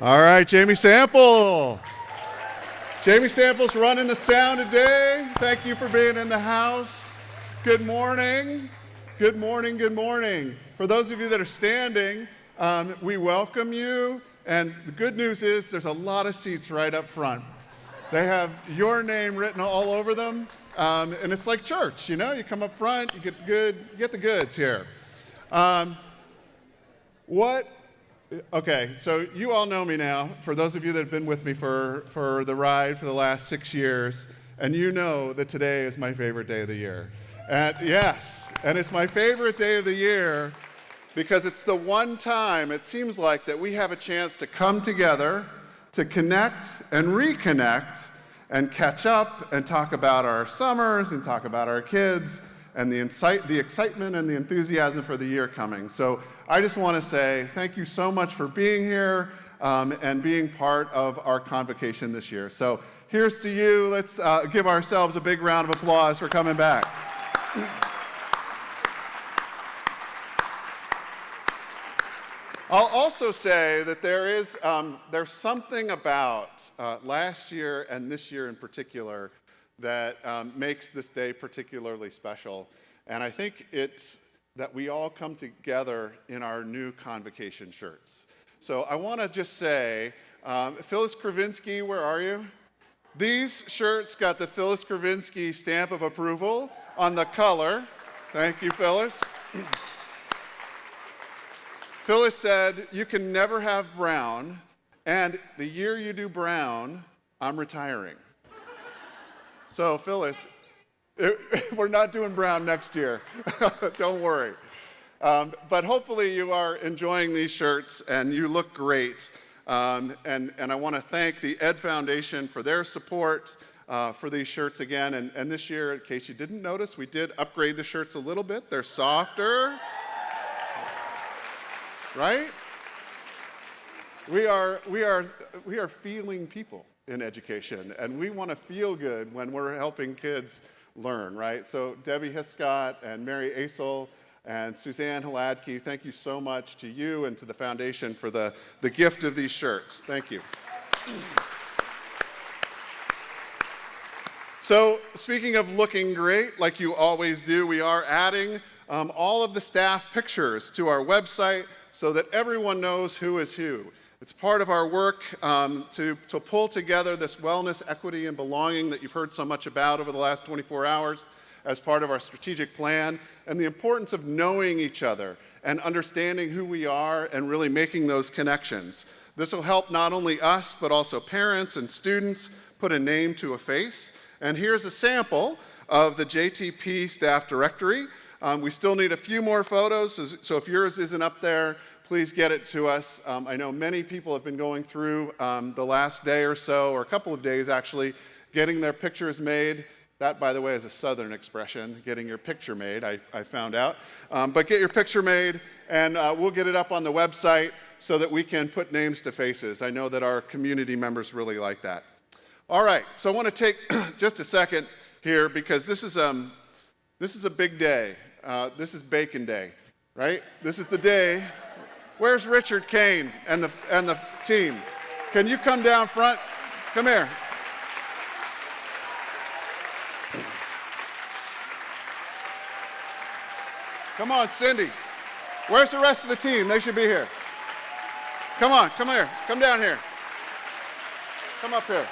All right, Jamie Sample. Jamie Sample's running the sound today. Thank you for being in the house. Good morning. Good morning. Good morning. For those of you that are standing, we welcome you. And the good news is there's a lot of seats right up front. They have your name written all over them. And it's like church, you know? You come up front, you get the goods here. Okay, so you all know me now, for those of you that have been with me for the ride for the last 6 years, and you know that today is my favorite day of the year. And yes, and it's my favorite day of the year because it's the one time it seems like that we have a chance to come together, to connect and reconnect, and catch up and talk about our summers and talk about our kids and the excitement and the enthusiasm for the year coming. So I just want to say thank you so much for being here and being part of our convocation this year. So here's to you. Let's give ourselves a big round of applause for coming back. I'll also say that there's something about last year and this year in particular that makes this day particularly special. And I think it's that we all come together in our new convocation shirts. So I want to just say, Phyllis Kravinsky, where are you? These shirts got the Phyllis Kravinsky stamp of approval on the color. Thank you, Phyllis. Phyllis said, you can never have brown, and the year you do brown, I'm retiring. So Phyllis, we're not doing brown next year. Don't worry. But hopefully you are enjoying these shirts and you look great. And I want to thank the Ed Foundation for their support for these shirts again. And this year, in case you didn't notice, we did upgrade the shirts a little bit. They're softer. Right? We are feeling people in education, and we want to feel good when we're helping kids learn, right? So Debbie Hiscott and Mary Asel and Suzanne Hladky, thank you so much to you and to the foundation for the gift of these shirts. Thank you. So speaking of looking great, like you always do, we are adding all of the staff pictures to our website so that everyone knows who is who. It's part of our work to pull together this wellness, equity, and belonging that you've heard so much about over the last 24 hours as part of our strategic plan, and the importance of knowing each other and understanding who we are and really making those connections. This will help not only us, but also parents and students put a name to a face. And here's a sample of the JTP staff directory. We still need a few more photos, so if yours isn't up there, please get it to us. I know many people have been going through the last day or so, or a couple of days actually, getting their pictures made. That, by the way, is a Southern expression, getting your picture made, I found out. But get your picture made, and we'll get it up on the website so that we can put names to faces. I know that our community members really like that. All right, so I want to take just a second here because this is a big day. This is Bacon Day, right? This is the day. Where's Richard Kane and the team? Can you come down front? Come here. Come on, Cindy. Where's the rest of the team? They should be here. Come on, come here. Come down here. Come up here.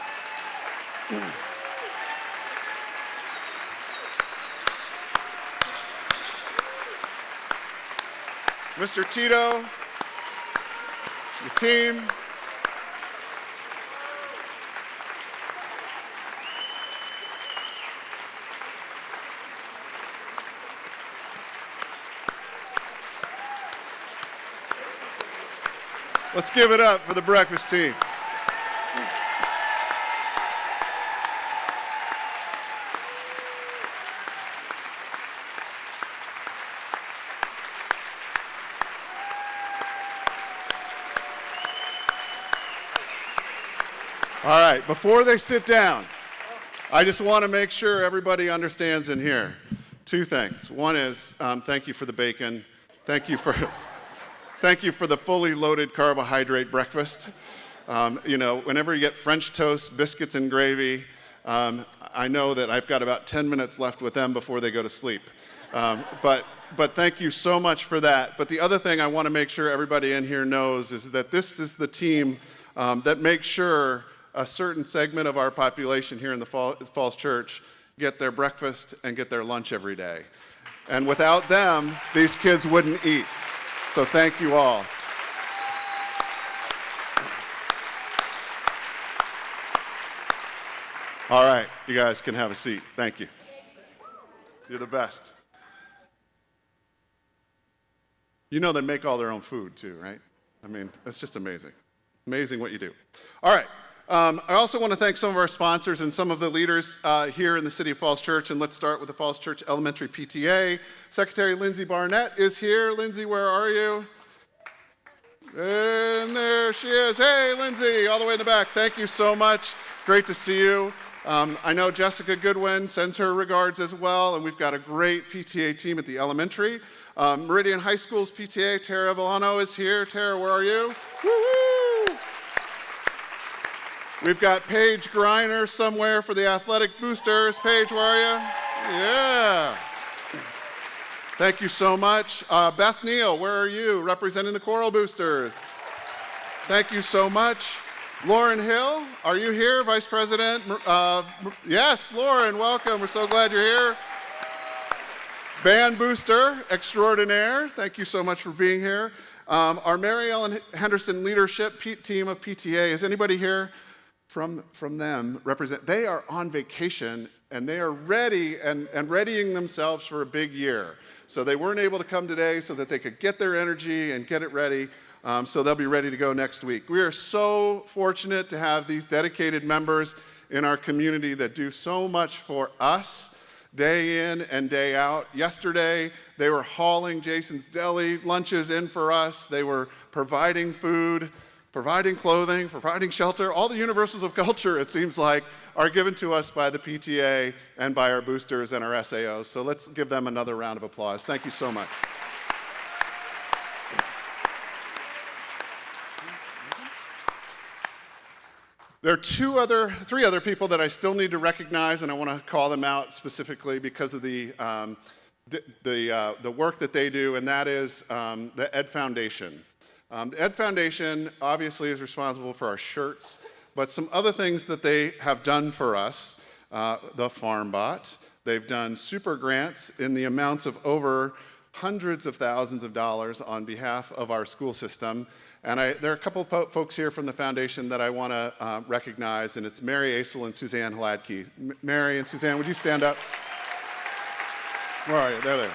Mr. Tito, the team. Let's give it up for the breakfast team. All right, before they sit down, I just want to make sure everybody understands in here two things. One is thank you for the bacon. Thank you for the fully loaded carbohydrate breakfast. Whenever you get French toast, biscuits, and gravy, I know that I've got about 10 minutes left with them before they go to sleep. But thank you so much for that. But the other thing I want to make sure everybody in here knows is that this is the team that makes sure a certain segment of our population here in the Falls Church get their breakfast and get their lunch every day. And without them, these kids wouldn't eat. So thank you all. All right, you guys can have a seat. Thank you. You're the best. You know they make all their own food too, right? I mean, it's just amazing. Amazing what you do. All right. I also want to thank some of our sponsors and some of the leaders here in the City of Falls Church, and let's start with the Falls Church Elementary PTA. Secretary Lindsay Barnett is here. Lindsay, where are you? And there she is. Hey, Lindsay, all the way in the back. Thank you so much. Great to see you. I know Jessica Goodwin sends her regards as well, and we've got a great PTA team at the elementary. Meridian High School's PTA, Tara Villano is here. Tara, where are you? Woo-hoo! We've got Paige Griner somewhere for the athletic boosters. Paige, where are you? Yeah. Thank you so much. Beth Neal, where are you? Representing the choral boosters. Thank you so much. Lauren Hill, are you here, Vice President? Yes, Lauren, welcome. We're so glad you're here. Band booster extraordinaire, thank you so much for being here. Our Mary Ellen Henderson leadership team of PTA, is anybody here from them represent? They are on vacation and they are ready and readying themselves for a big year. So they weren't able to come today so that they could get their energy and get it ready. So they'll be ready to go next week. We are so fortunate to have these dedicated members in our community that do so much for us day in and day out. Yesterday, they were hauling Jason's Deli lunches in for us. They were providing food, providing clothing, providing shelter. All the universals of culture, it seems like, are given to us by the PTA and by our boosters and our SAOs. So let's give them another round of applause. Thank you so much. There are three other people that I still need to recognize, and I want to call them out specifically because of the work that they do, and that is the Ed Foundation. The Ed Foundation obviously is responsible for our shirts, but some other things that they have done for us, the Farm Bot. They've done super grants in the amounts of over hundreds of thousands of dollars on behalf of our school system. And there are a couple of folks here from the foundation that I want to recognize, and it's Mary Asel and Suzanne Hladke. Mary and Suzanne, would you stand up? Where are you? There they are.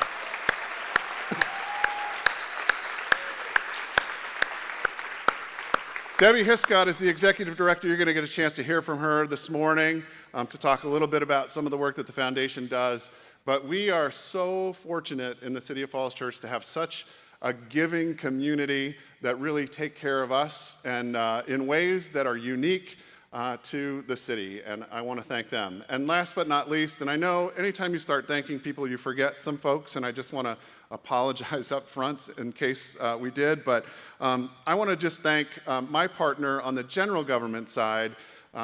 Debbie Hiscott is the executive director. You're going to get a chance to hear from her this morning to talk a little bit about some of the work that the foundation does. But we are so fortunate in the City of Falls Church to have such a giving community that really take care of us and in ways that are unique to the city, and I want to thank them. And last but not least, and I know anytime you start thanking people, you forget some folks, and I just want to apologize up front in case we did, but I want to just thank my partner on the general government side.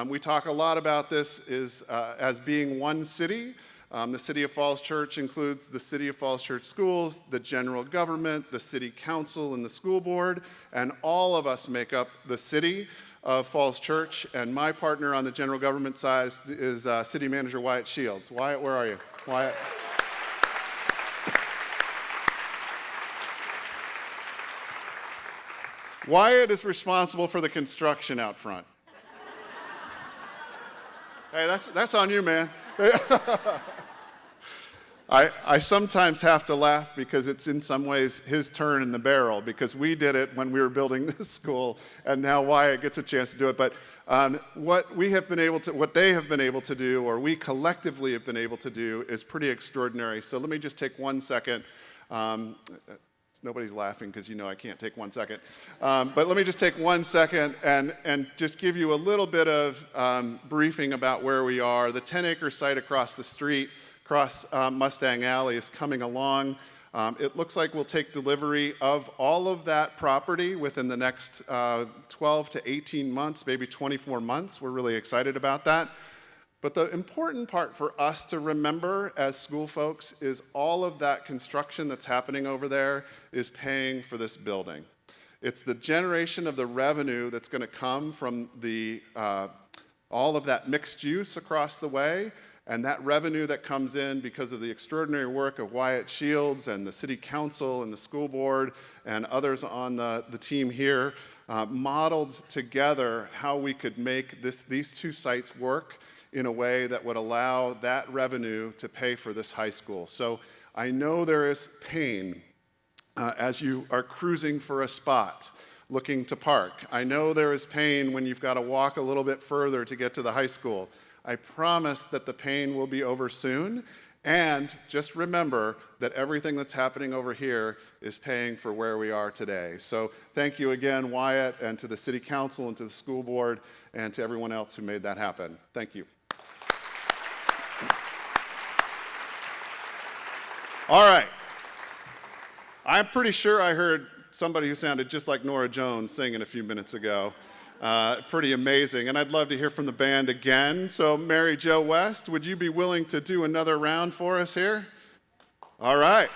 We talk a lot about this as being one city. The City of Falls Church includes the City of Falls Church Schools, the general government, the city council, and the school board, and all of us make up the City of Falls Church. And my partner on the general government side is City Manager Wyatt Shields. Wyatt, where are you? Wyatt? Wyatt is responsible for the construction out front. Hey, that's on you, man. I sometimes have to laugh because it's in some ways his turn in the barrel because we did it when we were building this school and now Wyatt gets a chance to do it. But what they have been able to do, or we collectively have been able to do, is pretty extraordinary. So let me just take 1 second. Nobody's laughing because you know I can't take 1 second. But let me just take 1 second and just give you a little bit of briefing about where we are. The 10-acre site across the street, across Mustang Alley, is coming along. It looks like we'll take delivery of all of that property within the next 12 to 18 months, maybe 24 months. We're really excited about that. But the important part for us to remember as school folks is all of that construction that's happening over there is paying for this building. It's the generation of the revenue that's going to come from all of that mixed use across the way, and that revenue that comes in because of the extraordinary work of Wyatt Shields and the city council and the school board and others on the team here, modeled together how we could make these two sites work in a way that would allow that revenue to pay for this high school. So I know there is pain as you are cruising for a spot, looking to park. I know there is pain when you've got to walk a little bit further to get to the high school. I promise that the pain will be over soon, and just remember that everything that's happening over here is paying for where we are today. So thank you again, Wyatt, and to the City Council and to the school board and to everyone else who made that happen. Thank you. All right. I'm pretty sure I heard somebody who sounded just like Norah Jones singing a few minutes ago. Pretty amazing. And I'd love to hear from the band again. So Mary Jo West, would you be willing to do another round for us here? All right.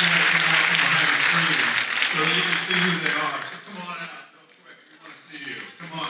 to come out from behind the screen so that you can see who they are. So come on out real quick. We want to see you. Come on.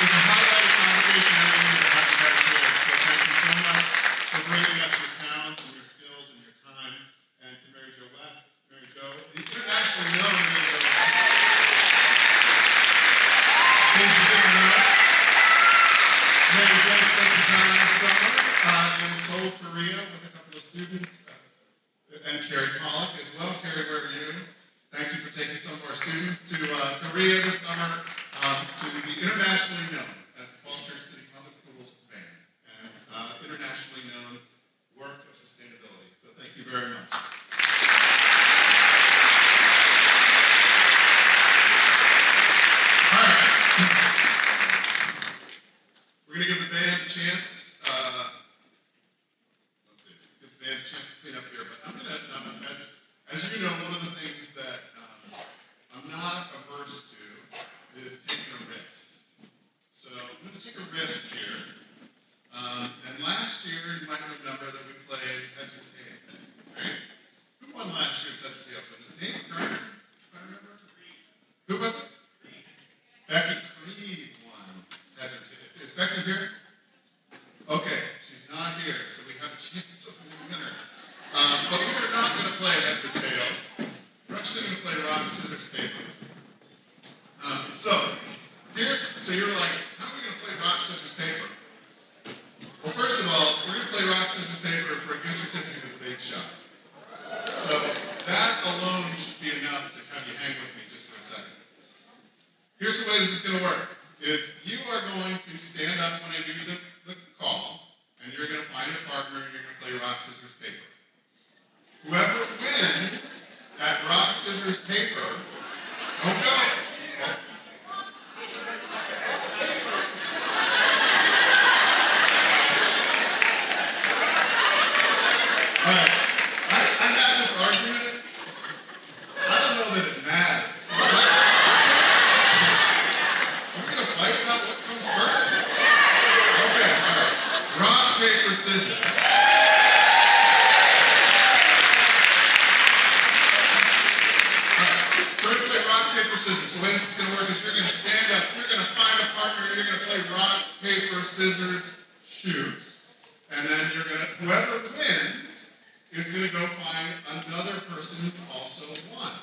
It's a highlighted convocation every year to have you guys here. So thank you so much for bringing us your talents and your skills and your time. And to Mary Jo West, Mary Jo, the internationally known Mary Jo West. In case you didn't know, Mary Jo spent some time this summer in Seoul, Korea with a couple of students, and Carrie Pollock as well. Carrie, where are you? Thank you for taking some of our students to Korea this summer. To be internationally known as the Falls Church City Public Schools Band and internationally known work of sustainability. So thank you very much. All right. We're going to give the band a chance. Let's see. Give the band a chance to clean up here. But I'm going to, as you know, one of the things that I'm not averse to is taking a risk. So I'm going to take a risk here. And last year, you might remember that we played Heads or Tails, right? Who won last year's Heads or Tails? Was it Nate Carter, if I remember? Who was it? Becky Creed won Heads or Tails. Is Becky here? Okay, she's not here, so we have a chance of the winner. But we're not going to play Heads or Tails. We're actually going to play Rock, Scissors, Paper. So you're like, how are we going to play rock, scissors, paper? Well, first of all, we're going to play rock, scissors, paper for a gift certificate to the Bake Shop. So that alone should be enough to have you hang with me just for a second. Here's the way this is going to work, is you are going to stand up when I give you the call, and you're going to find a partner, and you're going to play rock, scissors, paper. Whoever wins at rock, scissors, paper, don't go. All right. I had this argument. I don't know that it matters. We're going to fight about what comes first? Okay, all right. Rock, paper, scissors. All right. So we're going to play rock, paper, scissors. So the way this is going to work is you're going to stand up, you're going to find a partner, you're going to play rock, paper, scissors, shoot. And then you're going to, whoever wins, is going to go find another person who also won.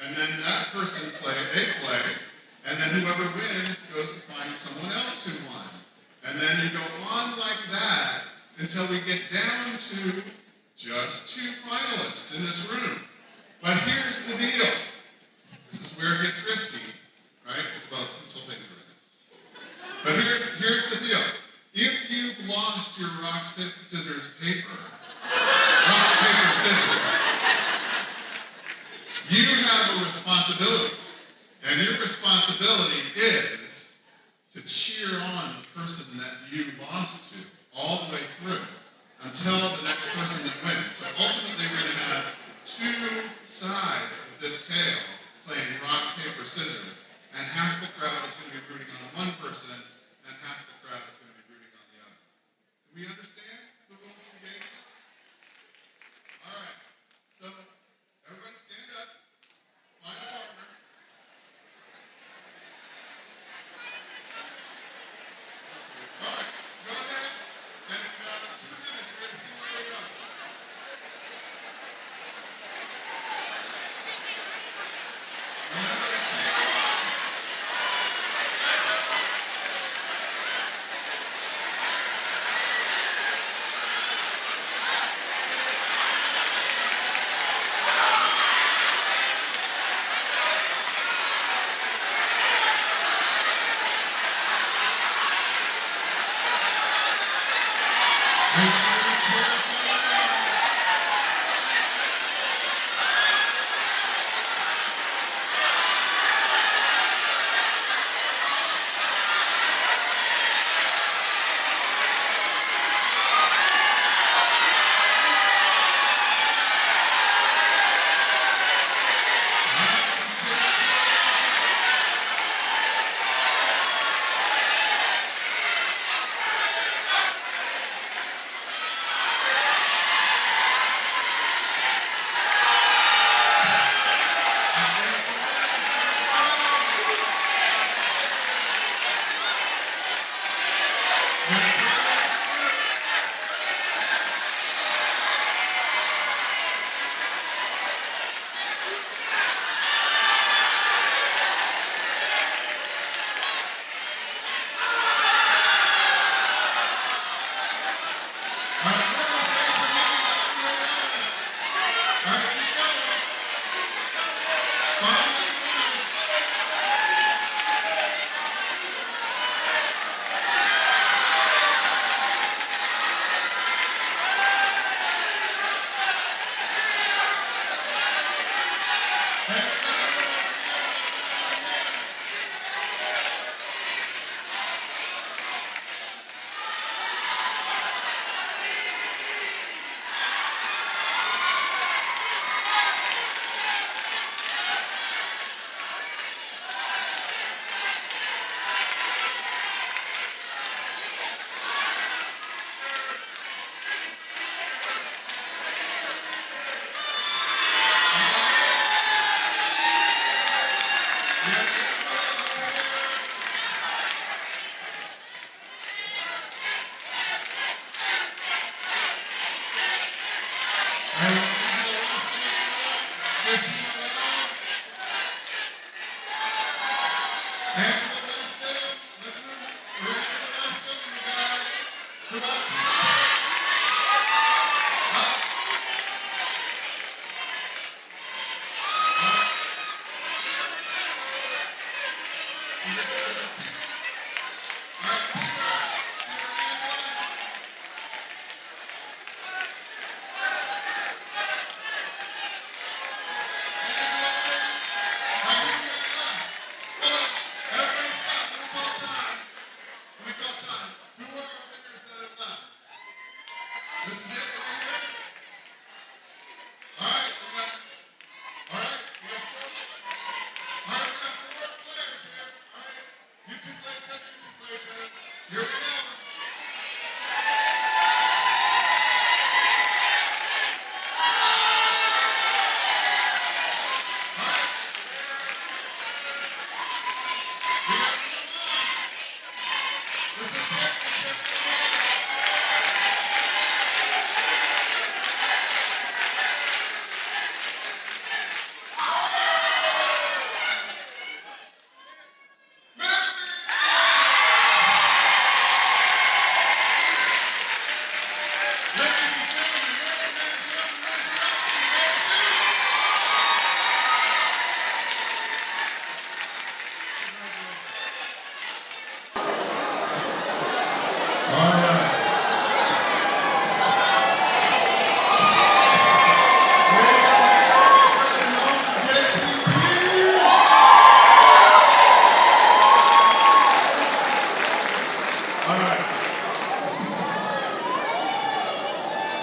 And then that person they play, and then whoever wins goes to find someone else who won. And then you go on like that until we get down to just two finalists in this room. But here's the deal. This is where it gets risky, right? Well, this whole thing's risky. But here's the deal. If you've lost your rock, scissors, paper, rock, paper, scissors, you have a responsibility. And your responsibility is to cheer on the person that you lost to all the way through until the next person that wins. So ultimately, we're going to have two sides of this tale playing rock, paper, scissors, and half the crowd is going to be rooting on one person, and half the crowd is going to be rooting on the other. Do we understand the rules of the game? All right. So everybody stand up. Find a partner. All right. Go ahead. And in 2 minutes, we're going to see where they go. Remember to cheer on. Angela Weston, let's move. Angela Weston, you guys. Come on. Here we go.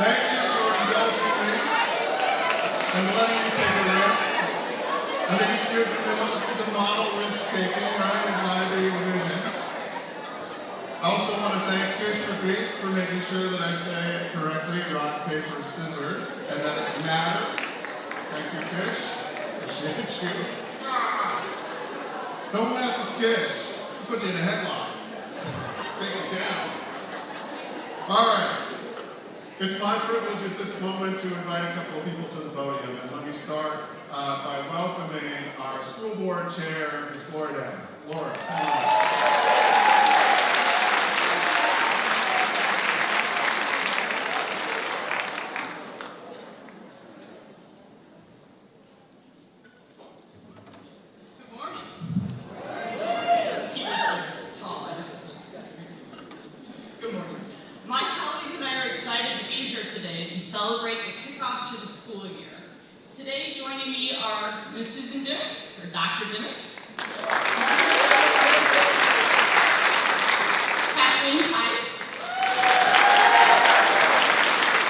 Thank you for indulging me and letting me take a risk. I think it's good to model risk-taking, right, as an IB division. I also want to thank Kish Rafiq for making sure that I say it correctly, rock, paper, scissors, and that it matters. Thank you, Kish. Appreciate you. Don't mess with Kish. She'll put you in a headlock. Take it down. All right. It's my privilege at this moment to invite a couple of people to the podium, and let me start by welcoming our school board chair, Ms. Laura Downs. Laura, come on. Good morning. You're so tall. Good morning. My colleagues and I are excited to be here today to celebrate the kickoff to the school year. Today, joining me are Ms. Susan Dimmick, or Dr. Dimmick, Kathleen Tice,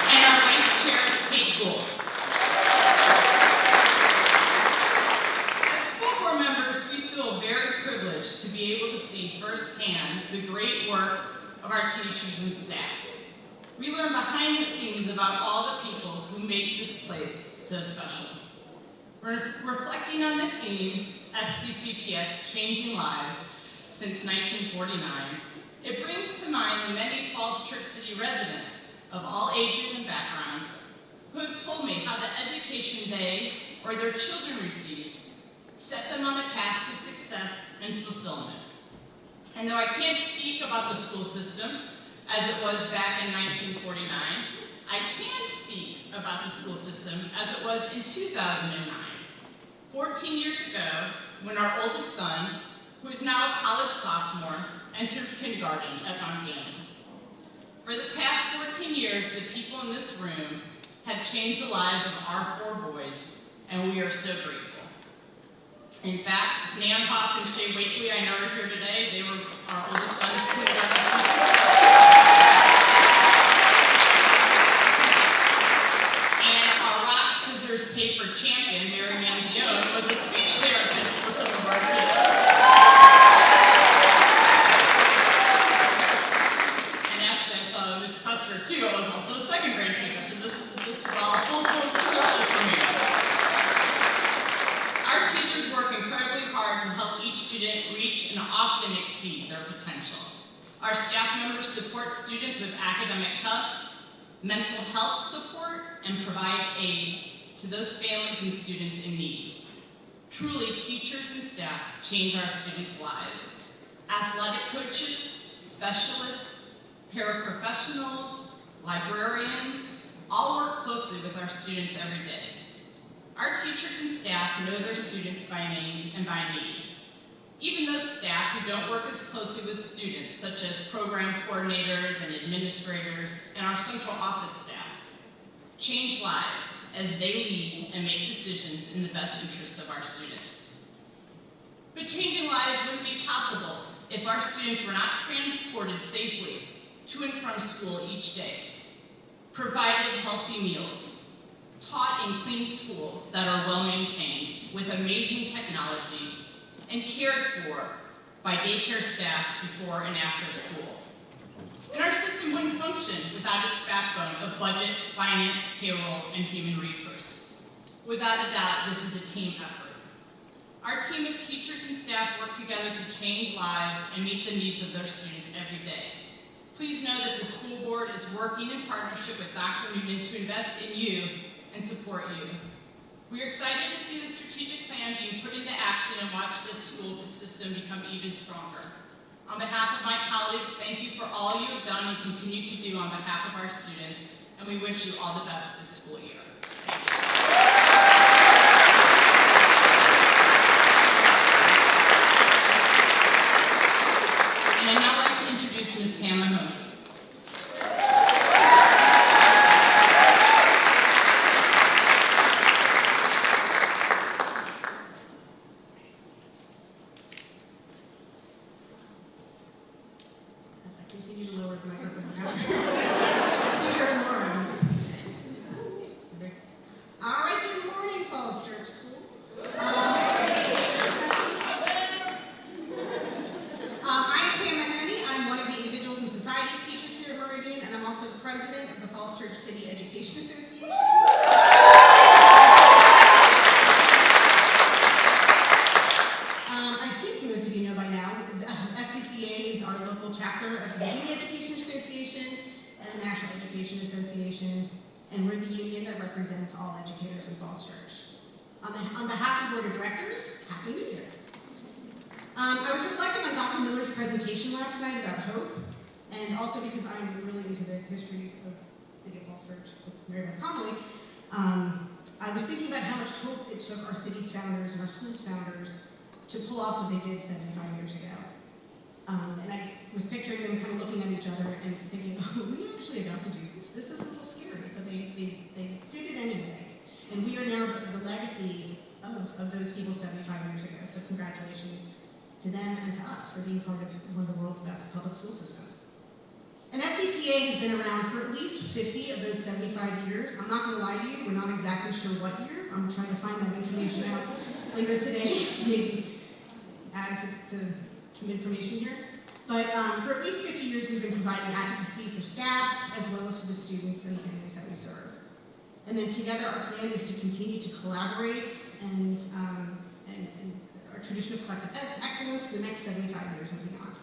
and our Vice Chair, Kate Gould. As school board members, we feel very privileged to be able to see firsthand the great work of our teachers and staff. We learn behind the scenes about all the people who make this place so special. We're reflecting on the theme, SCCPS Changing Lives since 1949. It brings to mind the many Falls Church City residents of all ages and backgrounds who have told me how the education they or their children received set them on a path to success and fulfillment. And though I can't speak about the school system as it was back in 1949, I can speak about the school system as it was in 2009, 14 years ago, when our oldest son, who is now a college sophomore, entered kindergarten at Mount Gannon. For the past 14 years, the people in this room have changed the lives of our 4 boys, and we are so grateful. In fact, Nan Hoff and Shay Wakely, I know are here today. They were our oldest son's kindergarten teachers. And our rock, scissors, paper champion, Mary Manzione, was a speech therapist for some of our kids. And actually, I saw Miss Custer, too. I was also a second grade teacher, so this is all full circle for me. Our teachers work incredibly hard to help each student reach and often exceed their potential. Our staff members support students with academic help, mental health support, and provide aid to those families and students in need. Truly, teachers and staff change our students' lives. Athletic coaches, specialists, paraprofessionals, librarians, all work closely with our students every day. Our teachers and staff know their students by name and by need. Even those staff who don't work as closely with students, such as program coordinators and administrators and our central office staff, change lives as they lead and make decisions in the best interests of our students. But changing lives wouldn't be possible if our students were not transported safely to and from school each day, provided healthy meals, taught in clean schools that are well maintained with amazing technology, and cared for by daycare staff before and after school. And our system wouldn't function without its backbone of budget, finance, payroll, and human resources. Without a doubt, this is a team effort. Our team of teachers and staff work together to change lives and meet the needs of their students every day. Please know that the school board is working in partnership with Dr. Newman to invest in you and support you. We are excited to see the strategic plan being put into action and watch this school system become even stronger. On behalf of my colleagues, thank you for all you have done and continue to do on behalf of our students, and we wish you all the best this school year. Thank you. And I'd now like to introduce Ms. Pam Mahoney. On behalf of the Board of Directors, Happy New Year. I was reflecting on Dr. Miller's presentation last night about hope, and also because I'm really into the history of City of Falls Church with Mary Beth Connolly, I was thinking about how much hope it took our city's founders and our school's founders to pull off what they did 75 years ago. And I was picturing them kind of looking at each other and thinking, oh, we actually got to do this. This is a little scary, but they did it anyway. And we are now the legacy of those people 75 years ago. So congratulations to them and to us for being part of one of the world's best public school systems. And FCCA has been around for at least 50 of those 75 years. I'm not going to lie to you, we're not exactly sure what year. I'm trying to find that information out later today to maybe add to some information here. But for at least 50 years, we've been providing advocacy for staff as well as for the students and the families that we serve. And then together, our plan is to continue to collaborate and our tradition of collective excellence for the next 75 years and beyond.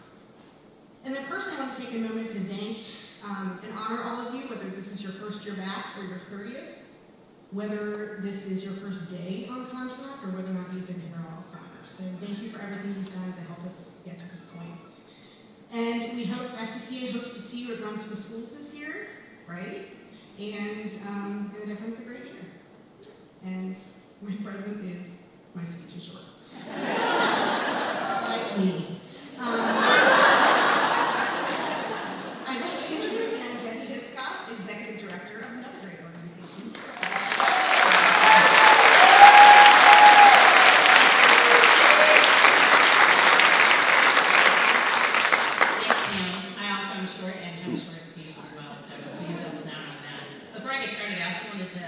And then personally, I want to take a moment to thank and honor all of you, whether this is your first year back or your 30th, whether this is your first day on contract or whether or not you've been here all summer. So thank you for everything you've done to help us get to this point. And we hope, FCCA hopes to see you at Run for the Schools this year, right? And everyone's a great year. And my present is, my speech is short. So, like me. I'd like to introduce now Debbie Hiscott, Executive Director of another great organization. Thanks, Sam. I also am short and have a short speech as well, so we can double down on that. Before I get started, I also wanted to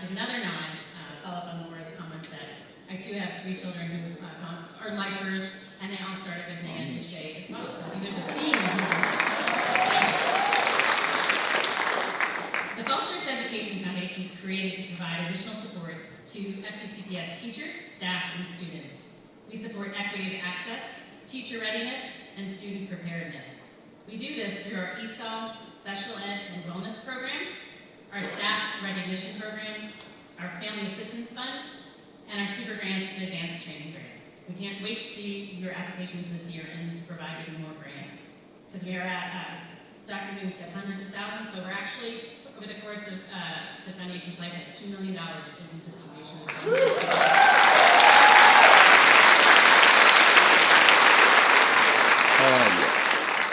give another nod, follow up on Laura's comments that I too have 3 children who are lifers, and they all started with Nan and Shay as well, so I think there's a theme here. The Falls Church Education Foundation is created to provide additional supports to FCCPS teachers, staff, and students. We support equity of access, teacher readiness, and student preparedness. We do this through our ESOL, special ed, and wellness programs, our staff recognition programs, our family assistance fund, and our super grants and advanced training grants. We can't wait to see your applications this year and to provide even more grants. Because we are at, Dr. Moon said hundreds of thousands, but we're actually, over the course of the foundation's life, at $2 million in distribution.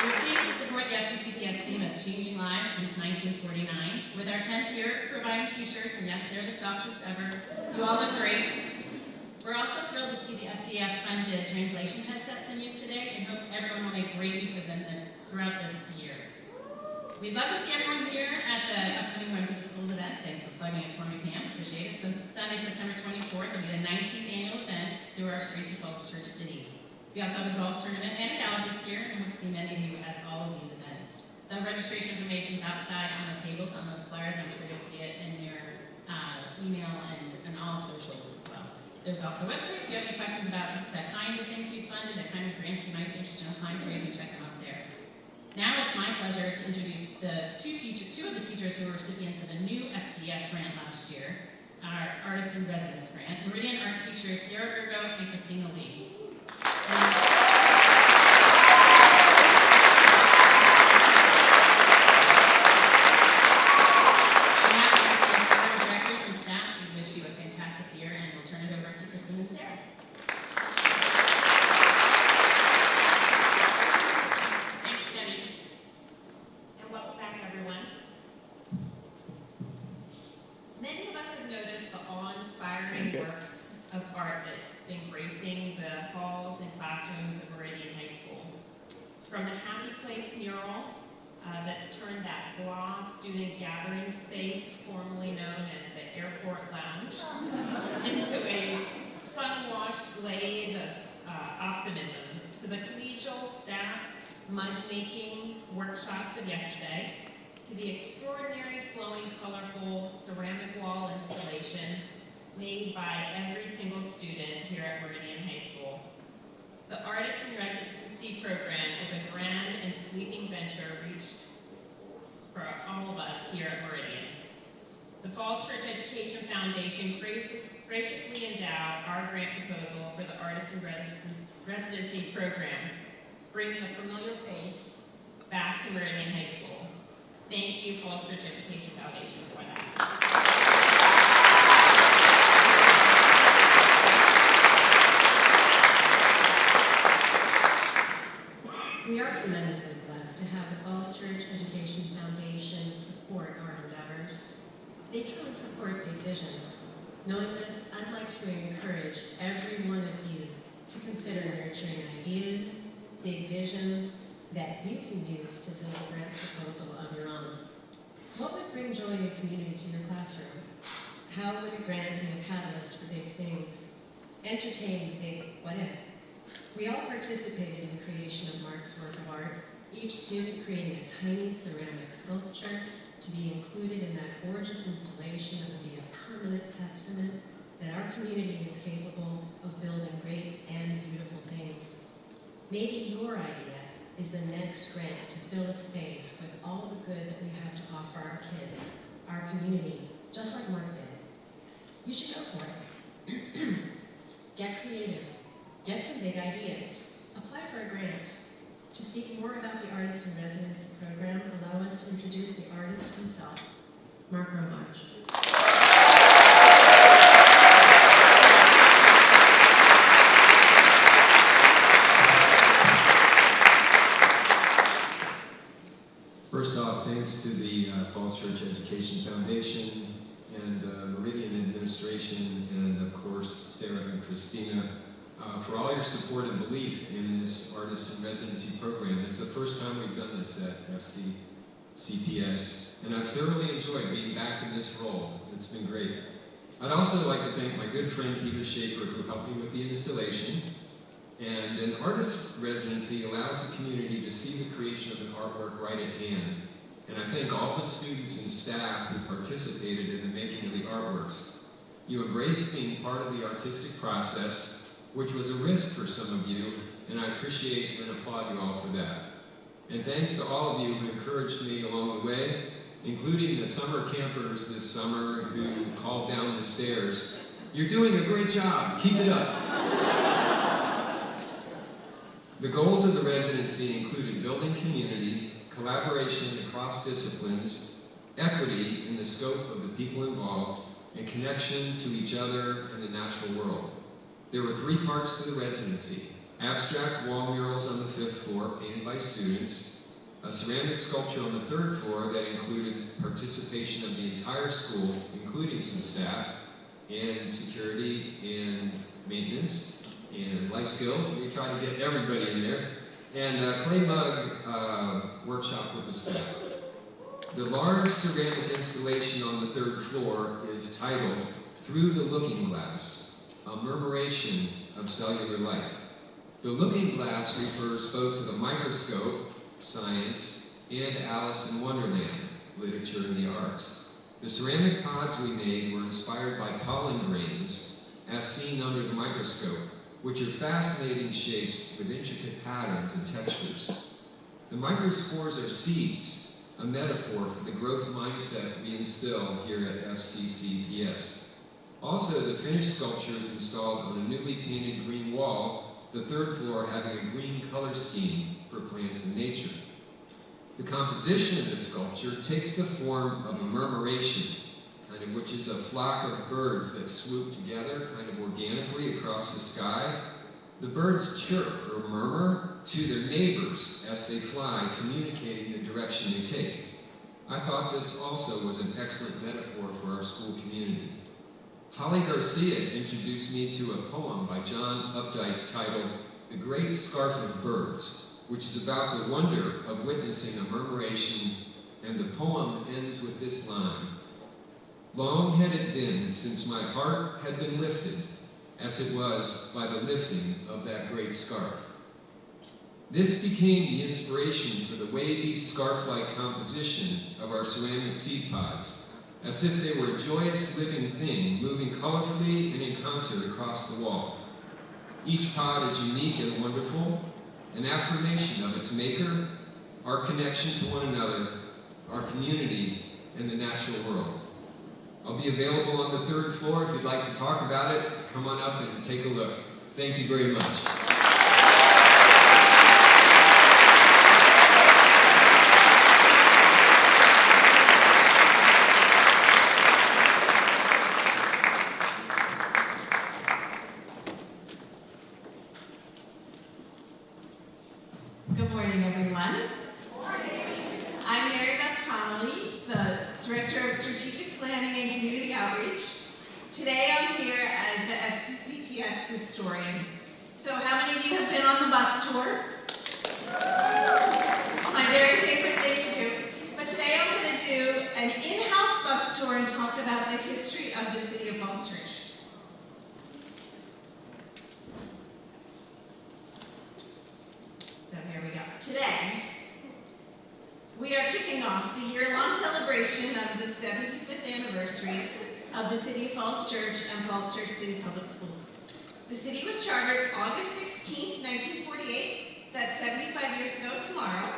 We're pleased to support the FCCPS theme of changing lives since 1949. With our 10th year providing t-shirts, and yes, they're the softest ever. You all look great. We're also thrilled to see the FCF-funded translation headsets in use today, and hope everyone will make great use of them throughout this year. We'd love to see everyone here at the upcoming Run for the Schools event. Thanks for plugging it for me, Pam. Appreciate it. So Sunday, September 24th will be the 19th annual event through our streets of Falls Church City. We also have a golf tournament and a gala this year, and we'll see many of you at all of these events. The registration information is outside on the tables on those flyers. I'm sure you'll see it in your email and all socials as well. There's also a website. If you have any questions about the kind of things we funded, the kind of grants you might be interested in applying for, you can check them out there. Now it's my pleasure to introduce the two of the teachers who were recipients of a new FCF grant last year, our Artist in Residence grant, Meridian art teachers Sarah Virgo and Christina Lee. Directors and staff, we wish you a fantastic year, and we'll turn it over to Christine and Sarah. Thanks, Debbie. And welcome back, everyone. Many of us have noticed the awe-inspiring works of art that's been gracing the halls and classrooms of Meridian High School. From the Happy Place mural that's turned that blah student gathering space, formerly known as the Airport Lounge, into a sun-washed glade of optimism, to the collegial staff mud-making workshops of yesterday, to the extraordinary flowing, colorful ceramic wall installation made by every single student here at Meridian High School. The Artist in Residency program is a grand and sweeping venture reached for all of us here at Meridian. The Falls Church Education Foundation graciously endowed our grant proposal for the Artist in Residency program, bringing a familiar face back to Meridian High School. Thank you, Falls Church Education Foundation, for that. We are tremendously blessed to have the Falls Church Education Foundation support our endeavors. They truly support big visions. Knowing this, I'd like to encourage every one of you to consider nurturing ideas, big visions that you can use to build a grant proposal of your own. What would bring joy and community to your classroom? How would a grant be a catalyst for big things? Entertain the big what if. We all participated in the creation of Mark's work of art, each student creating a tiny ceramic sculpture to be included in that gorgeous installation that will be a permanent testament that our community is capable of building great and beautiful things. Maybe your idea is the next grant to fill a space with all the good that we have to offer our kids, our community, just like Mark did. You should go for it. Get creative. Get some big ideas. Apply for a grant. To speak more about the Artist in Residence program, allow us to introduce the artist himself, Mark Romarge. First off, thanks to the Falls Church Education Foundation and Meridian Administration, and of course Sarah and Christina, for all your support and belief in this Artist in Residency program. It's the first time we've done this at FCCPS, and I've thoroughly enjoyed being back in this role. It's been great. I'd also like to thank my good friend Peter Schaefer, who helped me with the installation. And an artist residency allows the community to see the creation of an artwork right at hand. And I thank all the students and staff who participated in the making of the artworks. You embraced being part of the artistic process, which was a risk for some of you, and I appreciate and applaud you all for that. And thanks to all of you who encouraged me along the way, including the summer campers this summer who called down the stairs. You're doing a great job, keep it up. The goals of the residency included building community, collaboration across disciplines, equity in the scope of the people involved, and connection to each other and the natural world. There were 3 parts to the residency: abstract wall murals on the 5th floor painted by students, a ceramic sculpture on the 3rd floor that included participation of the entire school, including some staff, and security and maintenance and life skills. We tried to get everybody in there. And a clay mug workshop with the staff. The large ceramic installation on the 3rd floor is titled Through the Looking Glass, a murmuration of cellular life. The looking glass refers both to the microscope, science, and Alice in Wonderland, literature and the arts. The ceramic pods we made were inspired by pollen grains, as seen under the microscope, which are fascinating shapes with intricate patterns and textures. The microspores are seeds, a metaphor for the growth mindset we instill here at FCCPS. Also, the finished sculpture is installed on a newly painted green wall, the 3rd floor having a green color scheme for plants and nature. The composition of the sculpture takes the form of a murmuration, which is a flock of birds that swoop together kind of organically across the sky. The birds chirp or murmur to their neighbors as they fly, communicating the direction they take. I thought this also was an excellent metaphor for our school community. Holly Garcia introduced me to a poem by John Updike titled The Great Scarf of Birds, which is about the wonder of witnessing a murmuration, and the poem ends with this line: Long had it been since my heart had been lifted, as it was by the lifting of that great scarf. This became the inspiration for the wavy scarf-like composition of our ceramic seed pods, as if they were a joyous living thing moving colorfully and in concert across the wall. Each pod is unique and wonderful, an affirmation of its maker, our connection to one another, our community, and the natural world. I'll be available on the 3rd floor if you'd like to talk about it. Come on up and take a look. Thank you very much. Good morning, everyone. I'm Mary Beth Connolly, the Director of Strategic Planning and Community Outreach. Today I'm here as the FCCPS historian. So how many of you have been on the bus tour? It's my very favorite thing to do. But today I'm going to do an in-house bus tour and talk about the history of the City of Falls Church. So here we go. Today, we are kicking off the year-long celebration of the 75th anniversary of the City of Falls Church and Falls Church City Public Schools. The city was chartered August 16, 1948. That's 75 years ago tomorrow.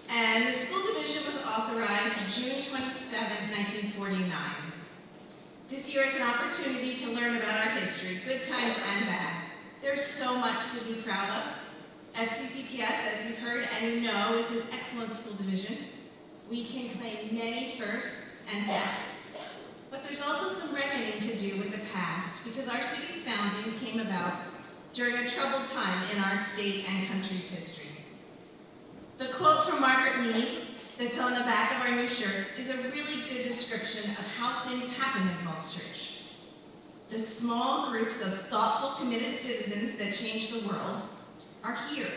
And the school division was authorized June 27, 1949. This year is an opportunity to learn about our history, good times and bad. There's so much to be proud of. FCCPS, as you've heard and you know, is an excellent school division. We can claim many firsts and bests, but there's also some reckoning to do with the past because our city's founding came about during a troubled time in our state and country's history. The quote from Margaret Mead that's on the back of our new shirts is a really good description of how things happen in Falls Church. The small groups of thoughtful, committed citizens that change the world are here.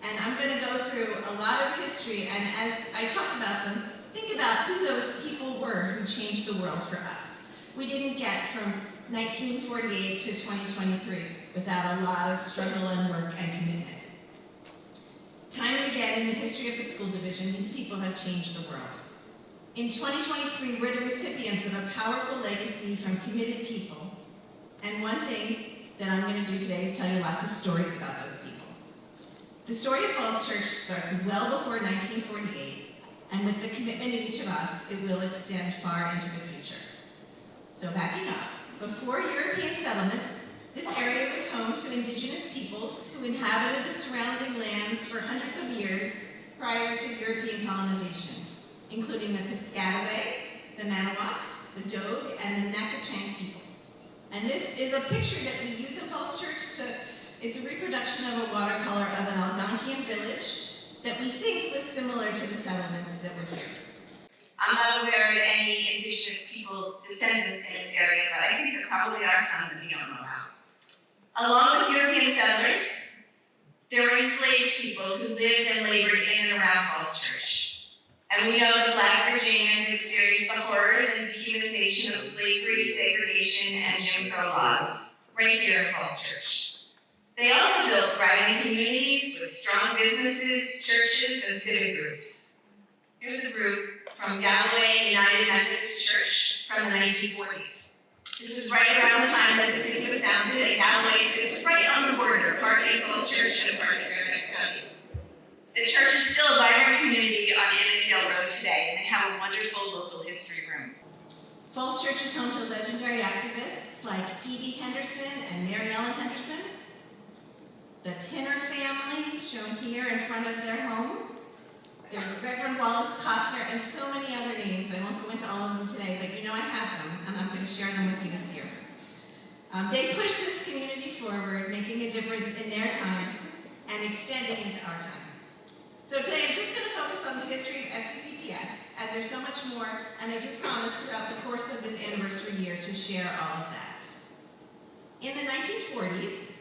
And I'm going to go through a lot of history, and as I talk about them, think about who those people were who changed the world for us. We didn't get from 1948 to 2023 without a lot of struggle and work and commitment. Time and again in the history of the school division, these people have changed the world. In 2023, we're the recipients of a powerful legacy from committed people. And one thing that I'm going to do today is tell you lots of stories about those people. The story of Falls Church starts well before 1948, and with the commitment of each of us, it will extend far into the future. So backing up, before European settlement, This area was home to indigenous peoples who inhabited the surrounding lands for hundreds of years prior to European colonization, including the Piscataway, the Manawa, the Dogue, and the Nakachang peoples. And this is a picture that we use in Falls Church it's a reproduction of a watercolor of an Algonquian village that we think was similar to the settlements that were here. I'm not aware of any indigenous people descendants in this area, but I think there probably are some that we don't know about. Along with European settlers, there were enslaved people who lived and labored in and around Falls Church. And we know that Black Virginians experienced the horrors and dehumanization of slavery, segregation, and Jim Crow laws right here in Falls Church. They also built thriving communities with strong businesses, churches, and civic groups. Here's a group from Galloway United Methodist Church from the 1940s. This was right around the time that the city was founded, and Galloway sits right on the border, partly Falls Church and partly Fairfax County. The church is still a vibrant community on Annandale Road today, and they have a wonderful local history room. Falls Church is home to legendary activists like E.B. Henderson and Mary Ellen Henderson. The Tinner family, shown here in front of their home. There's Reverend Wallace Costner and so many other names. I won't go into all of them today, but you know I have them, and I'm going to share them with you this year. They pushed this community forward, making a difference in their time and extending into our time. So today I'm just going to focus on the history of FCCPS, and there's so much more, and I do promise throughout the course of this anniversary year to share all of that. In the 1940s,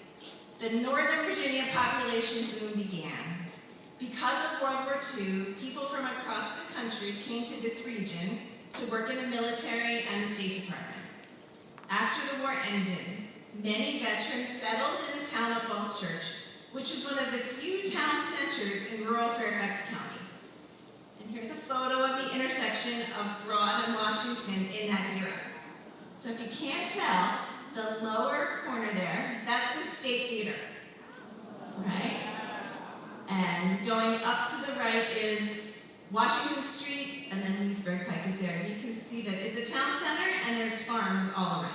the Northern Virginia population boom began. Because of World War II, people from across the country came to this region to work in the military and the State Department. After the war ended, many veterans settled in the town of Falls Church, which was one of the few town centers in rural Fairfax County. And here's a photo of the intersection of Broad and Washington in that era. So if you can't tell, the lower corner there, that's the State Theater, right? And going up to the right is Washington Street, and then Leesburg Pike is there. You can see that it's a town center, and there's farms all around.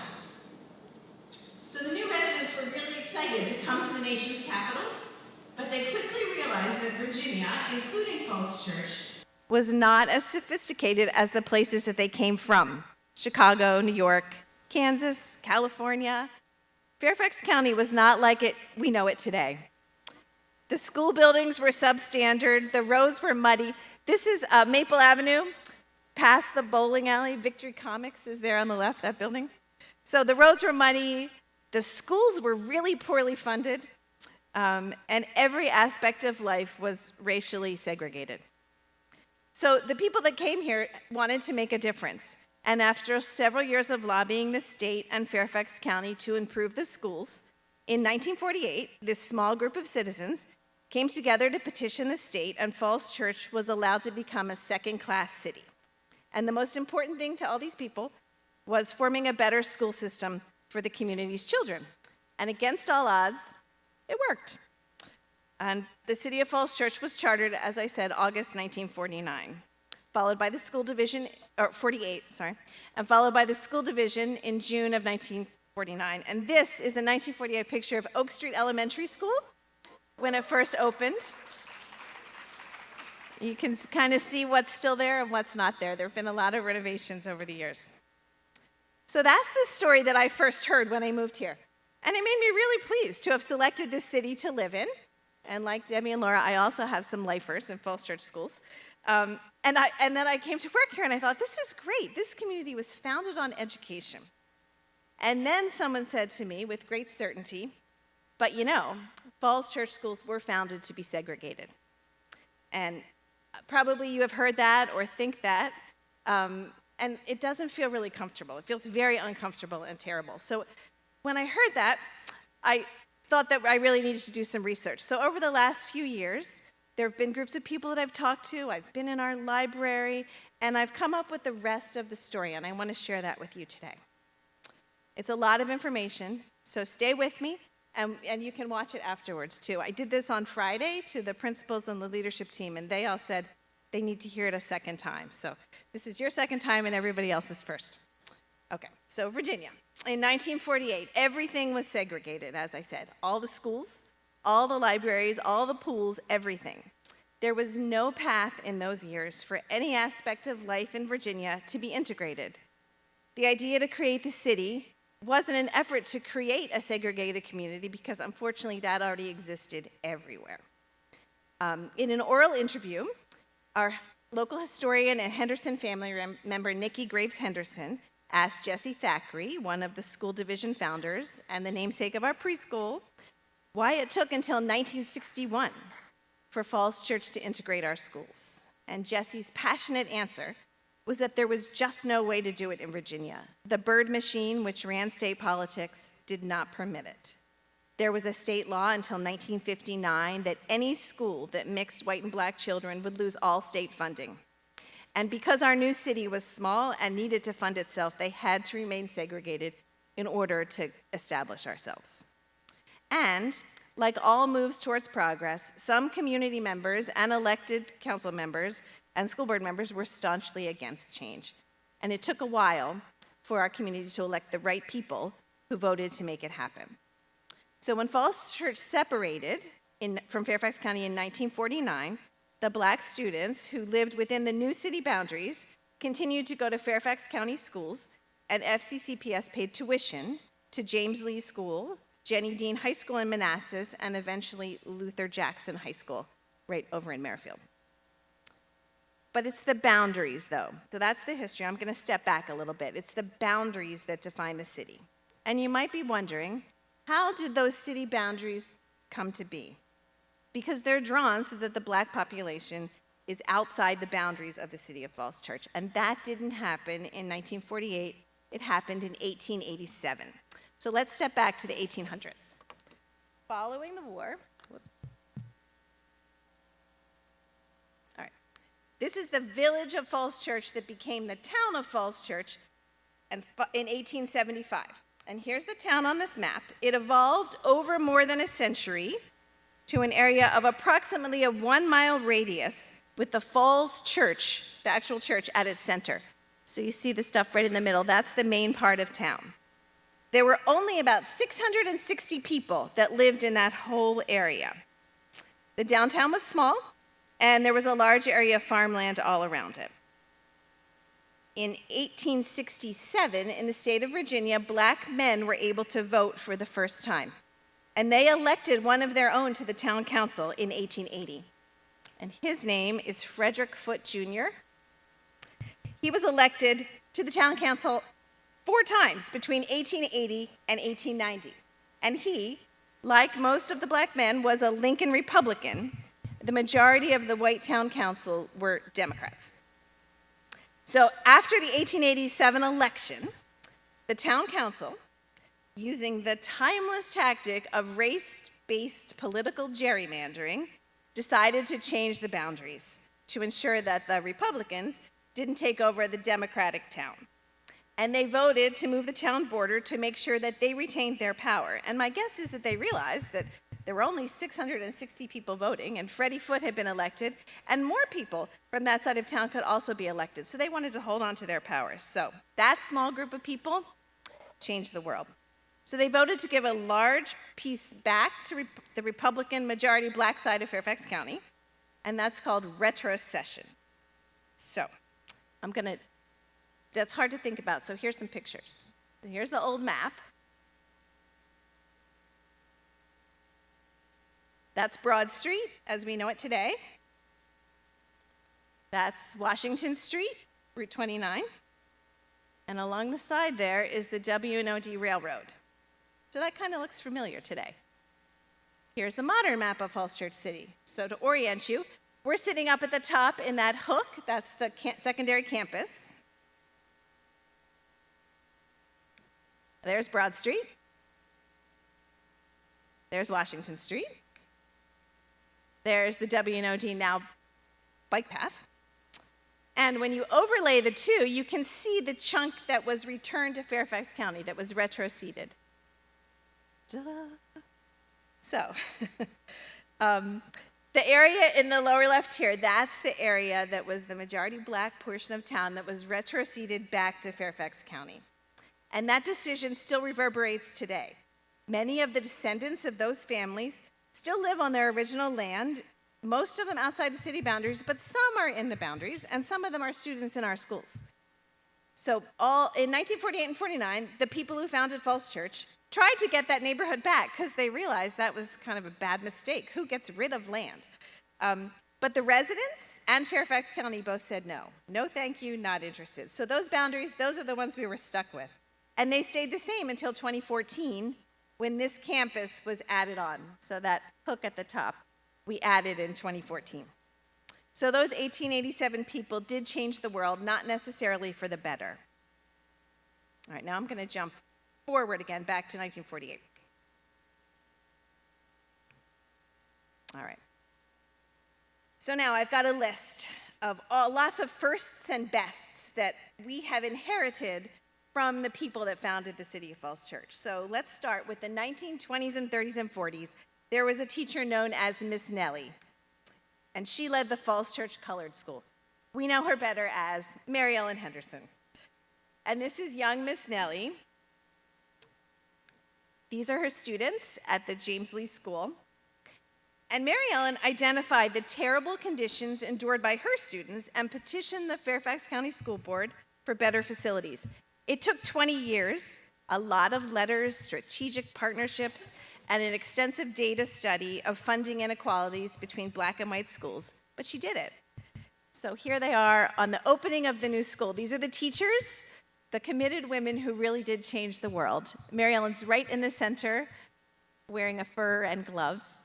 So the new residents were really excited to come to the nation's capital, but they quickly realized that Virginia, including Falls Church, was not as sophisticated as the places that they came from. Chicago, New York, Kansas, California. Fairfax County was not like we know it today. The school buildings were substandard, the roads were muddy. This is Maple Avenue, past the bowling alley. Victory Comics is there on the left, that building. So the roads were muddy, the schools were really poorly funded, and every aspect of life was racially segregated. So the people that came here wanted to make a difference. And after several years of lobbying the state and Fairfax County to improve the schools, in 1948, this small group of citizens came together to petition the state, and Falls Church was allowed to become a second-class city. And the most important thing to all these people was forming a better school system for the community's children. And against all odds, it worked. And the city of Falls Church was chartered, as I said, August 1949. Followed by the school division, or 48, sorry, and followed by the school division in June of 1949. And this is a 1948 picture of Oak Street Elementary School when it first opened. You can kind of see what's still there and what's not there. There have been a lot of renovations over the years. So that's the story that I first heard when I moved here. And it made me really pleased to have selected this city to live in. And like Debbie and Laura, I also have some lifers in Falls Church schools. And then I came to work here and I thought, this is great. This community was founded on education. And then someone said to me with great certainty, but you know, Falls Church schools were founded to be segregated. And probably you have heard that or think that, and it doesn't feel really comfortable. It feels very uncomfortable and terrible. So when I heard that, I thought that I really needed to do some research. So over the last few years, there have been groups of people that I've talked to, I've been in our library, and I've come up with the rest of the story, and I want to share that with you today. It's a lot of information, so stay with me, and you can watch it afterwards, too. I did this on Friday to the principals and the leadership team, and they all said they need to hear it a second time. So this is your second time, and everybody else's first. Okay, so Virginia. in 1948, everything was segregated, as I said. All the schools, all the libraries, all the pools, everything. There was no path in those years for any aspect of life in Virginia to be integrated. The idea to create the city wasn't an effort to create a segregated community because unfortunately that already existed everywhere. In an oral interview, our local historian and Henderson family member Nikki Graves Henderson asked Jesse Thackeray, one of the school division founders and the namesake of our preschool, why it took until 1961 for Falls Church to integrate our schools. And Jesse's passionate answer was that there was just no way to do it in Virginia. The Byrd machine, which ran state politics, did not permit it. There was a state law until 1959 that any school that mixed white and black children would lose all state funding. And because our new city was small and needed to fund itself, they had to remain segregated in order to establish ourselves. And like all moves towards progress, some community members and elected council members and school board members were staunchly against change. And it took a while for our community to elect the right people who voted to make it happen. So when Falls Church separated from Fairfax County in 1949, the black students who lived within the new city boundaries continued to go to Fairfax County schools, and FCCPS paid tuition to James Lee School, Jenny Dean High School in Manassas, and eventually Luther Jackson High School right over in Merrifield. But it's the boundaries, though. So that's the history. I'm going to step back a little bit. It's the boundaries that define the city. And you might be wondering, how did those city boundaries come to be? Because they're drawn so that the black population is outside the boundaries of the city of Falls Church. And that didn't happen in 1948. It happened in 1887. So let's step back to the 1800s. Following the war, all right. This is the village of Falls Church that became the town of Falls Church in 1875. And here's the town on this map. It evolved over more than a century to an area of approximately a 1 mile radius with the Falls Church, the actual church, at its center. So you see the stuff right in the middle. That's the main part of town. There were only about 660 people that lived in that whole area. The downtown was small, and there was a large area of farmland all around it. In 1867, in the state of Virginia, black men were able to vote for the first time. And they elected one of their own to the town council in 1880. And his name is Frederick Foote Jr. He was elected to the town council 4 times between 1880 and 1890. And he, like most of the black men, was a Lincoln Republican. The majority of the white town council were Democrats. So after the 1887 election, the town council, using the timeless tactic of race-based political gerrymandering, decided to change the boundaries to ensure that the Republicans didn't take over the Democratic town. And they voted to move the town border to make sure that they retained their power. And my guess is that they realized that there were only 660 people voting, and Freddie Foote had been elected, and more people from that side of town could also be elected. So they wanted to hold on to their power. So that small group of people changed the world. So they voted to give a large piece back to the Republican majority black side of Fairfax County, and that's called retrocession. So that's hard to think about, so here's some pictures. Here's the old map. That's Broad Street, as we know it today. That's Washington Street, Route 29. And along the side there is the W&OD Railroad. So that kind of looks familiar today. Here's the modern map of Falls Church City. So to orient you, we're sitting up at the top in that hook. That's the secondary campus. There's Broad Street. There's Washington Street. There's the W&OD now bike path. And when you overlay the two, you can see the chunk that was returned to Fairfax County, that was retroceded. So, the area in the lower left here, that's the area that was the majority black portion of town that was retroceded back to Fairfax County. And that decision still reverberates today. Many of the descendants of those families still live on their original land, most of them outside the city boundaries, but some are in the boundaries, and some of them are students in our schools. So in 1948 and 49, the people who founded Falls Church tried to get that neighborhood back because they realized that was kind of a bad mistake. Who gets rid of land? But the residents and Fairfax County both said no. No, thank you, not interested. So those boundaries, those are the ones we were stuck with. And they stayed the same until 2014 when this campus was added on. So that hook at the top, we added in 2014. So those 1887 people did change the world, not necessarily for the better. All right, now I'm going to jump forward again, back to 1948. All right. So now I've got a list of lots of firsts and bests that we have inherited from the people that founded the City of Falls Church. So let's start with the 1920s and 30s and 40s. There was a teacher known as Miss Nellie, and she led the Falls Church Colored School. We know her better as Mary Ellen Henderson. And this is young Miss Nellie. These are her students at the James Lee School. And Mary Ellen identified the terrible conditions endured by her students and petitioned the Fairfax County School Board for better facilities. It took 20 years, a lot of letters, strategic partnerships, and an extensive data study of funding inequalities between black and white schools, but she did it. So here they are on the opening of the new school. These are the teachers, the committed women who really did change the world. Mary Ellen's right in the center, wearing a fur and gloves.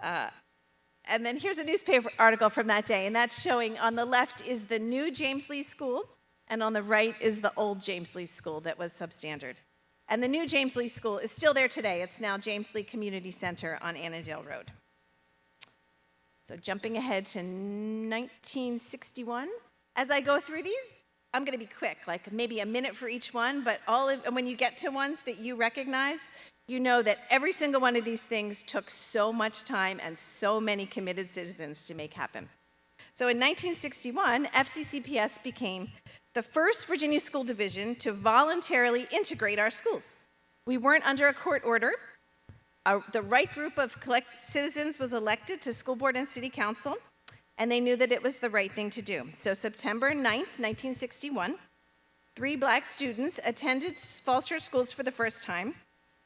And then here's a newspaper article from that day, and that's showing on the left is the new James Lee School, and on the right is the old James Lee School that was substandard. And the new James Lee School is still there today. It's now James Lee Community Center on Annandale Road. So jumping ahead to 1961. As I go through these, I'm going to be quick, like maybe a minute for each one, but and when you get to ones that you recognize, you know that every single one of these things took so much time and so many committed citizens to make happen. So in 1961, FCCPS became the first Virginia school division to voluntarily integrate our schools. We weren't under a court order. The right group of citizens was elected to school board and city council, and they knew that it was the right thing to do. So September 9th, 1961, 3 black students attended Falls Church schools for the first time.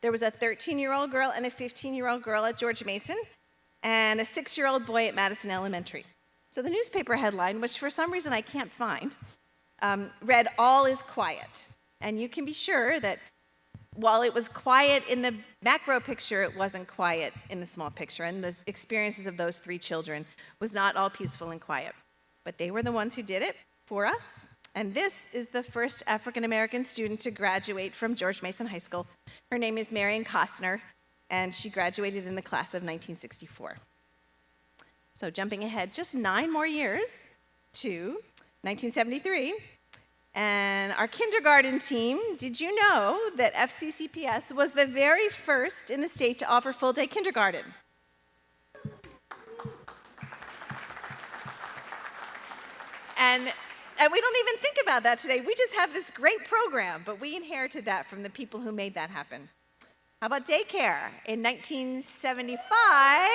There was a 13-year-old girl and a 15-year-old girl at George Mason, and a 6-year-old boy at Madison Elementary. So the newspaper headline, which for some reason I can't find, read, "All is quiet." And you can be sure that while it was quiet in the macro picture, it wasn't quiet in the small picture. And the experiences of those 3 children was not all peaceful and quiet. But they were the ones who did it for us. And this is the first African-American student to graduate from George Mason High School. Her name is Marion Costner, and she graduated in the class of 1964. So jumping ahead just 9 more years to 1973, and our kindergarten team, did you know that FCCPS was the very first in the state to offer full-day kindergarten? And we don't even think about that today. We just have this great program, but we inherited that from the people who made that happen. How about daycare? In 1975,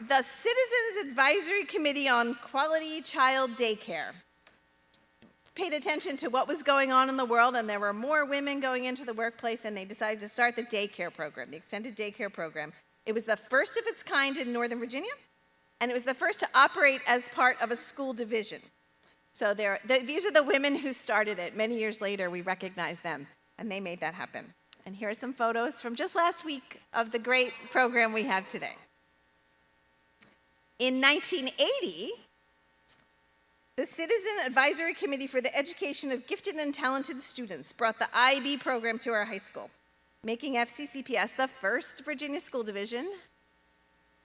the Citizens Advisory Committee on Quality Child Daycare paid attention to what was going on in the world, and there were more women going into the workplace, and they decided to start the daycare program, the extended daycare program. It was the first of its kind in Northern Virginia, and it was the first to operate as part of a school division. So these are the women who started it. Many years later, we recognize them, and they made that happen. And here are some photos from just last week of the great program we have today. In 1980, the Citizen Advisory Committee for the Education of Gifted and Talented Students brought the IB program to our high school, making FCCPS the first Virginia school division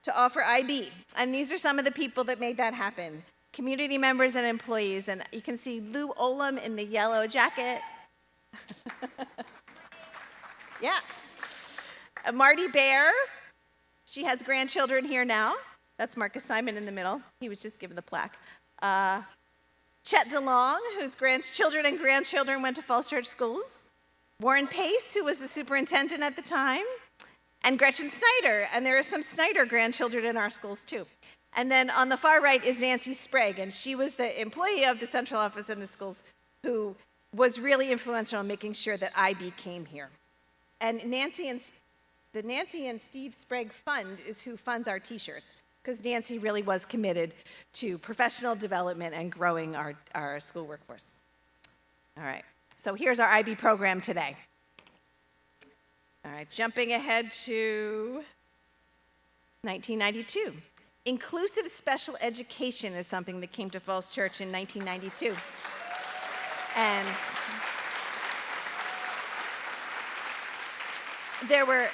to offer IB. And these are some of the people that made that happen. Community members and employees. And you can see Lou Olam in the yellow jacket. Yeah. Marty Bear. She has grandchildren here now. That's Marcus Simon in the middle. He was just given the plaque. Chet DeLong, whose grandchildren and grandchildren went to Falls Church schools, Warren Pace, who was the superintendent at the time, and Gretchen Snyder, and there are some Snyder grandchildren in our schools too. And then on the far right is Nancy Sprague, and she was the employee of the central office in the schools who was really influential in making sure that IB came here. And the Nancy and Steve Sprague Fund is who funds our t-shirts, because Nancy really was committed to professional development and growing our school workforce. All right, so here's our IB program today. All right, jumping ahead to 1992. Inclusive special education is something that came to Falls Church in 1992. And there were,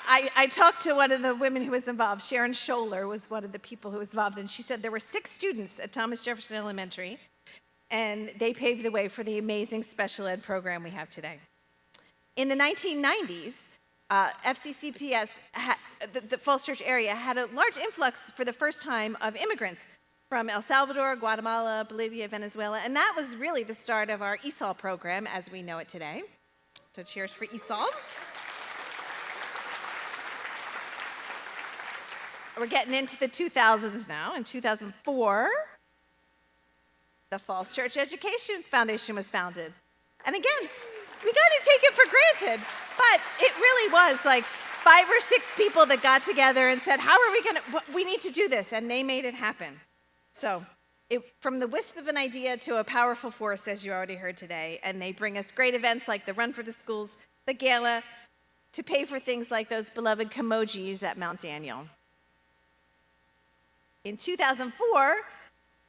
I talked to one of the women who was involved. Sharon Scholler was one of the people who was involved, and she said there were 6 students at Thomas Jefferson Elementary, and they paved the way for the amazing special ed program we have today. In the 1990s, FCCPS, the Falls Church area, had a large influx for the first time of immigrants from El Salvador, Guatemala, Bolivia, Venezuela, and that was really the start of our ESOL program as we know it today. So cheers for ESOL. We're getting into the 2000s now. In 2004, the Falls Church Education Foundation was founded. And again, we kind of take it for granted, but it really was like 5 or 6 people that got together and said, how are we going to, we need to do this, and they made it happen. So from the wisp of an idea to a powerful force, as you already heard today, and they bring us great events like the Run for the Schools, the gala, to pay for things like those beloved Kimojis at Mount Daniel. In 2004,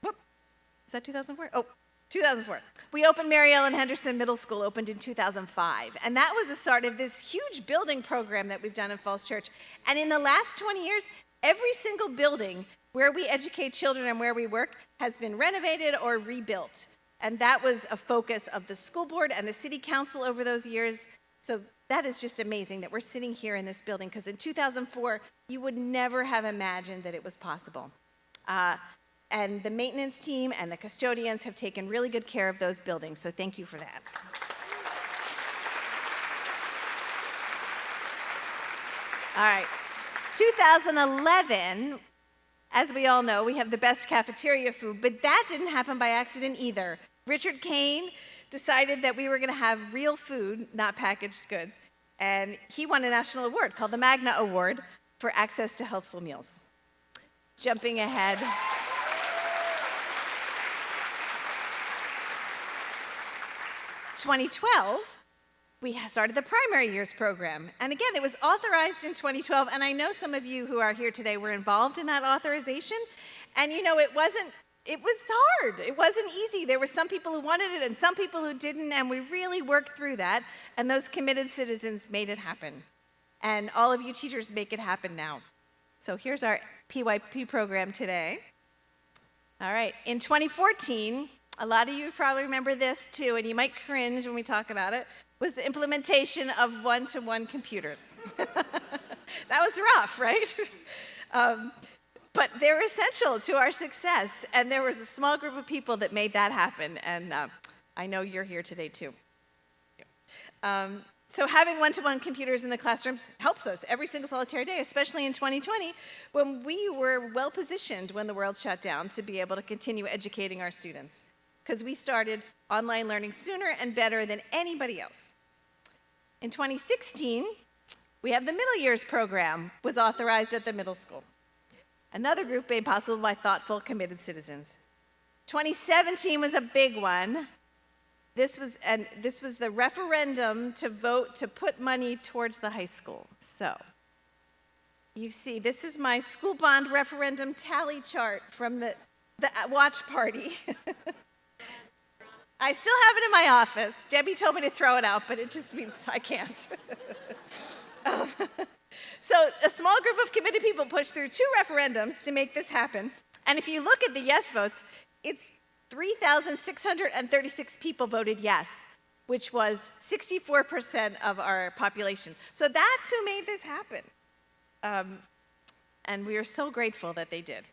is that 2004? Oh, 2004. We opened Mary Ellen Henderson Middle School, opened in 2005. And that was the start of this huge building program that we've done in Falls Church. And in the last 20 years, every single building where we educate children and where we work has been renovated or rebuilt. And that was a focus of the school board and the city council over those years. So that is just amazing that we're sitting here in this building, because in 2004, you would never have imagined that it was possible. And the maintenance team and the custodians have taken really good care of those buildings, so thank you for that. All right, 2011, as we all know, we have the best cafeteria food, but that didn't happen by accident either. Richard Kane decided that we were gonna have real food, not packaged goods, and he won a national award called the Magna Award for access to healthful meals. Jumping ahead. 2012, we started the primary years program. And again, it was authorized in 2012, and I know some of you who are here today were involved in that authorization. And you know, it was hard. It wasn't easy. There were some people who wanted it and some people who didn't, and we really worked through that, and those committed citizens made it happen. And all of you teachers make it happen now. So here's our PYP program today. All right, in 2014, a lot of you probably remember this too, and you might cringe when we talk about it, was the implementation of one-to-one computers. That was rough, right? But they're essential to our success, and there was a small group of people that made that happen, and I know you're here today too. So having one-to-one computers in the classrooms helps us every single solitary day, especially in 2020, when we were well-positioned when the world shut down to be able to continue educating our students, because we started online learning sooner and better than anybody else. In 2016, we have the Middle Years program, was authorized at the middle school. Another group made possible by thoughtful, committed citizens. 2017 was a big one. This was the referendum to vote to put money towards the high school. So, you see, this is my school bond referendum tally chart from the watch party. I still have it in my office. Debbie told me to throw it out, but it just means I can't. So a small group of committed people pushed through 2 referendums to make this happen. And if you look at the yes votes, it's 3,636 people voted yes, which was 64% of our population. So that's who made this happen. And we are so grateful that they did.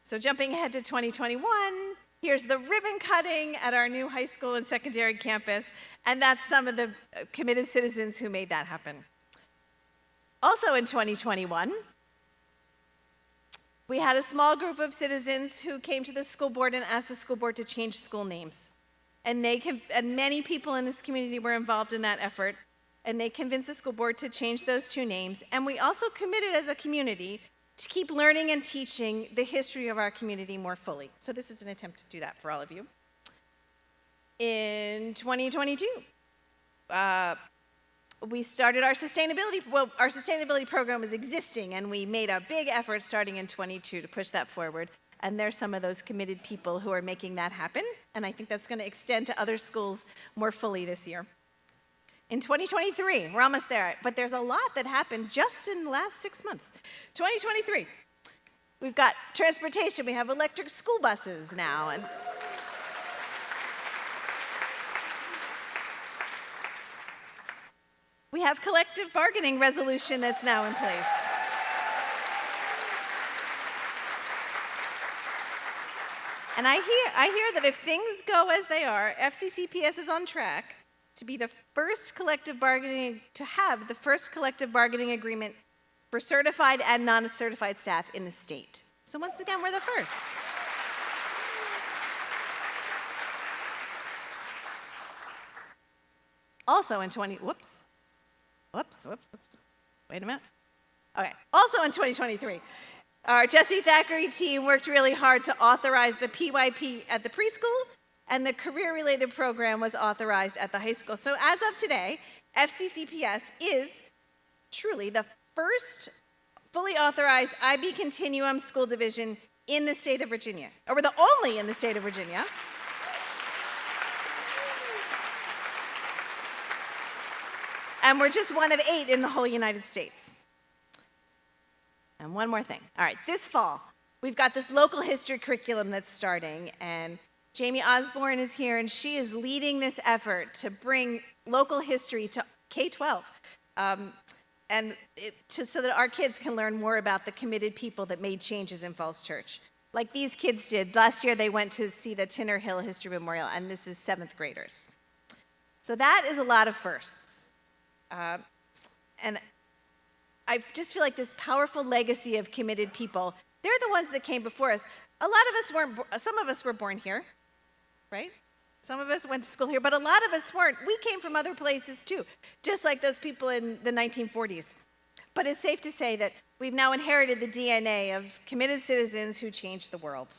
So jumping ahead to 2021, Here's the ribbon cutting at our new high school and secondary campus, and that's some of the committed citizens who made that happen. Also in 2021, we had a small group of citizens who came to the school board and asked the school board to change school names. And many people in this community were involved in that effort, and they convinced the school board to change those two names. And we also committed as a community to keep learning and teaching the history of our community more fully. So this is an attempt to do that for all of you. In 2022, we started our sustainability program is existing, and we made a big effort starting in 22 to push that forward. And there's some of those committed people who are making that happen, and I think that's going to extend to other schools more fully this year. In 2023, we're almost there, but there's a lot that happened just in the last 6 months. 2023, we've got transportation. We have electric school buses now. And we have collective bargaining resolution that's now in place. And I hear that if things go as they are, FCCPS is on track to be the first collective bargaining, to have the first collective bargaining agreement for certified and non-certified staff in the state. So once again, we're the first. Also in wait a minute. Okay, also in 2023, our Jesse Thackeray team worked really hard to authorize the PYP at the preschool, and the career-related program was authorized at the high school. So as of today, FCCPS is truly the first fully authorized IB Continuum school division in the state of Virginia. Or we're the only in the state of Virginia. And we're just one of 8 in the whole United States. And one more thing. All right, this fall, we've got this local history curriculum that's starting, and Jamie Osborne is here, and she is leading this effort to bring local history to K-12, so that our kids can learn more about the committed people that made changes in Falls Church. Like these kids did. Last year, they went to see the Tinner Hill History Memorial, and this is 7th graders. So that is a lot of firsts. And I just feel like this powerful legacy of committed people, they're the ones that came before us. A lot of us weren't, some of us were born here, right? Some of us went to school here, but a lot of us weren't. We came from other places too, just like those people in the 1940s. But it's safe to say that we've now inherited the DNA of committed citizens who changed the world.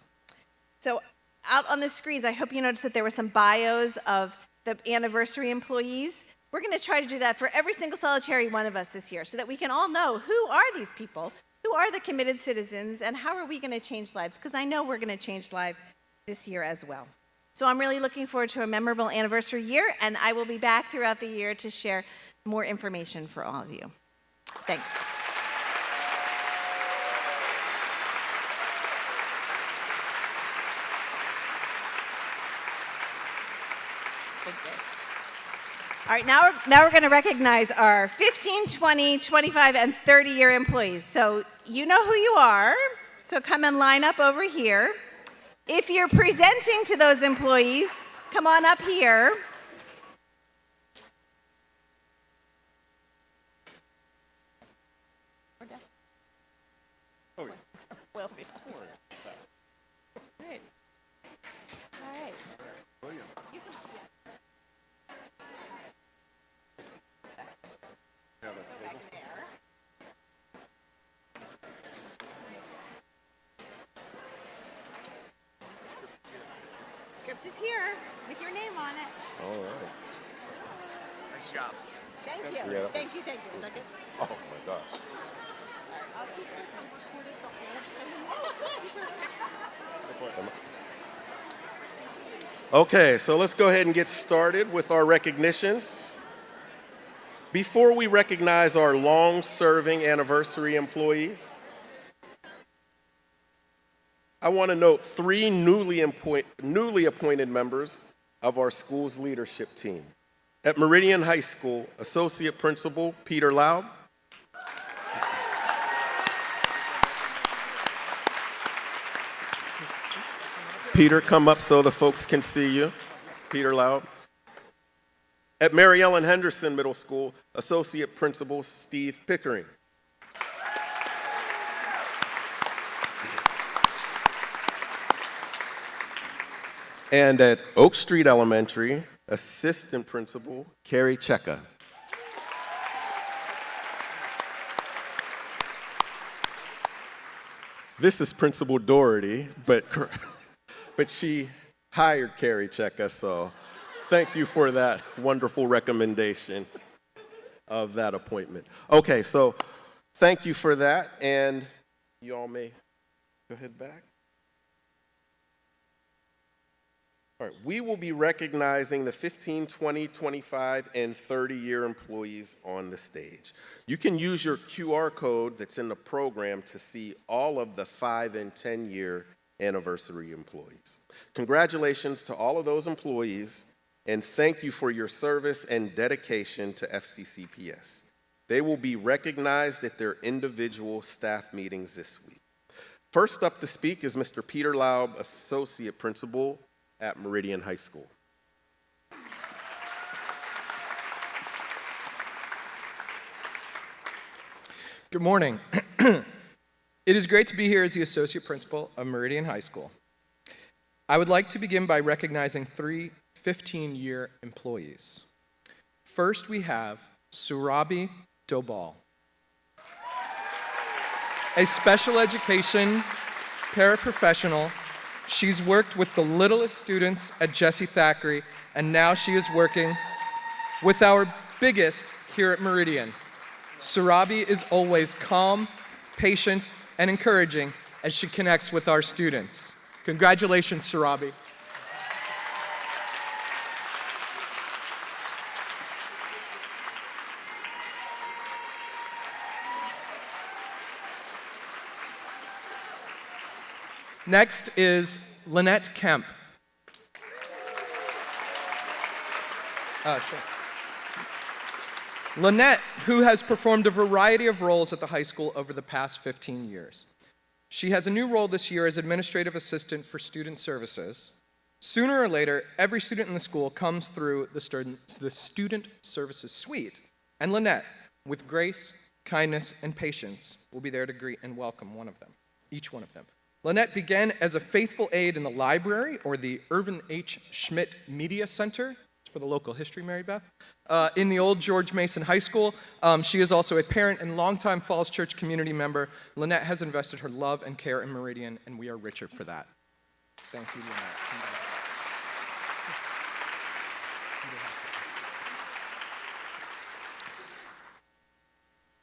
So out on the screens, I hope you noticed that there were some bios of the anniversary employees. We're going to try to do that for every single solitary one of us this year so that we can all know who are these people, who are the committed citizens, and how are we going to change lives? Because I know we're going to change lives this year as well. So I'm really looking forward to a memorable anniversary year, and I will be back throughout the year to share more information for all of you. Thanks. Thank you. All right, now we're going to recognize our 15, 20, 25, and 30-year employees. So you know who you are, so come and line up over here. If you're presenting to those employees, come on up here. Oh, yeah. Will be. Great. All right. William. Script is here with your name on it. All right. Nice job. Thank you. Yeah. Thank you. Thank you. Is that good? Oh my gosh. Okay, so let's go ahead and get started with our recognitions. Before we recognize our long-serving anniversary employees, I want to note 3 newly appointed members of our school's leadership team. At Meridian High School, Associate Principal Peter Laub. Peter, come up so the folks can see you. Peter Laub. At Mary Ellen Henderson Middle School, Associate Principal Steve Pickering. And at Oak Street Elementary, Assistant Principal Carrie Cheka. This is Principal Doherty, but she hired Carrie Cheka, so thank you for that wonderful recommendation of that appointment. Okay, so thank you for that, and you all may go ahead back. All right, we will be recognizing the 15, 20, 25, and 30-year employees on the stage. You can use your QR code that's in the program to see all of the 5 and 10-year anniversary employees. Congratulations to all of those employees, and thank you for your service and dedication to FCCPS. They will be recognized at their individual staff meetings this week. First up to speak is Mr. Peter Laub, Associate Principal at Meridian High School. Good morning. It is great to be here as the Associate Principal of Meridian High School. I would like to begin by recognizing 3 15-year employees. First, we have Surabi Dobal, a special education paraprofessional. She's worked with the littlest students at Jesse Thackeray, and now she is working with our biggest here at Meridian. Surabi is always calm, patient, and encouraging as she connects with our students. Congratulations, Surabi. Next is Lynette Kemp. Sure. Lynette, who has performed a variety of roles at the high school over the past 15 years. She has a new role this year as Administrative Assistant for Student Services. Sooner or later, every student in the school comes through the Student Services Suite, and Lynette, with grace, kindness, and patience, will be there to greet and welcome each one of them. Lynette began as a faithful aide in the library, or the Irvin H. Schmidt Media Center, it's for the local history, Mary Beth, in the old George Mason High School. She is also a parent and longtime Falls Church community member. Lynette has invested her love and care in Meridian, and we are richer for that. Thank you, Lynette.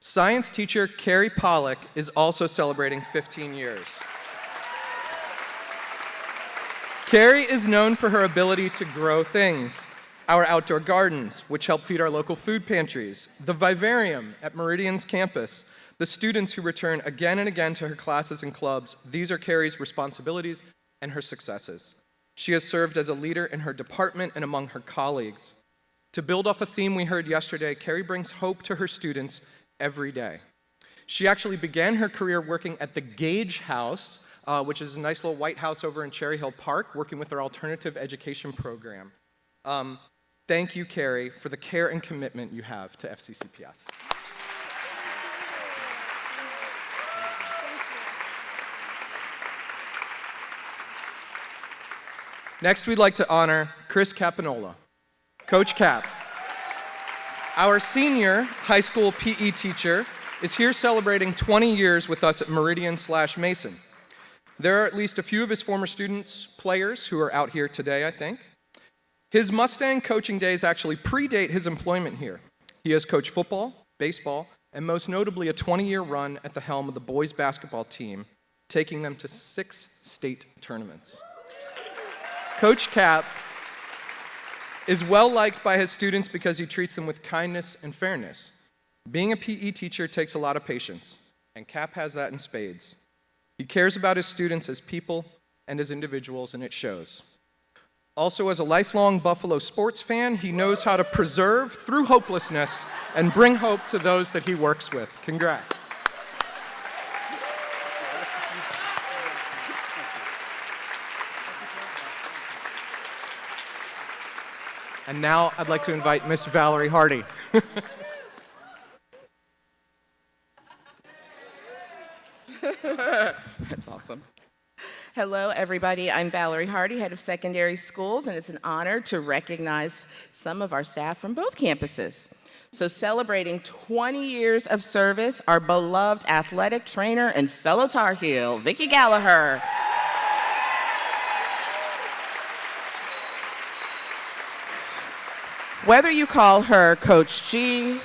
Science teacher Carrie Pollock is also celebrating 15 years. Carrie is known for her ability to grow things. Our outdoor gardens, which help feed our local food pantries, the vivarium at Meridian's campus, the students who return again and again to her classes and clubs. These are Carrie's responsibilities and her successes. She has served as a leader in her department and among her colleagues. To build off a theme we heard yesterday, Carrie brings hope to her students every day. She actually began her career working at the Gage House, which is a nice little white house over in Cherry Hill Park, working with their alternative education program. Thank you, Carrie, for the care and commitment you have to FCCPS. Next, we'd like to honor Chris Capanola, Coach Cap. Our senior high school PE teacher is here celebrating 20 years with us at Meridian/Mason. There are at least a few of his former students, players, who are out here today, I think. His Mustang coaching days actually predate his employment here. He has coached football, baseball, and most notably a 20-year run at the helm of the boys basketball team, taking them to 6 state tournaments. Coach Cap is well liked by his students because he treats them with kindness and fairness. Being a PE teacher takes a lot of patience, and Cap has that in spades. He cares about his students as people and as individuals, and it shows. Also, as a lifelong Buffalo sports fan, he knows how to preserve through hopelessness and bring hope to those that he works with. Congrats. And now I'd like to invite Miss Valerie Hardy. That's awesome. Hello, everybody. I'm Valerie Hardy, head of secondary schools, and it's an honor to recognize some of our staff from both campuses. So celebrating 20 years of service, our beloved athletic trainer and fellow Tar Heel, Vicki Gallagher. Whether you call her Coach G,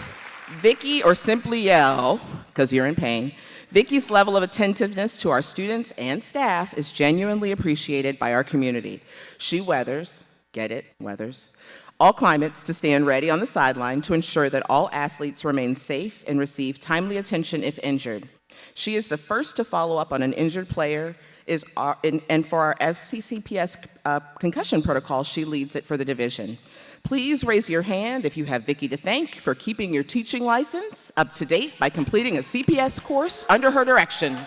Vicki, or simply yell, because you're in pain, Vicki's level of attentiveness to our students and staff is genuinely appreciated by our community. She weathers, get it, weathers, all climates to stand ready on the sideline to ensure that all athletes remain safe and receive timely attention if injured. She is the first to follow up on an injured player, and for our FCCPS concussion protocol, she leads it for the division. Please raise your hand if you have Vicki to thank for keeping your teaching license up to date by completing a CPS course under her direction.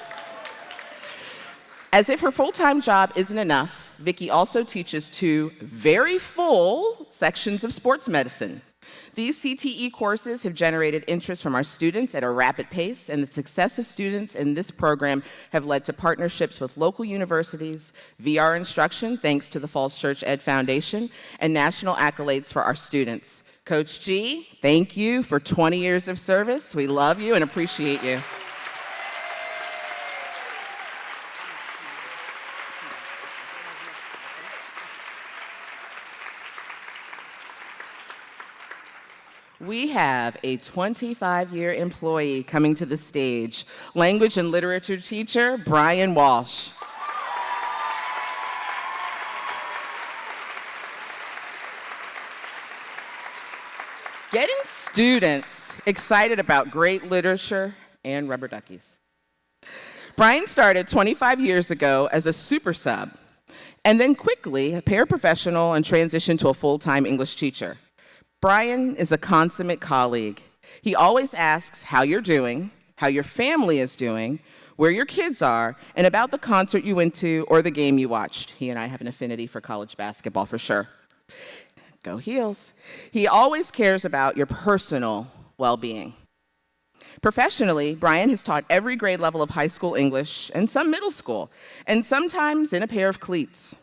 As if her full-time job isn't enough, Vicki also teaches 2 very full sections of sports medicine. These CTE courses have generated interest from our students at a rapid pace, and the success of students in this program have led to partnerships with local universities, VR instruction thanks to the Falls Church Ed Foundation, and national accolades for our students. Coach G, thank you for 20 years of service. We love you and appreciate you. We have a 25-year employee coming to the stage, language and literature teacher, Brian Walsh. Getting students excited about great literature and rubber duckies. Brian started 25 years ago as a super sub, and then quickly a paraprofessional and transitioned to a full-time English teacher. Brian is a consummate colleague. He always asks how you're doing, how your family is doing, where your kids are, and about the concert you went to or the game you watched. He and I have an affinity for college basketball for sure. Go Heels. He always cares about your personal well-being. Professionally, Brian has taught every grade level of high school English and some middle school, and sometimes in a pair of cleats.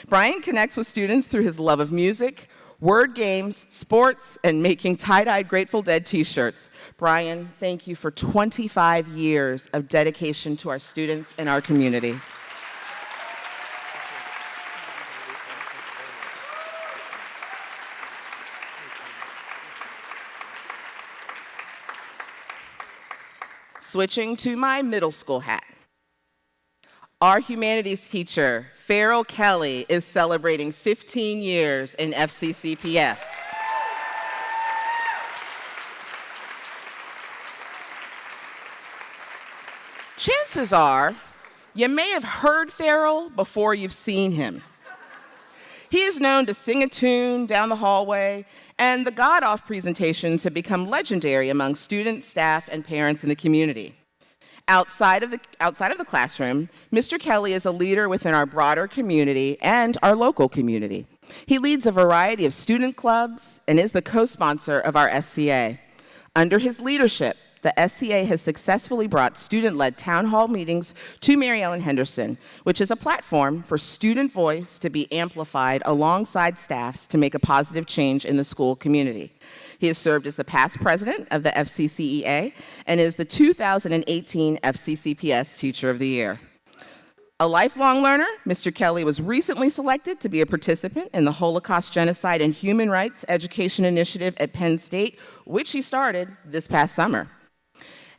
Brian connects with students through his love of music, word games, sports, and making tie-dyed Grateful Dead t-shirts. Brian, thank you for 25 years of dedication to our students and our community. Switching to my middle school hat. Our humanities teacher, Farrell Kelly, is celebrating 15 years in FCCPS. Chances are, you may have heard Farrell before you've seen him. He is known to sing a tune down the hallway, and the God Off presentations have become legendary among students, staff, and parents in the community. Outside of the classroom, Mr. Kelly is a leader within our broader community and our local community. He leads a variety of student clubs and is the co-sponsor of our SCA. Under his leadership, the SCA has successfully brought student-led town hall meetings to Mary Ellen Henderson, which is a platform for student voice to be amplified alongside staffs to make a positive change in the school community. He has served as the past president of the FCCEA and is the 2018 FCCPS Teacher of the Year. A lifelong learner, Mr. Kelly was recently selected to be a participant in the Holocaust Genocide and Human Rights Education Initiative at Penn State, which he started this past summer.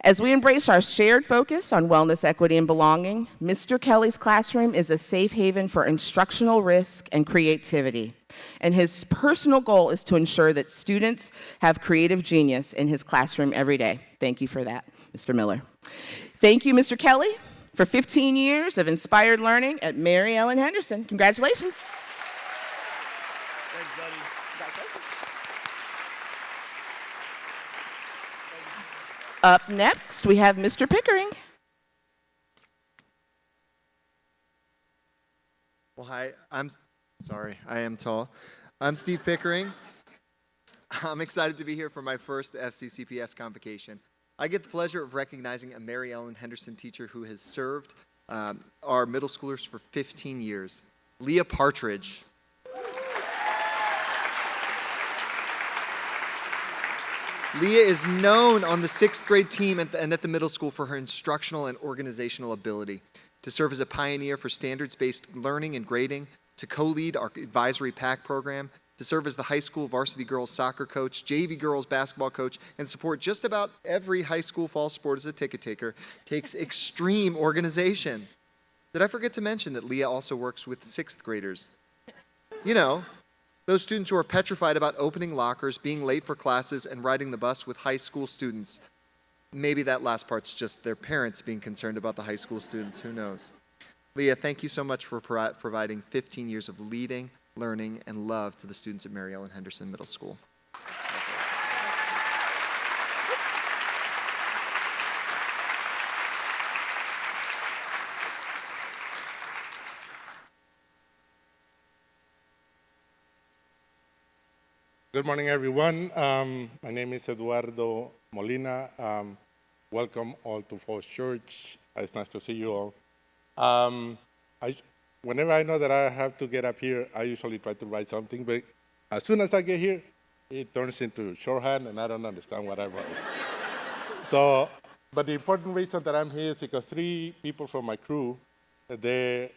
As we embrace our shared focus on wellness, equity, and belonging, Mr. Kelly's classroom is a safe haven for instructional risk and creativity. And his personal goal is to ensure that students have creative genius in his classroom every day. Thank you for that, Mr. Miller. Thank you, Mr. Kelly, for 15 years of inspired learning at Mary Ellen Henderson. Congratulations. Thanks, buddy. Up next, we have Mr. Pickering. Well, hi, I am tall. I'm Steve Pickering. I'm excited to be here for my first FCCPS convocation. I get the pleasure of recognizing a Mary Ellen Henderson teacher who has served our middle schoolers for 15 years, Leah Partridge. Leah is known on the 6th grade team and at the middle school for her instructional and organizational ability, to serve as a pioneer for standards-based learning and grading, to co-lead our advisory PAC program, to serve as the high school varsity girls soccer coach, JV girls basketball coach, and support just about every high school fall sport as a ticket taker, takes extreme organization. Did I forget to mention that Leah also works with 6th graders? You know, those students who are petrified about opening lockers, being late for classes, and riding the bus with high school students. Maybe that last part's just their parents being concerned about the high school students, who knows? Leah, thank you so much for providing 15 years of leading, learning, and love to the students at Mary Ellen Henderson Middle School. Good morning, everyone. My name is Eduardo Molina. Welcome all to Falls Church. It's nice to see you all. Whenever I know that I have to get up here, I usually try to write something, but as soon as I get here, it turns into shorthand, and I don't understand what I wrote. So, but the important reason that I'm here is because 3 people from my crew, they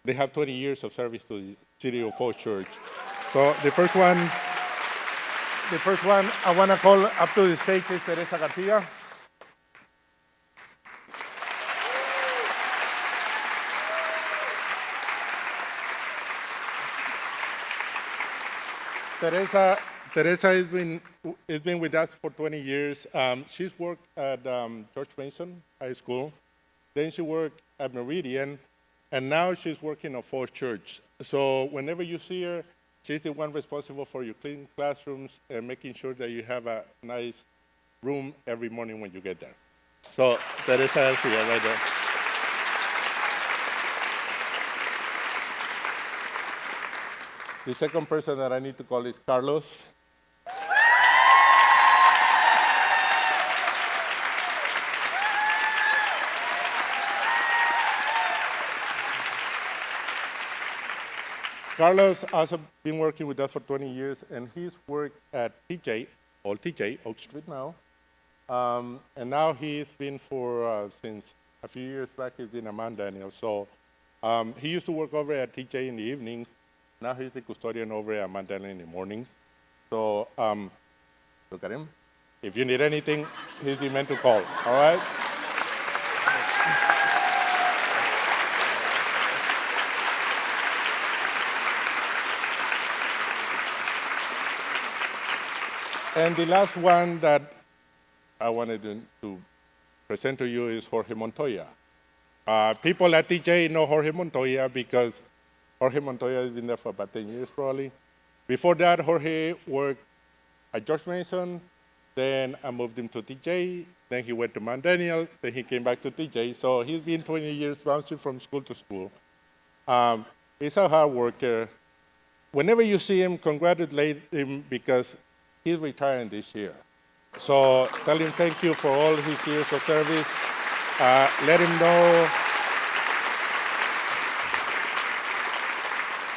have 20 years of service to the city of Falls Church. So the first one I want to call up to the stage is Teresa Garcia. Teresa has been with us for 20 years. She's worked at George Mason High School. Then she worked at Meridian, and now she's working at Falls Church. So whenever you see her, she's the one responsible for your clean classrooms and making sure that you have a nice room every morning when you get there. So Teresa is here right there. The second person that I need to call is Carlos. Carlos also been working with us for 20 years, and he's worked at TJ, Oak Street now. And now he's been since a few years back, he's been a Mount Daniel. So he used to work over at TJ in the evenings. Now he's the custodian over at Mount Daniel in the mornings. So look at him. If you need anything, he's the man to call, all right? And the last one that I wanted to present to you is Jorge Montoya. People at TJ know Jorge Montoya because Jorge Montoya has been there for about 10 years probably. Before that, Jorge worked at George Mason, then I moved him to TJ, then he went to Mount Daniel, then he came back to TJ. So he's been 20 years bouncing from school to school. He's a hard worker. Whenever you see him, congratulate him because he's retiring this year. So tell him thank you for all his years of service.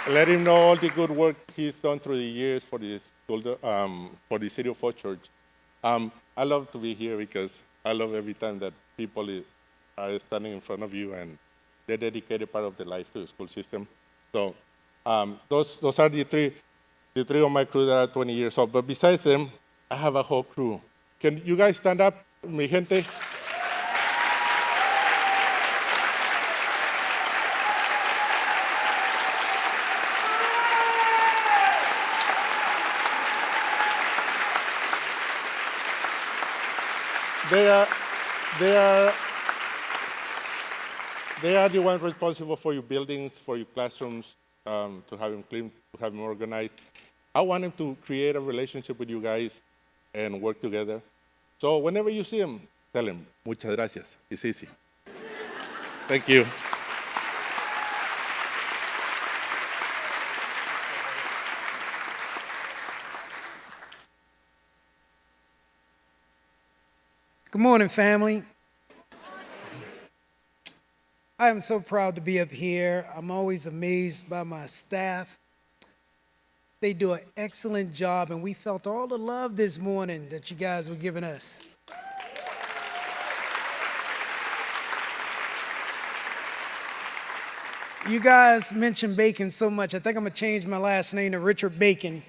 Let him know all the good work he's done through the years for the school, for the city of Falls Church. I love to be here because I love every time that people are standing in front of you and they dedicated part of their life to the school system. So those are the three of my crew that are 20 years old. But besides them, I have a whole crew. Can you guys stand up, mi gente? They are the ones responsible for your buildings, for your classrooms, to have them clean, to have them organized. I want them to create a relationship with you guys and work together. So whenever you see them, tell them, muchas gracias. It's easy. Thank you. Good morning, family. I am so proud to be up here. I'm always amazed by my staff. They do an excellent job, and we felt all the love this morning that you guys were giving us. You guys mentioned Bacon so much, I think I'm gonna change my last name to Richard Bacon.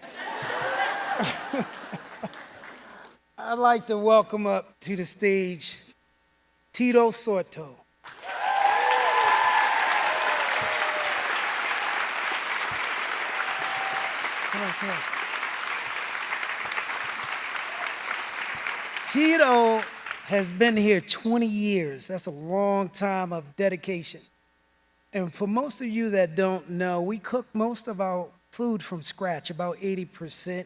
I'd like to welcome up to the stage Tito Soto. Come on. Tito has been here 20 years. That's a long time of dedication. And for most of you that don't know, we cook most of our food from scratch, about 80%.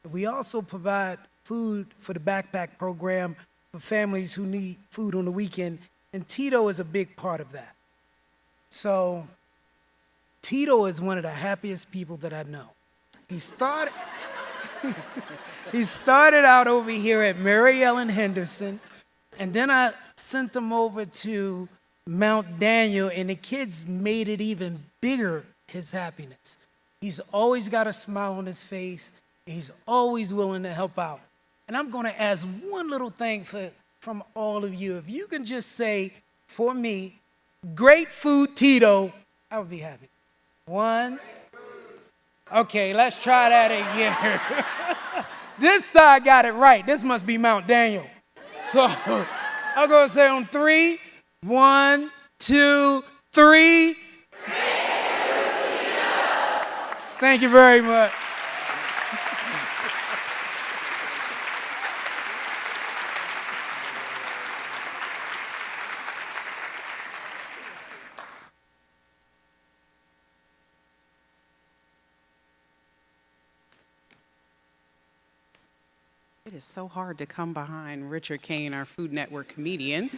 We also provide food for the backpack program for families who need food on the weekend, and Tito is a big part of that. So Tito is one of the happiest people that I know. He started out over here at Mary Ellen Henderson, and then I sent him over to Mount Daniel, and the kids made it even bigger, his happiness. He's always got a smile on his face, and he's always willing to help out. And I'm gonna ask one little thing from all of you. If you can just say, for me, great food, Tito, I would be happy. One. Okay, let's try that again. This side got it right. This must be Mount Daniel. So I'm gonna say on 3, 1, 2, 3. Thank you very much. It is so hard to come behind Richard Kane, our Food Network comedian.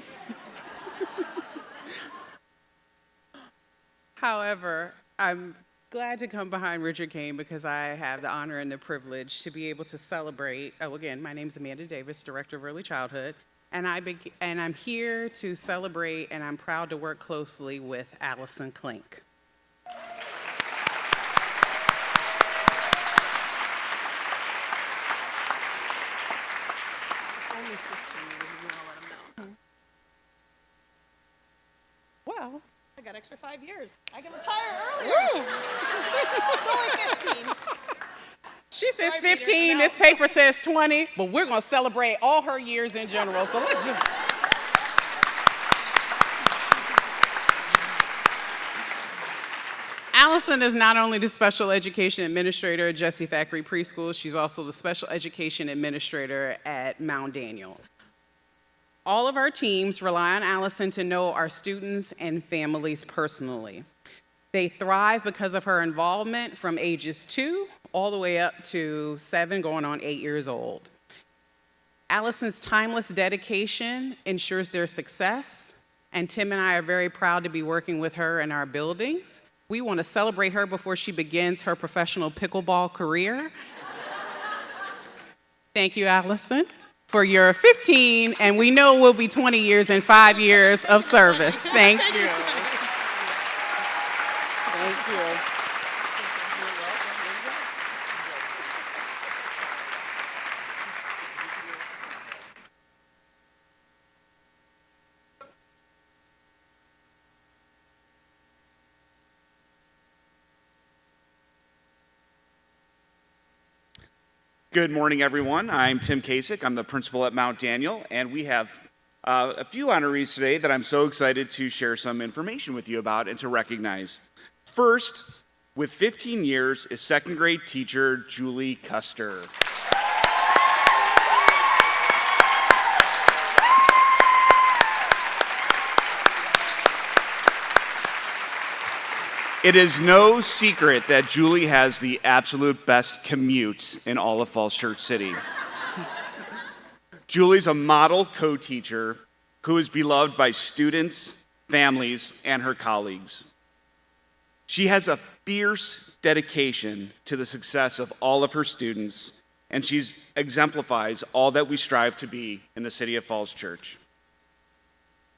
However, I'm glad to come behind Richard Kane because I have the honor and the privilege to be able to celebrate. Oh, again, my name is Amanda Davis, Director of Early Childhood, and I'm here to celebrate, and I'm proud to work closely with Allison Klink. Only 15 years, if you want to let them know. Well, I got extra 5 years. I can retire earlier. It's only 15. She says Sorry, 15, Peter, this paper says 20, but we're gonna celebrate all her years in general, so let's just. Allison is not only the special education administrator at Jessie Thackeray Preschool, she's also the special education administrator at Mount Daniel. All of our teams rely on Allison to know our students and families personally. They thrive because of her involvement from ages 2 all the way up to 7, going on 8 years old. Allison's timeless dedication ensures their success, and Tim and I are very proud to be working with her in our buildings. We want to celebrate her before she begins her professional pickleball career. Thank you, Allison, for your 15, and we know we'll be 20 years and 5 years of service. Thank you. Thank you. Good morning, everyone. I'm Tim Kasich. I'm the principal at Mount Daniel, and we have a few honorees today that I'm so excited to share some information with you about and to recognize. First, with 15 years, is second grade teacher Julie Custer. It is no secret that Julie has the absolute best commute in all of Falls Church City. Julie's a model co-teacher who is beloved by students, families, and her colleagues. She has a fierce dedication to the success of all of her students and she exemplifies all that we strive to be in the City of Falls Church.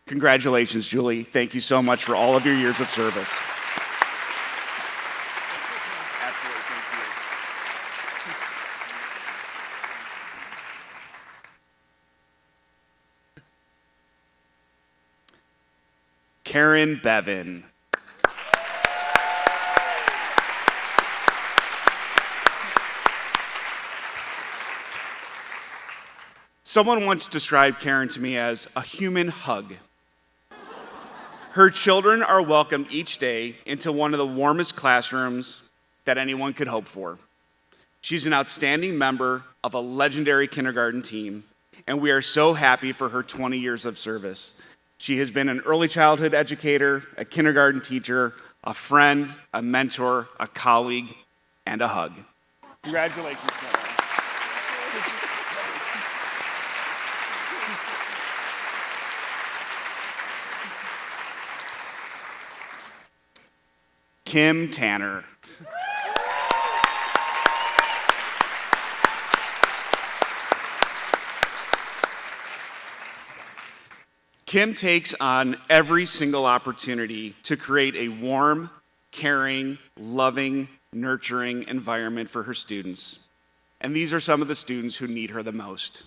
Congratulations, Julie. Thank you so much for all of your years of service. Absolutely, thank you. Karen Bevan. Someone once described Karen to me as a human hug. Her children are welcomed each day into one of the warmest classrooms that anyone could hope for. She's an outstanding member of a legendary kindergarten team, and we are so happy for her 20 years of service. She has been an early childhood educator, a kindergarten teacher, a friend, a mentor, a colleague, and a hug. Congratulations, Karen. Kim Tanner. Kim takes on every single opportunity to create a warm, caring, loving, nurturing environment for her students. And these are some of the students who need her the most.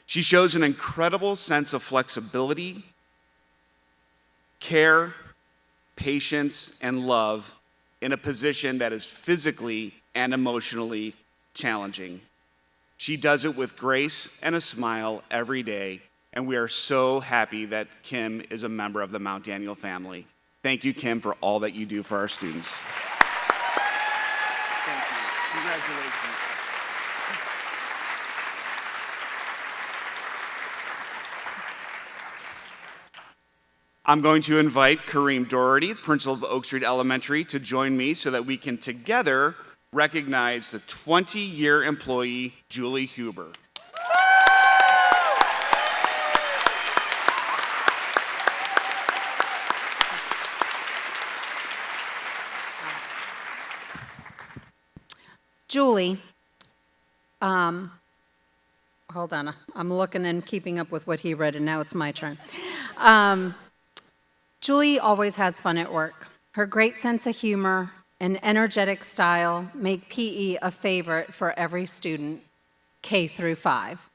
She shows an incredible sense of flexibility, care, patience, and love in a position that is physically and emotionally challenging. She does it with grace and a smile every day, and we are so happy that Kim is a member of the Mount Daniel family. Thank you, Kim, for all that you do for our students. Thank you. Congratulations. I'm going to invite Kareem Doherty, principal of Oak Street Elementary, to join me so that we can together recognize the 20-year employee, Julie Huber. Julie, hold on, I'm looking and keeping up with what he read, and now it's my turn. Julie always has fun at work. Her great sense of humor and energetic style make PE a favorite for every student, K through 5.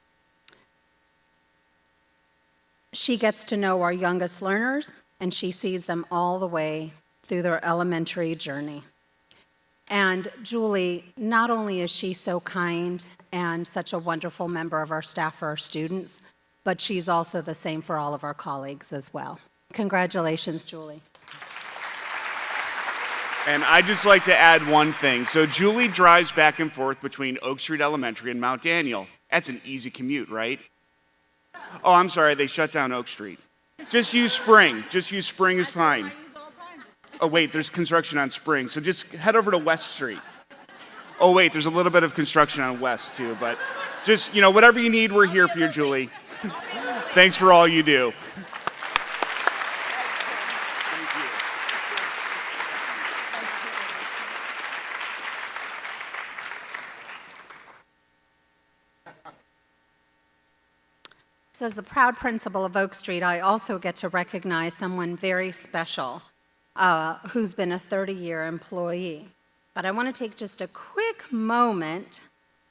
She gets to know our youngest learners, and she sees them all the way through their elementary journey. And Julie, not only is she so kind and such a wonderful member of our staff for our students, but she's also the same for all of our colleagues as well. Congratulations, Julie. And I'd just like to add one thing. So Julie drives back and forth between Oak Street Elementary and Mount Daniel. That's an easy commute, right? Oh, I'm sorry, they shut down Oak Street. Just use Spring. Just use Spring is fine. Oh, wait, there's construction on Spring, so just head over to West Street. Oh, wait, there's a little bit of construction on West, too, but just, whatever you need, we're here for you, Julie. Thanks for all you do. So as the proud principal of Oak Street, I also get to recognize someone very special who's been a 30-year employee. But I want to take just a quick moment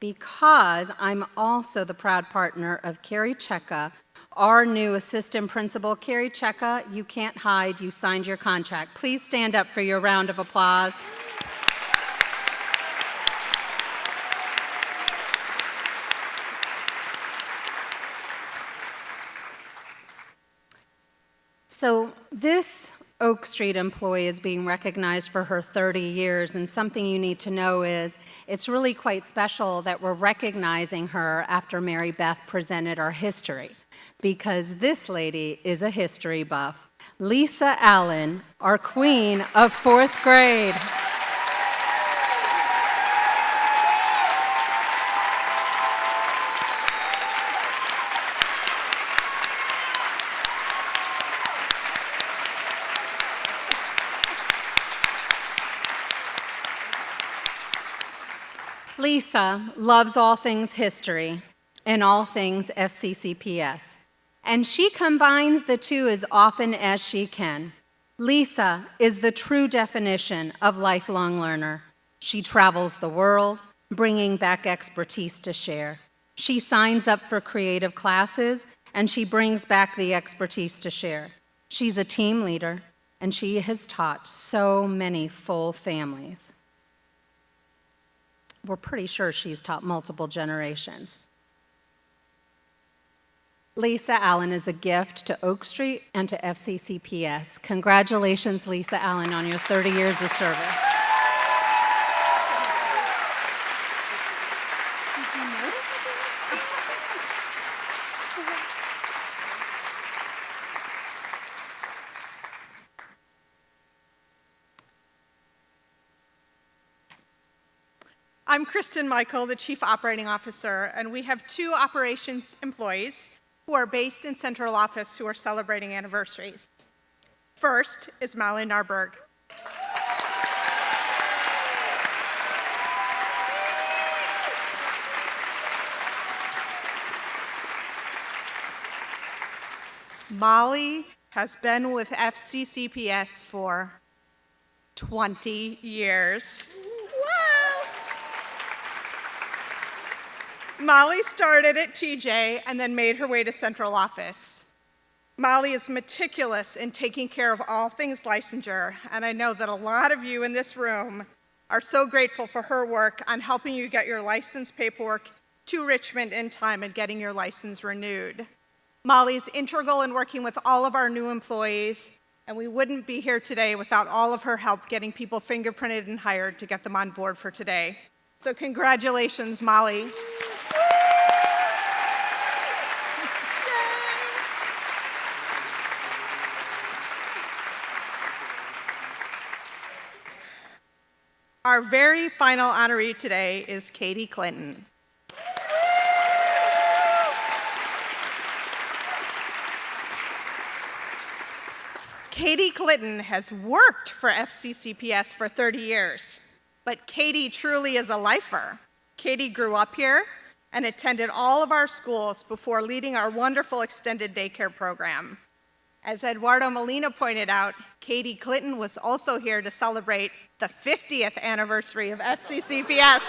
because I'm also the proud partner of Carrie Cheka, our new assistant principal. Carrie Cheka, you can't hide, you signed your contract. Please stand up for your round of applause. So this Oak Street employee is being recognized for her 30 years, and something you need to know is it's really quite special that we're recognizing her after Mary Beth presented our history, because this lady is a history buff. Lisa Allen, our queen of 4th grade. Lisa loves all things history and all things FCCPS, and she combines the two as often as she can. Lisa is the true definition of lifelong learner. She travels the world, bringing back expertise to share. She signs up for creative classes, and she brings back the expertise to share. She's a team leader, and she has taught so many full families. We're pretty sure she's taught multiple generations. Lisa Allen is a gift to Oak Street and to FCCPS. Congratulations, Lisa Allen, on your 30 years of service. I'm Kristen Michael, the Chief Operating Officer, and we have 2 operations employees who are based in central office who are celebrating anniversaries. First is Molly Narberg. Molly has been with FCCPS for 20 years. Molly started at TJ and then made her way to central office. Molly is meticulous in taking care of all things licensure, and I know that a lot of you in this room are so grateful for her work on helping you get your license paperwork to Richmond in time and getting your license renewed. Molly is integral in working with all of our new employees, and we wouldn't be here today without all of her help getting people fingerprinted and hired to get them on board for today. So congratulations, Molly. Our very final honoree today is Katie Clinton. Katie Clinton has worked for FCCPS for 30 years, but Katie truly is a lifer. Katie grew up here and attended all of our schools before leading our wonderful extended daycare program. As Eduardo Molina pointed out, Katie Clinton was also here to celebrate the 50th anniversary of FCCPS.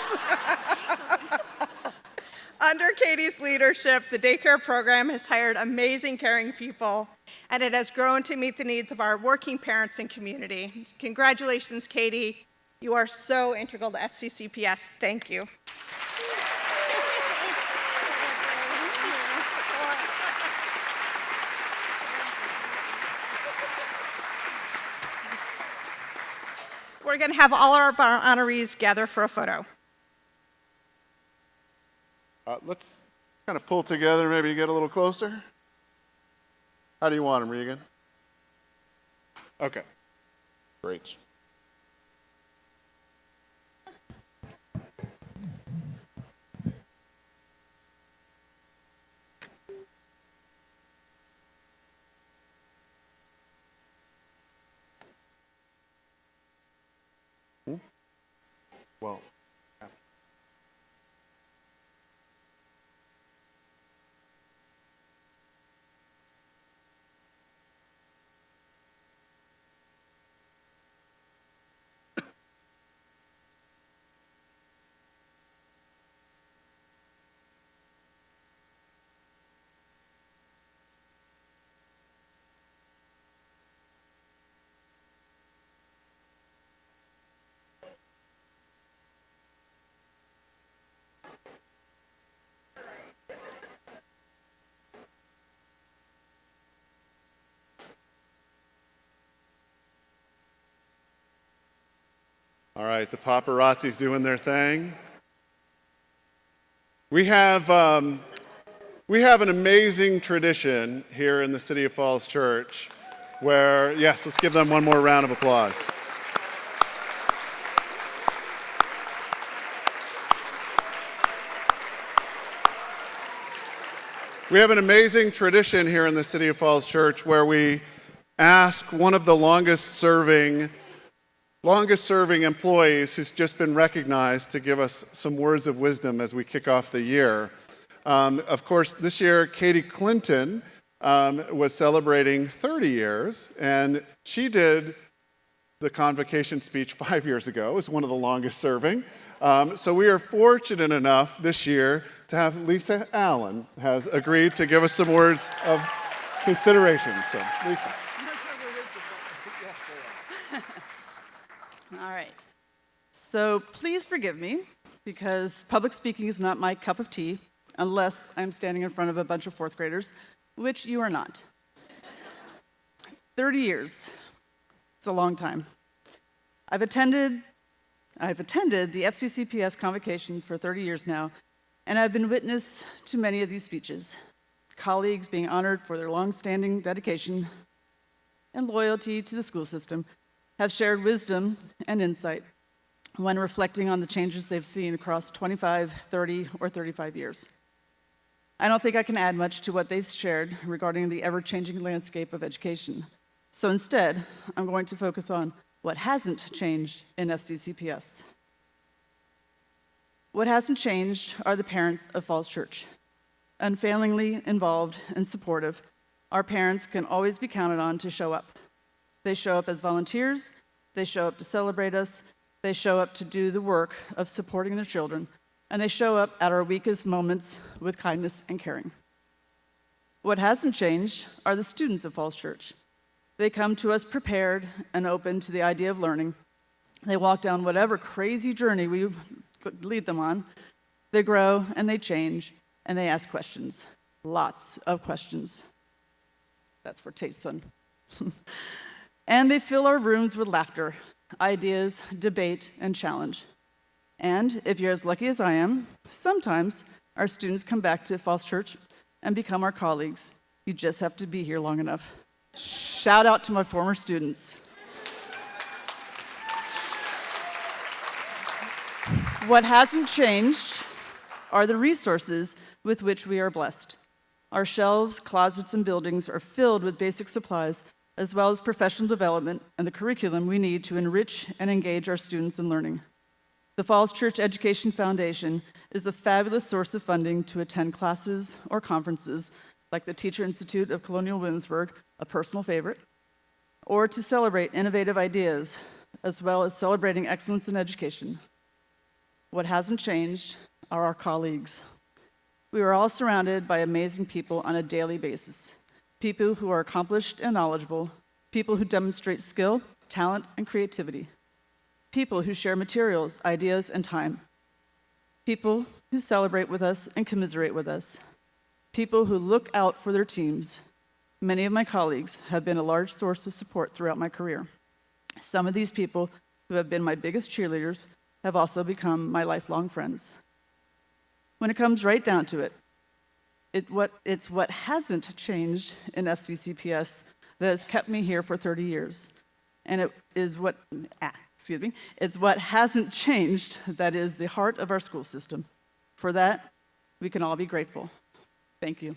Under Katie's leadership, the daycare program has hired amazing caring people, and it has grown to meet the needs of our working parents and community. Congratulations, Katie. You are so integral to FCCPS. Thank you. We're going to have all of our honorees gather for a photo. Let's kind of pull together, maybe get a little closer. How do you want them, Regan? Okay, great. Well, after. All right, the paparazzi's doing their thing. We have an amazing tradition here in the City of Falls Church where, yes, let's give them one more round of applause. We have an amazing tradition here in the City of Falls Church where we ask one of the longest serving longest serving employees who's just been recognized to give us some words of wisdom as we kick off the year. Of course, this year, Katie Clinton was celebrating 30 years, and she did the convocation speech 5 years ago. It was one of the longest serving. So we are fortunate enough this year to have Lisa Allen has agreed to give us some words of consideration. So, Lisa. All right. So please forgive me, because public speaking is not my cup of tea unless I'm standing in front of a bunch of fourth graders, which you are not. 30 years. It's a long time. I've attended the FCCPS convocations for 30 years now, and I've been witness to many of these speeches. Colleagues being honored for their long-standing dedication and loyalty to the school system have shared wisdom and insight when reflecting on the changes they've seen across 25, 30, or 35 years. I don't think I can add much to what they've shared regarding the ever-changing landscape of education. So instead, I'm going to focus on what hasn't changed in FCCPS. What hasn't changed are the parents of Falls Church. Unfailingly involved and supportive, our parents can always be counted on to show up. They show up as volunteers, they show up to celebrate us, they show up to do the work of supporting their children, and they show up at our weakest moments with kindness and caring. What hasn't changed are the students of Falls Church. They come to us prepared and open to the idea of learning. They walk down whatever crazy journey we lead them on. They grow and they change and they ask questions. Lots of questions. That's for Tayson. And they fill our rooms with laughter, ideas, debate, and challenge. And if you're as lucky as I am, sometimes our students come back to Falls Church and become our colleagues. You just have to be here long enough. Shout out to my former students. What hasn't changed are the resources with which we are blessed. Our shelves, closets, and buildings are filled with basic supplies, as well as professional development and the curriculum we need to enrich and engage our students in learning. The Falls Church Education Foundation is a fabulous source of funding to attend classes or conferences like the Teacher Institute of Colonial Williamsburg, a personal favorite, or to celebrate innovative ideas, as well as celebrating excellence in education. What hasn't changed are our colleagues. We are all surrounded by amazing people on a daily basis. People who are accomplished and knowledgeable, people who demonstrate skill, talent, and creativity, people who share materials, ideas, and time, people who celebrate with us and commiserate with us, people who look out for their teams. Many of my colleagues have been a large source of support throughout my career. Some of these people who have been my biggest cheerleaders have also become my lifelong friends. When it comes right down to it, it's what hasn't changed in FCCPS that has kept me here for 30 years. And it's what hasn't changed that is the heart of our school system. For that, we can all be grateful. Thank you.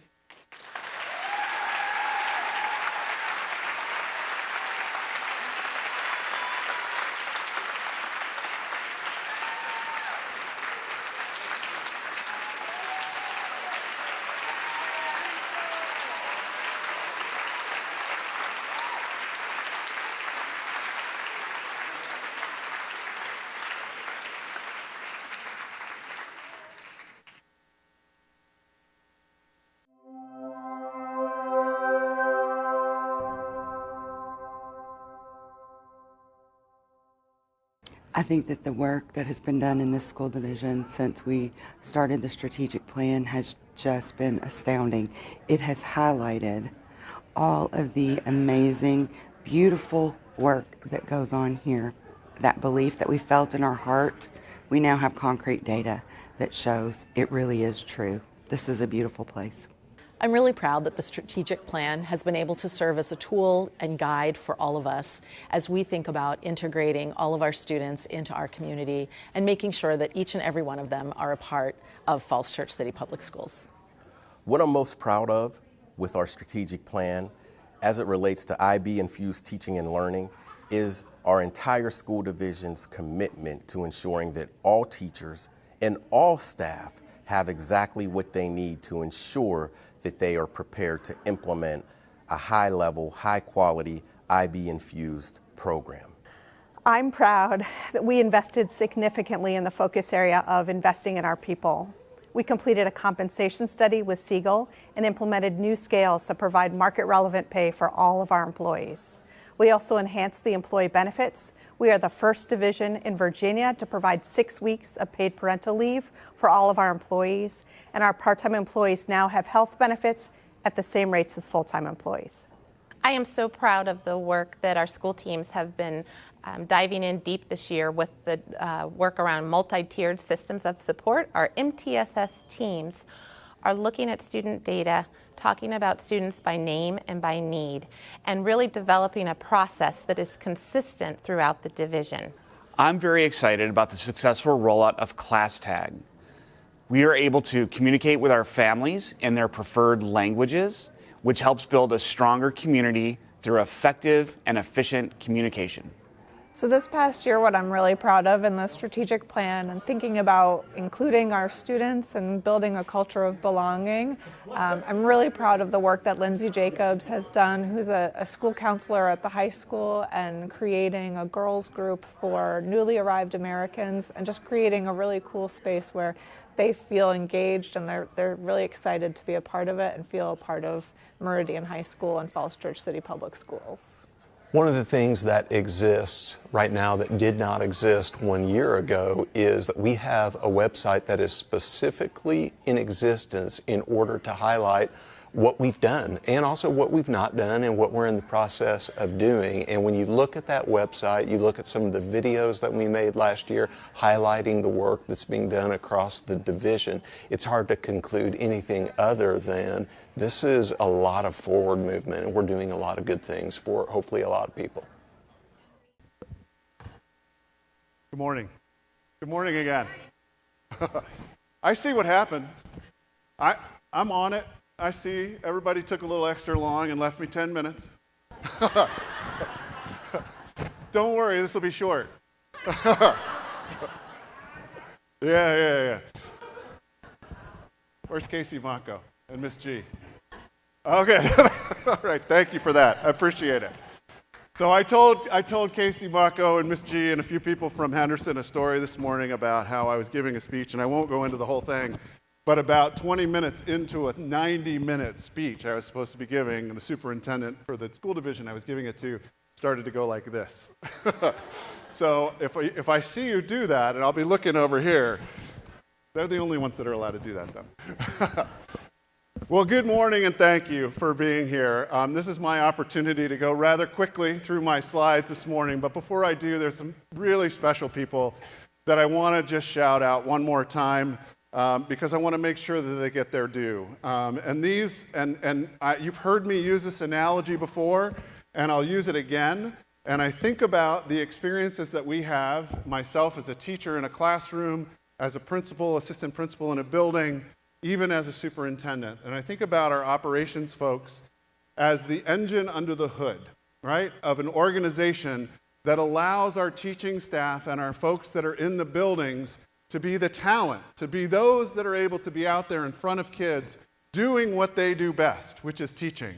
I think that the work that has been done in this school division since we started the strategic plan has just been astounding. It has highlighted all of the amazing, beautiful work that goes on here. That belief that we felt in our heart, we now have concrete data that shows it really is true. This is a beautiful place. I'm really proud that the strategic plan has been able to serve as a tool and guide for all of us as we think about integrating all of our students into our community and making sure that each and every one of them are a part of Falls Church City Public Schools. What I'm most proud of with our strategic plan as it relates to IB-infused teaching and learning is our entire school division's commitment to ensuring that all teachers and all staff have exactly what they need to ensure that they are prepared to implement a high-level, high-quality, IB-infused program. I'm proud that we invested significantly in the focus area of investing in our people. We completed a compensation study with Siegel and implemented new scales that provide market-relevant pay for all of our employees. We also enhanced the employee benefits. We are the first division in Virginia to provide 6 weeks of paid parental leave for all of our employees, and our part-time employees now have health benefits at the same rates as full-time employees. I am so proud of the work that our school teams have been diving in deep this year with the work around multi-tiered systems of support. Our MTSS teams are looking at student data, talking about students by name and by need, and really developing a process that is consistent throughout the division. I'm very excited about the successful rollout of ClassTag. We are able to communicate with our families in their preferred languages, which helps build a stronger community through effective and efficient communication. So this past year, what I'm really proud of in the strategic plan and thinking about including our students and building a culture of belonging, I'm really proud of the work that Lindsay Jacobs has done, who's a school counselor at the high school, and creating a girls group for newly arrived Americans and just creating a really cool space where they feel engaged and they're really excited to be a part of it and feel a part of Meridian High School and Falls Church City Public Schools. One of the things that exists right now that did not exist 1 year ago is that we have a website that is specifically in existence in order to highlight what we've done and also what we've not done and what we're in the process of doing. And when you look at that website, you look at some of the videos that we made last year highlighting the work that's being done across the division, it's hard to conclude anything other than this is a lot of forward movement and we're doing a lot of good things for hopefully a lot of people. Good morning. Good morning again. I see what happened. I'm on it. I see everybody took a little extra long and left me 10 minutes. Don't worry, this will be short. Yeah. Where's Casey Mako and Miss G? Okay, all right, thank you for that. I appreciate it. So I told Casey Mako and Miss G and a few people from Henderson a story this morning about how I was giving a speech, and I won't go into the whole thing. But about 20 minutes into a 90-minute speech I was supposed to be giving, the superintendent for the school division I was giving it to started to go like this. So if I see you do that, and I'll be looking over here, they're the only ones that are allowed to do that, though. Well, good morning and thank you for being here. This is my opportunity to go rather quickly through my slides this morning, but before I do, there's some really special people that I want to just shout out one more time. Because I want to make sure that they get their due. You've heard me use this analogy before, and I'll use it again. And I think about the experiences that we have, myself as a teacher in a classroom, as a principal, assistant principal in a building, even as a superintendent. And I think about our operations folks as the engine under the hood, right, of an organization that allows our teaching staff and our folks that are in the buildings to be the talent, to be those that are able to be out there in front of kids doing what they do best, which is teaching.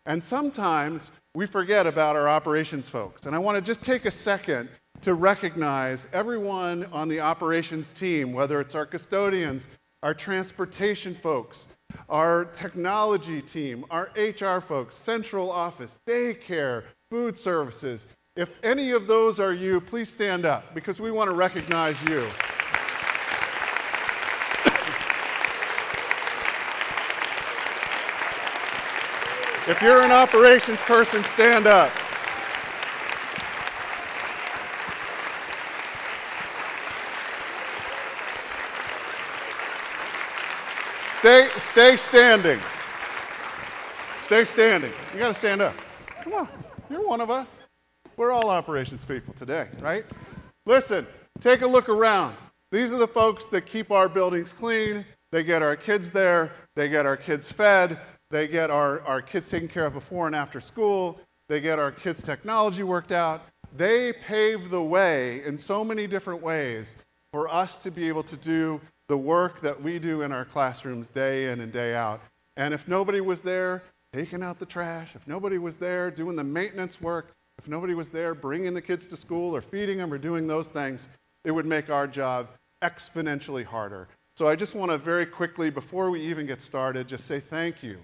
And sometimes we forget about our operations folks. And I want to just take a second to recognize everyone on the operations team, whether it's our custodians, our transportation folks, our technology team, our HR folks, central office, daycare, food services. If any of those are you, please stand up because we want to recognize you. If you're an operations person, stand up. Stay standing. Stay standing. You got to stand up. Come on. You're one of us. We're all operations people today, right? Listen, take a look around. These are the folks that keep our buildings clean. They get our kids there. They get our kids fed. They get our kids taken care of before and after school. They get our kids' technology worked out. They pave the way in so many different ways for us to be able to do the work that we do in our classrooms day in and day out. And if nobody was there taking out the trash, if nobody was there doing the maintenance work, if nobody was there bringing the kids to school or feeding them or doing those things, it would make our job exponentially harder. So I just want to very quickly, before we even get started, just say thank you.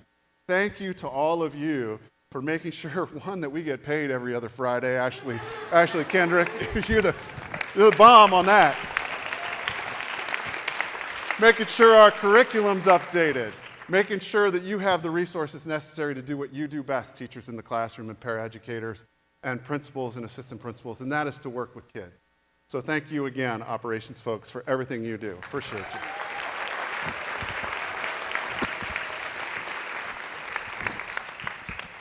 Thank you to all of you for making sure, one, that we get paid every other Friday. Ashley Kendrick, you're the bomb on that. Making sure our curriculum's updated. Making sure that you have the resources necessary to do what you do best, teachers in the classroom and paraeducators and principals and assistant principals, and that is to work with kids. So thank you again, operations folks, for everything you do. Appreciate you.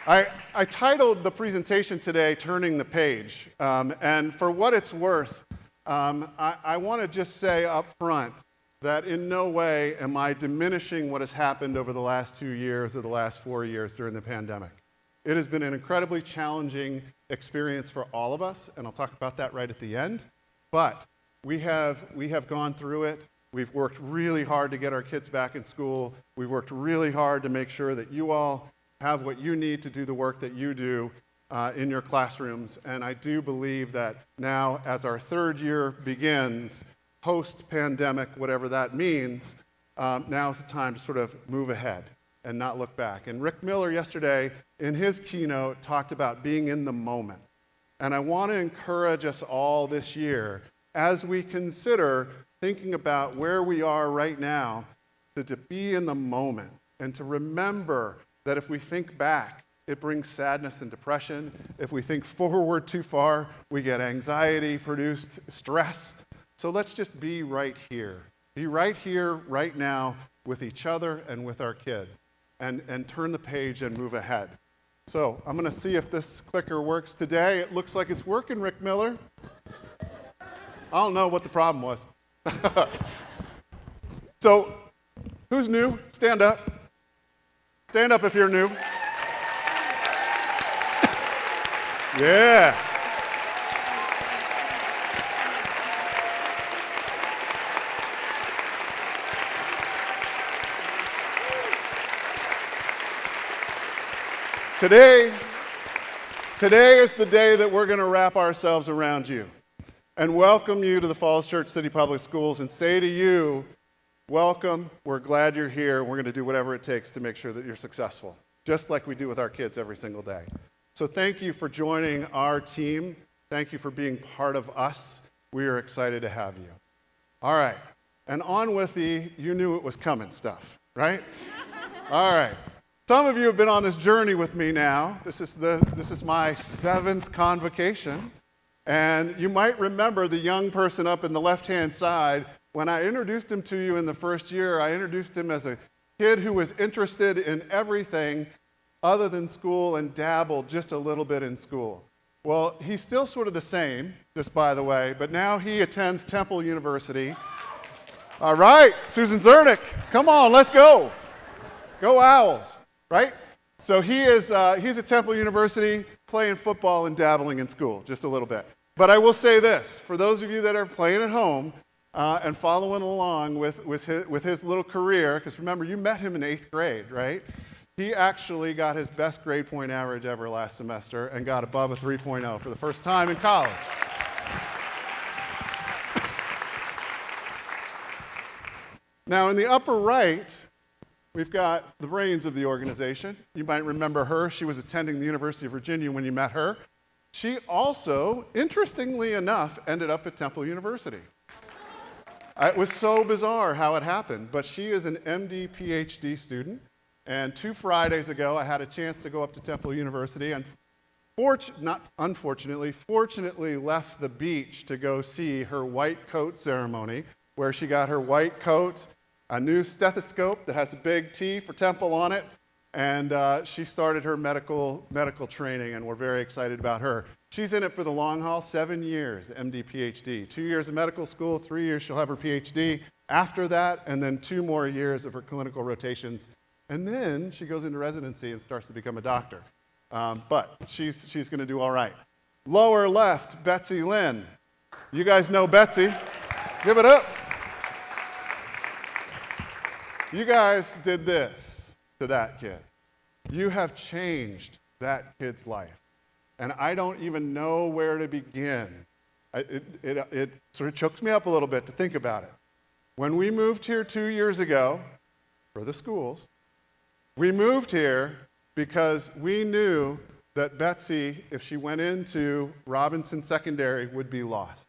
I titled the presentation today, Turning the Page. And for what it's worth, I want to just say up front that in no way am I diminishing what has happened over the last 2 years or the last 4 years during the pandemic. It has been an incredibly challenging experience for all of us, and I'll talk about that right at the end. But we have gone through it. We've worked really hard to get our kids back in school. We've worked really hard to make sure that you all have what you need to do the work that you do in your classrooms. And I do believe that now, as our third year begins, post-pandemic, whatever that means, now is the time to sort of move ahead and not look back. And Rick Miller yesterday, in his keynote, talked about being in the moment. And I want to encourage us all this year, as we consider thinking about where we are right now, to be in the moment and to remember that if we think back, it brings sadness and depression. If we think forward too far, we get anxiety-produced stress. So let's just be right here. Be right here, right now, with each other and with our kids, and turn the page and move ahead. So I'm going to see if this clicker works today. It looks like it's working, Rick Miller. I don't know what the problem was. So who's new? Stand up. Stand up if you're new. Yeah. Today is the day that we're going to wrap ourselves around you and welcome you to the Falls Church City Public Schools and say to you, welcome, we're glad you're here, we're going to do whatever it takes to make sure that you're successful, just like we do with our kids every single day. So thank you for joining our team. Thank you for being part of us. We are excited to have you. All right, and on with the you knew it was coming stuff, right? All right. Some of you have been on this journey with me now. This is my 7th convocation. And you might remember the young person up in the left-hand side. When I introduced him to you in the first year, I introduced him as a kid who was interested in everything other than school and dabbled just a little bit in school. Well, he's still sort of the same, just by the way, but now he attends Temple University. All right, Susan Zernick, come on, let's go. Go Owls. Right? So he's at Temple University playing football and dabbling in school, just a little bit. But I will say this, for those of you that are playing at home and following along with his little career, because remember, you met him in 8th grade, right? He actually got his best grade point average ever last semester and got above a 3.0 for the first time in college. Now, in the upper right, we've got the brains of the organization. You might remember her. She was attending the University of Virginia when you met her. She also, interestingly enough, ended up at Temple University. It was so bizarre how it happened, but she is an MD, PhD student. And 2 Fridays ago, I had a chance to go up to Temple University and fortunately left the beach to go see her white coat ceremony, where she got her white coat, a new stethoscope that has a big T for Temple on it, and she started her medical training, and we're very excited about her. She's in it for the long haul, 7 years, MD, PhD. 2 years of medical school, 3 years she'll have her PhD. After that, and then 2 more years of her clinical rotations. And then she goes into residency and starts to become a doctor. But she's going to do all right. Lower left, Betsy Lynn. You guys know Betsy. Give it up. You guys did this to that kid. You have changed that kid's life. And I don't even know where to begin. It sort of chokes me up a little bit to think about it. When we moved here 2 years ago for the schools, we moved here because we knew that Betsy, if she went into Robinson Secondary, would be lost.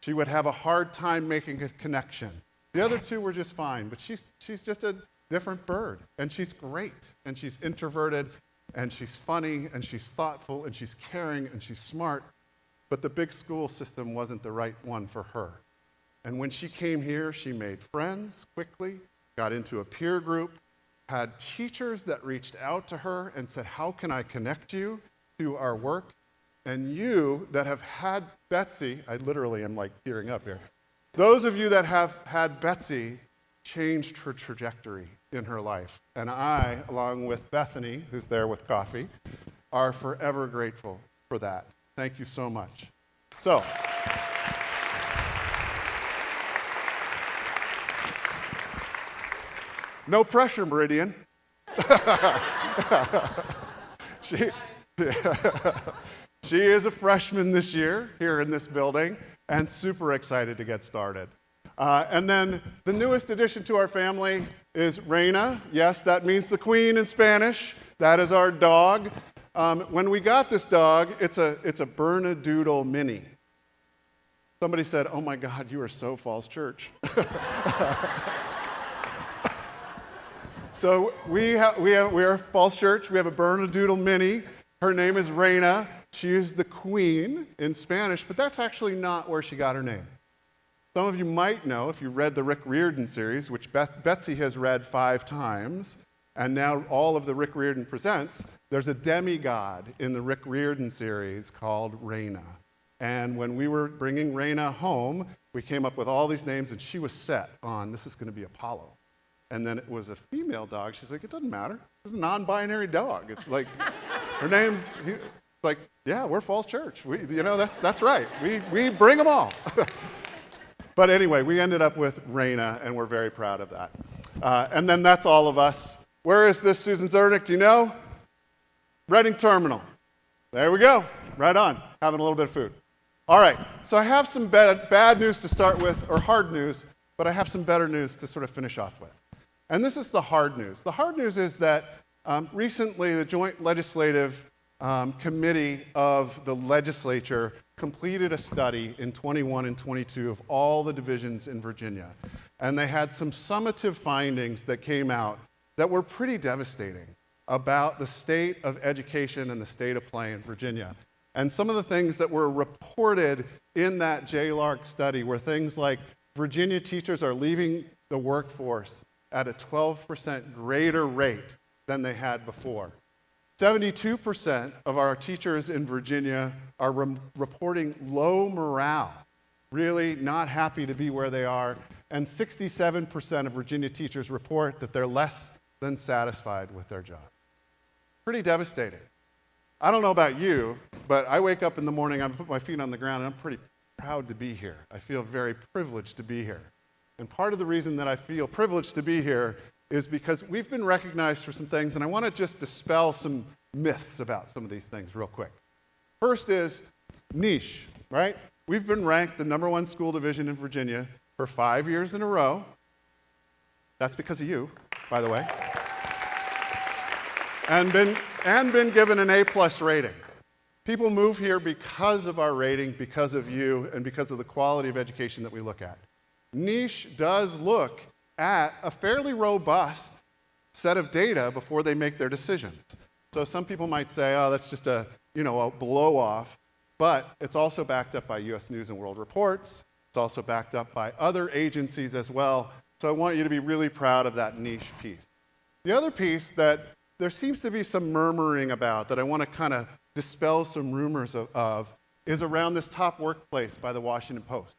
She would have a hard time making a connection. The other two were just fine, but she's just a different bird, and she's great, and she's introverted, and she's funny, and she's thoughtful, and she's caring, and she's smart, but the big school system wasn't the right one for her. And when she came here, she made friends quickly, got into a peer group, had teachers that reached out to her and said, how can I connect you to our work? And you that have had Betsy, I literally am like tearing up here. Those of you that have had Betsy changed her trajectory in her life. And I, along with Bethany, who's there with coffee, are forever grateful for that. Thank you so much. So, no pressure, Meridian. She is a freshman this year here in this building and super excited to get started. And then the newest addition to our family is Reina. Yes, that means the queen in Spanish. That is our dog. When we got this dog, it's a Bernedoodle Mini. Somebody said, oh my God, you are so Falls Church. So we are Falls Church. We have a Bernedoodle Mini. Her name is Reina. She is the queen in Spanish, but that's actually not where she got her name. Some of you might know, if you read the Rick Riordan series, which Betsy has read 5 times, and now all of the Rick Riordan Presents, there's a demigod in the Rick Riordan series called Reina. And when we were bringing Reina home, we came up with all these names, and she was set on, this is going to be Apollo. And then it was a female dog. She's like, it doesn't matter. It's a non-binary dog. It's like, her name's, like, yeah, we're Falls Church. That's right. We bring them all. But anyway, we ended up with Reina, and we're very proud of that. And then that's all of us. Where is this Susan Zernick? Do you know? Reading Terminal. There we go. Right on. Having a little bit of food. All right. So I have some bad news to start with, or hard news, but I have some better news to sort of finish off with. And this is the hard news. The hard news is that recently the Joint Legislative Committee of the legislature completed a study in 21 and 22 of all the divisions in Virginia. And they had some summative findings that came out that were pretty devastating about the state of education and the state of play in Virginia. And some of the things that were reported in that JLARC study were things like Virginia teachers are leaving the workforce at a 12% greater rate than they had before. 72% of our teachers in Virginia are reporting low morale, really not happy to be where they are, and 67% of Virginia teachers report that they're less than satisfied with their job. Pretty devastating. I don't know about you, but I wake up in the morning, I put my feet on the ground, and I'm pretty proud to be here. I feel very privileged to be here. And part of the reason that I feel privileged to be here is because we've been recognized for some things, and I want to just dispel some myths about some of these things real quick. First is niche, right? We've been ranked the #1 school division in Virginia for 5 years in a row. That's because of you, by the way. And been given an A+ rating. People move here because of our rating, because of you, and because of the quality of education that we look at. Niche does look at a fairly robust set of data before they make their decisions. So some people might say, oh, that's just a blow-off, but it's also backed up by U.S. News and World Reports. It's also backed up by other agencies as well. So I want you to be really proud of that niche piece. The other piece that there seems to be some murmuring about that I want to kind of dispel some rumors of is around this top workplace by the Washington Post.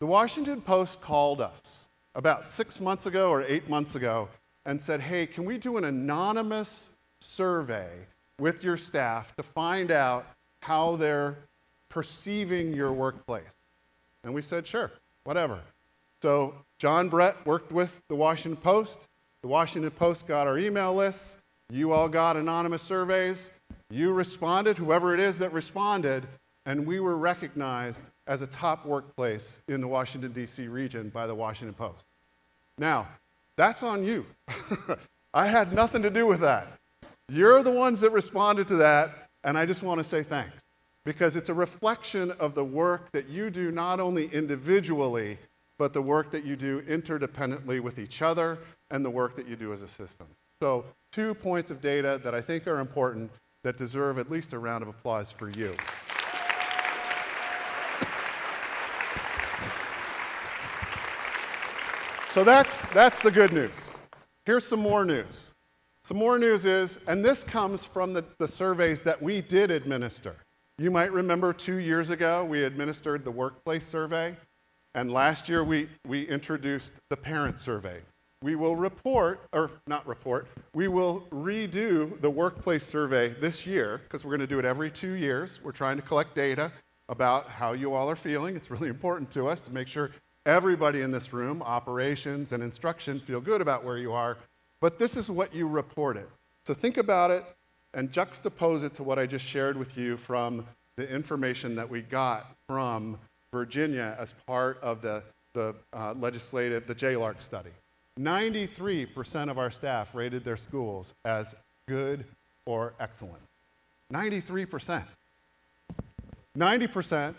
The Washington Post called us about 6 months ago or 8 months ago and said, hey, can we do an anonymous survey with your staff to find out how they're perceiving your workplace? And we said, sure, whatever. So John Brett worked with the Washington Post. The Washington Post got our email lists. You all got anonymous surveys. You responded, whoever it is that responded, and we were recognized as a top workplace in the Washington, D.C. region by the Washington Post. Now, that's on you. I had nothing to do with that. You're the ones that responded to that, and I just want to say thanks, because it's a reflection of the work that you do not only individually, but the work that you do interdependently with each other and the work that you do as a system. So 2 points of data that I think are important that deserve at least a round of applause for you. So that's the good news. Here's some more news. Some more news is, and this comes from the surveys that we did administer. You might remember 2 years ago, we administered the workplace survey, and last year we introduced the parent survey. We will we will redo the workplace survey this year, because we're going to do it every 2 years. We're trying to collect data about how you all are feeling. It's really important to us to make sure everybody in this room, operations and instruction, feel good about where you are. But this is what you reported. So think about it and juxtapose it to what I just shared with you from the information that we got from Virginia as part of the JLARC study. 93% of our staff rated their schools as good or excellent. 93%. 90%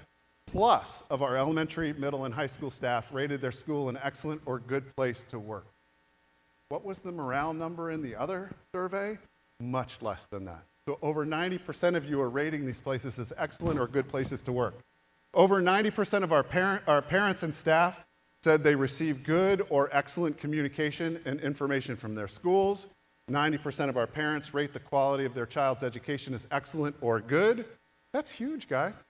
plus of our elementary, middle, and high school staff rated their school an excellent or good place to work. What was the morale number in the other survey? Much less than that. So over 90% of you are rating these places as excellent or good places to work. Over 90% of our parents and staff said they received good or excellent communication and information from their schools. 90% of our parents rate the quality of their child's education as excellent or good. That's huge, guys.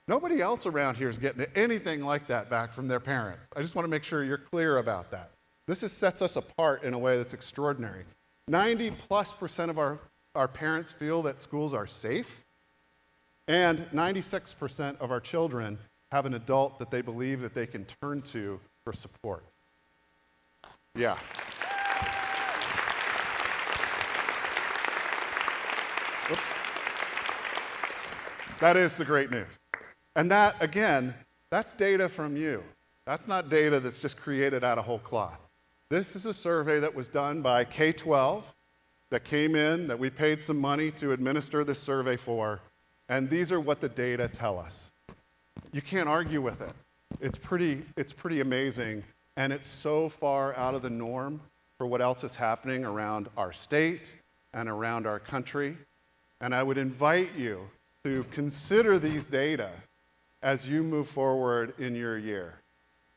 Nobody else around here is getting anything like that back from their parents. I just want to make sure you're clear about that. This sets us apart in a way that's extraordinary. 90+% of our parents feel that schools are safe, and 96% of our children have an adult that they believe that they can turn to for support. Yeah. Oops. That is the great news. And that, again, that's data from you. That's not data that's just created out of whole cloth. This is a survey that was done by K-12 that came in, that we paid some money to administer this survey for, and these are what the data tell us. You can't argue with it. It's pretty amazing, and it's so far out of the norm for what else is happening around our state and around our country. And I would invite you to consider these data as you move forward in your year.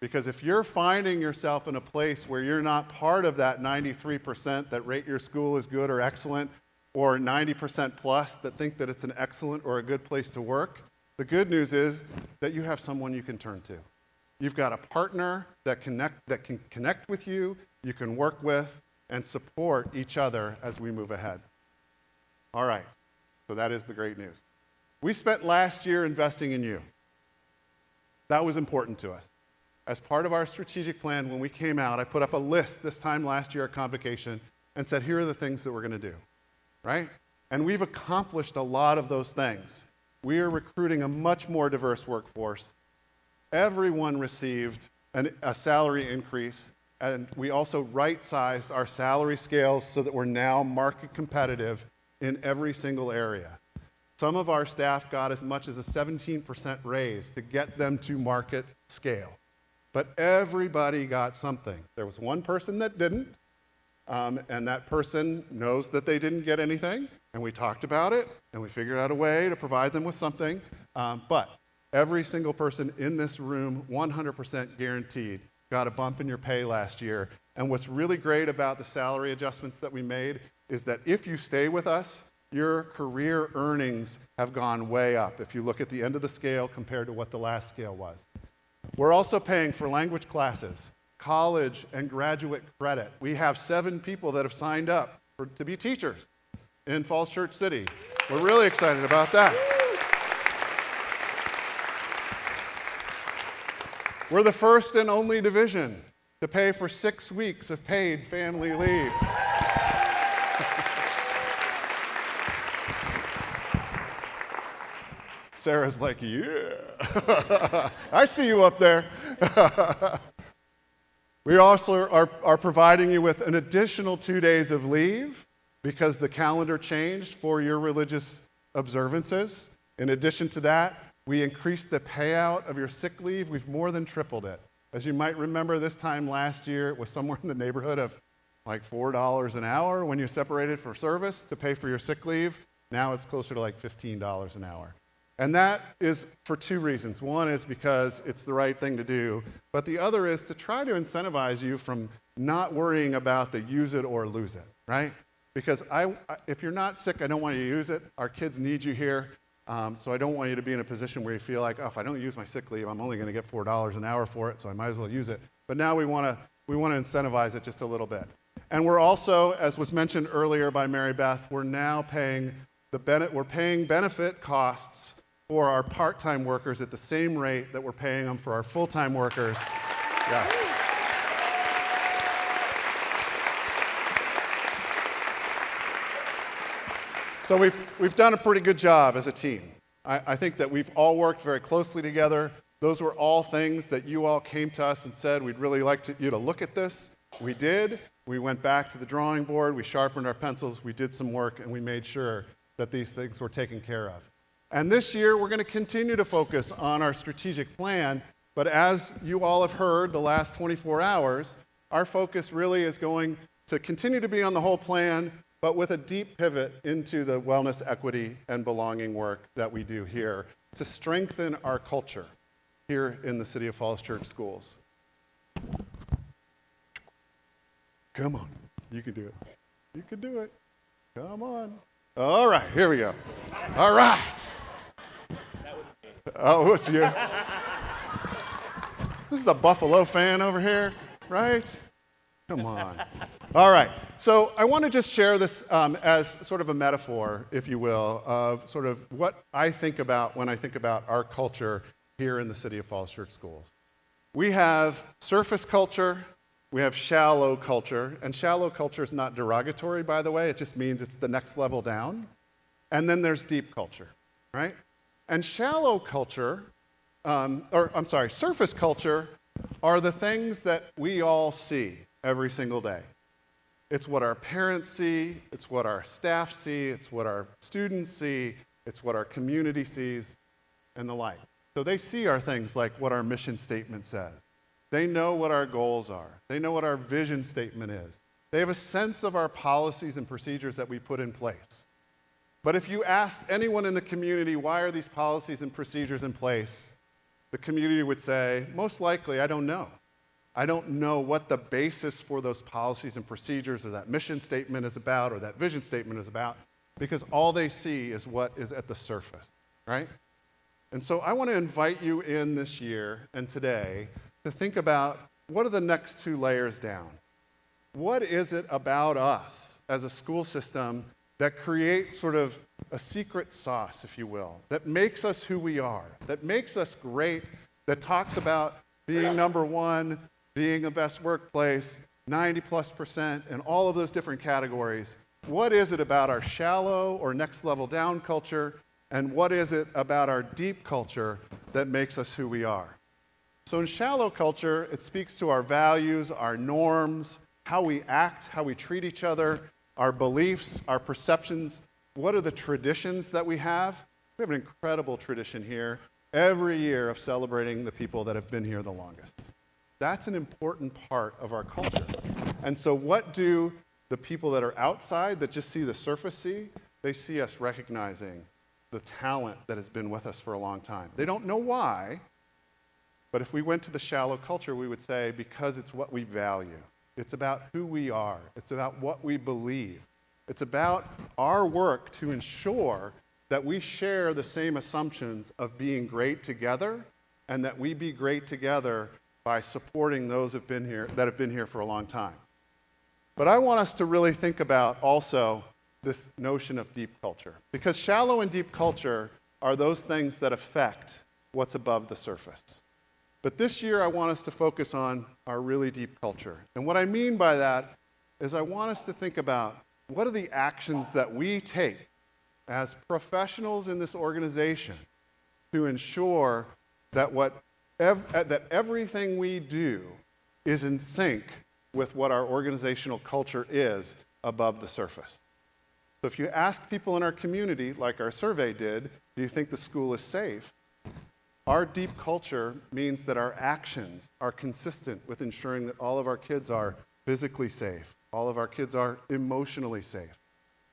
Because if you're finding yourself in a place where you're not part of that 93% that rate your school as good or excellent, or 90% plus that think that it's an excellent or a good place to work, the good news is that you have someone you can turn to. You've got a partner that can connect with you, you can work with, and support each other as we move ahead. All right, so that is the great news. We spent last year investing in you. That was important to us. As part of our strategic plan, when we came out, I put up a list this time last year at Convocation and said, here are the things that we're going to do, right? And we've accomplished a lot of those things. We are recruiting a much more diverse workforce. Everyone received a salary increase, and we also right-sized our salary scales so that we're now market competitive in every single area. Some of our staff got as much as a 17% raise to get them to market scale. But everybody got something. There was one person that didn't, and that person knows that they didn't get anything, and we talked about it, and we figured out a way to provide them with something. But every single person in this room, 100% guaranteed, got a bump in your pay last year. And what's really great about the salary adjustments that we made is that if you stay with us, your career earnings have gone way up if you look at the end of the scale compared to what the last scale was. We're also paying for language classes, college and graduate credit. We have 7 people that have signed up to be teachers in Falls Church City. We're really excited about that. We're the first and only division to pay for 6 weeks of paid family leave. Sarah's like, yeah. I see you up there. We also are providing you with an additional 2 days of leave because the calendar changed for your religious observances. In addition to that, we increased the payout of your sick leave. We've more than tripled it. As you might remember, this time last year, it was somewhere in the neighborhood of like $4 an hour when you separated for service to pay for your sick leave. Now it's closer to like $15 an hour. And that is for 2 reasons. One is because it's the right thing to do, but the other is to try to incentivize you from not worrying about the use it or lose it, right? Because if you're not sick, I don't want you to use it. Our kids need you here, so I don't want you to be in a position where you feel like, oh, if I don't use my sick leave, I'm only going to get $4 an hour for it, so I might as well use it. But now we want to incentivize it just a little bit. And we're also, as was mentioned earlier by Mary Beth, we're now paying benefit costs for our part-time workers at the same rate that we're paying them for our full-time workers. Yes. So we've done a pretty good job as a team. I think that we've all worked very closely together. Those were all things that you all came to us and said, we'd really like you to look at this. We did. We went back to the drawing board. We sharpened our pencils. We did some work, and we made sure that these things were taken care of. And this year, we're going to continue to focus on our strategic plan, but as you all have heard the last 24 hours, our focus really is going to continue to be on the whole plan, but with a deep pivot into the wellness, equity, and belonging work that we do here to strengthen our culture here in the City of Falls Church schools. Come on, you can do it. You can do it. Come on. All right, here we go. All right. Oh, it was you. This is the Buffalo fan over here, right? Come on. All right. So I want to just share this as sort of a metaphor, if you will, of sort of what I think about when I think about our culture here in the City of Falls Church schools. We have surface culture. We have shallow culture. And shallow culture is not derogatory, by the way. It just means it's the next level down. And then there's deep culture, right? And shallow culture, surface culture are the things that we all see every single day. It's what our parents see, it's what our staff see, it's what our students see, it's what our community sees, and the like. So they see our things like what our mission statement says. They know what our goals are. They know what our vision statement is. They have a sense of our policies and procedures that we put in place. But if you asked anyone in the community, why are these policies and procedures in place? The community would say, most likely, I don't know. I don't know what the basis for those policies and procedures or that mission statement is about or that vision statement is about, because all they see is what is at the surface, right? And so I want to invite you in this year and today to think about what are the next 2 layers down? What is it about us as a school system that creates sort of a secret sauce, if you will, that makes us who we are, that makes us great, that talks about being number 1, being the best workplace, 90+%, and all of those different categories. What is it about our shallow or next level down culture, and what is it about our deep culture that makes us who we are? So in shallow culture, it speaks to our values, our norms, how we act, how we treat each other, our beliefs, our perceptions. What are the traditions that we have? We have an incredible tradition here every year of celebrating the people that have been here the longest. That's an important part of our culture. And so what do the people that are outside that just see the surface see? They see us recognizing the talent that has been with us for a long time. They don't know why, but if we went to the shallow culture, we would say because it's what we value. It's about who we are. It's about what we believe. It's about our work to ensure that we share the same assumptions of being great together and that we be great together by supporting those that have been here for a long time. But I want us to really think about also this notion of deep culture, because shallow and deep culture are those things that affect what's above the surface. But this year, I want us to focus on our really deep culture. And what I mean by that is I want us to think about what are the actions that we take as professionals in this organization to ensure that that everything we do is in sync with what our organizational culture is above the surface. So if you ask people in our community, like our survey did, do you think the school is safe? Our deep culture means that our actions are consistent with ensuring that all of our kids are physically safe, all of our kids are emotionally safe,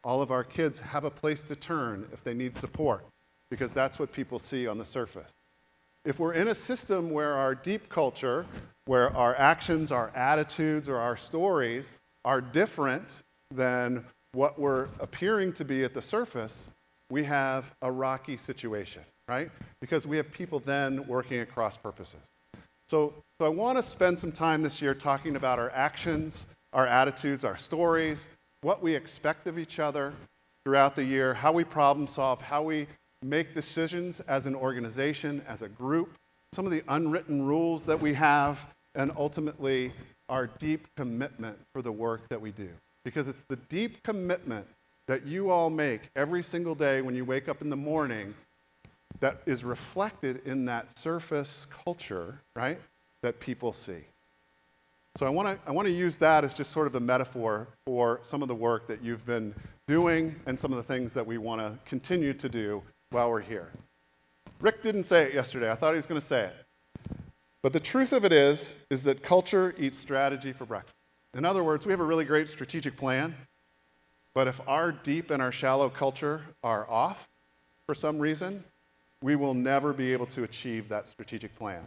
all of our kids have a place to turn if they need support, because that's what people see on the surface. If we're in a system where our deep culture, where our actions, our attitudes, or our stories are different than what we're appearing to be at the surface, we have a rocky situation, right? Because we have people then working at cross purposes. So I want to spend some time this year talking about our actions, our attitudes, our stories, what we expect of each other throughout the year, how we problem solve, how we make decisions as an organization, as a group, some of the unwritten rules that we have, and ultimately our deep commitment for the work that we do. Because it's the deep commitment that you all make every single day when you wake up in the morning that is reflected in that surface culture, right, that people see. So I want to use that as just sort of the metaphor for some of the work that you've been doing and some of the things that we want to continue to do while we're here. Rick didn't say it yesterday. I thought he was going to say it. But the truth of it is that culture eats strategy for breakfast. In other words, we have a really great strategic plan, but if our deep and our shallow culture are off for some reason, we will never be able to achieve that strategic plan.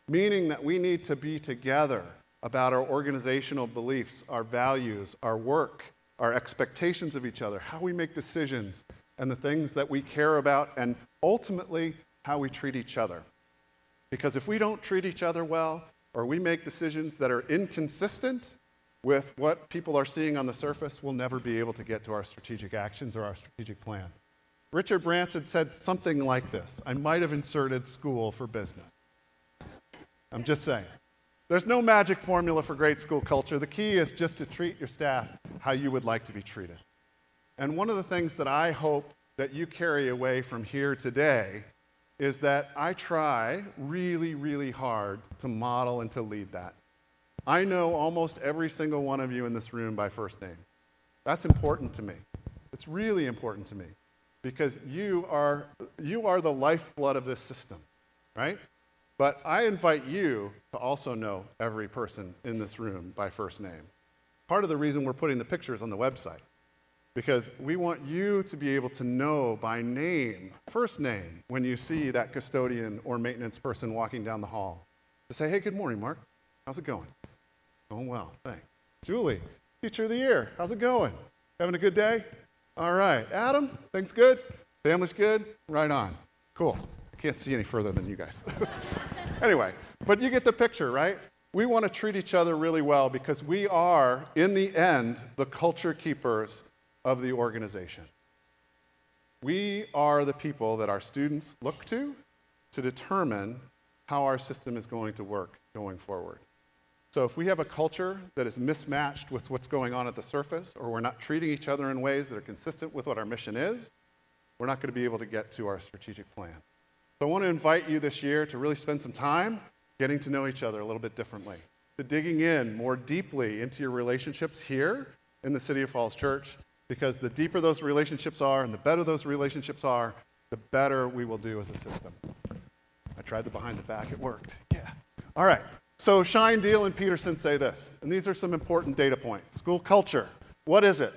Meaning that we need to be together about our organizational beliefs, our values, our work, our expectations of each other, how we make decisions, and the things that we care about, and ultimately how we treat each other. Because if we don't treat each other well, or we make decisions that are inconsistent with what people are seeing on the surface, we'll never be able to get to our strategic actions or our strategic plan. Richard Branson said something like this. I might have inserted school for business. I'm just saying. There's no magic formula for great school culture. The key is just to treat your staff how you would like to be treated. And one of the things that I hope that you carry away from here today is that I try really, really hard to model and to lead that. I know almost every single one of you in this room by first name. That's important to me. It's really important to me because you are the lifeblood of this system, right? But I invite you to also know every person in this room by first name. Part of the reason we're putting the pictures on the website, because we want you to be able to know by name, first name, when you see that custodian or maintenance person walking down the hall. To say, hey, good morning, Mark. How's it going? Going well, thanks. Julie, Teacher of the Year. How's it going? Having a good day? All right. Adam, things good? Family's good? Right on. Cool. I can't see any further than you guys. Anyway, but you get the picture, right? We want to treat each other really well because we are, in the end, the culture keepers of the organization. We are the people that our students look to determine how our system is going to work going forward. So if we have a culture that is mismatched with what's going on at the surface, or we're not treating each other in ways that are consistent with what our mission is, we're not going to be able to get to our strategic plan. So I want to invite you this year to really spend some time getting to know each other a little bit differently, to digging in more deeply into your relationships here in the City of Falls Church, because the deeper those relationships are and the better those relationships are, the better we will do as a system. I tried the behind the back, it worked. Yeah. All right. So Shine, Deal, and Peterson say this, and these are some important data points. School culture, what is it?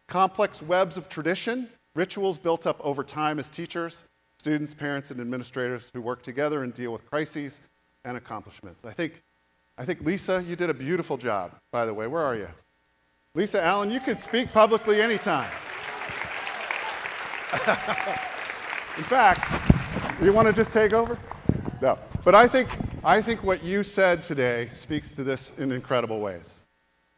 Complex webs of tradition, rituals built up over time as teachers, students, parents, and administrators who work together and deal with crises and accomplishments. I think Lisa, you did a beautiful job, by the way. Where are you? Lisa Allen, you can speak publicly anytime. In fact, you want to just take over? No. But I think what you said today speaks to this in incredible ways.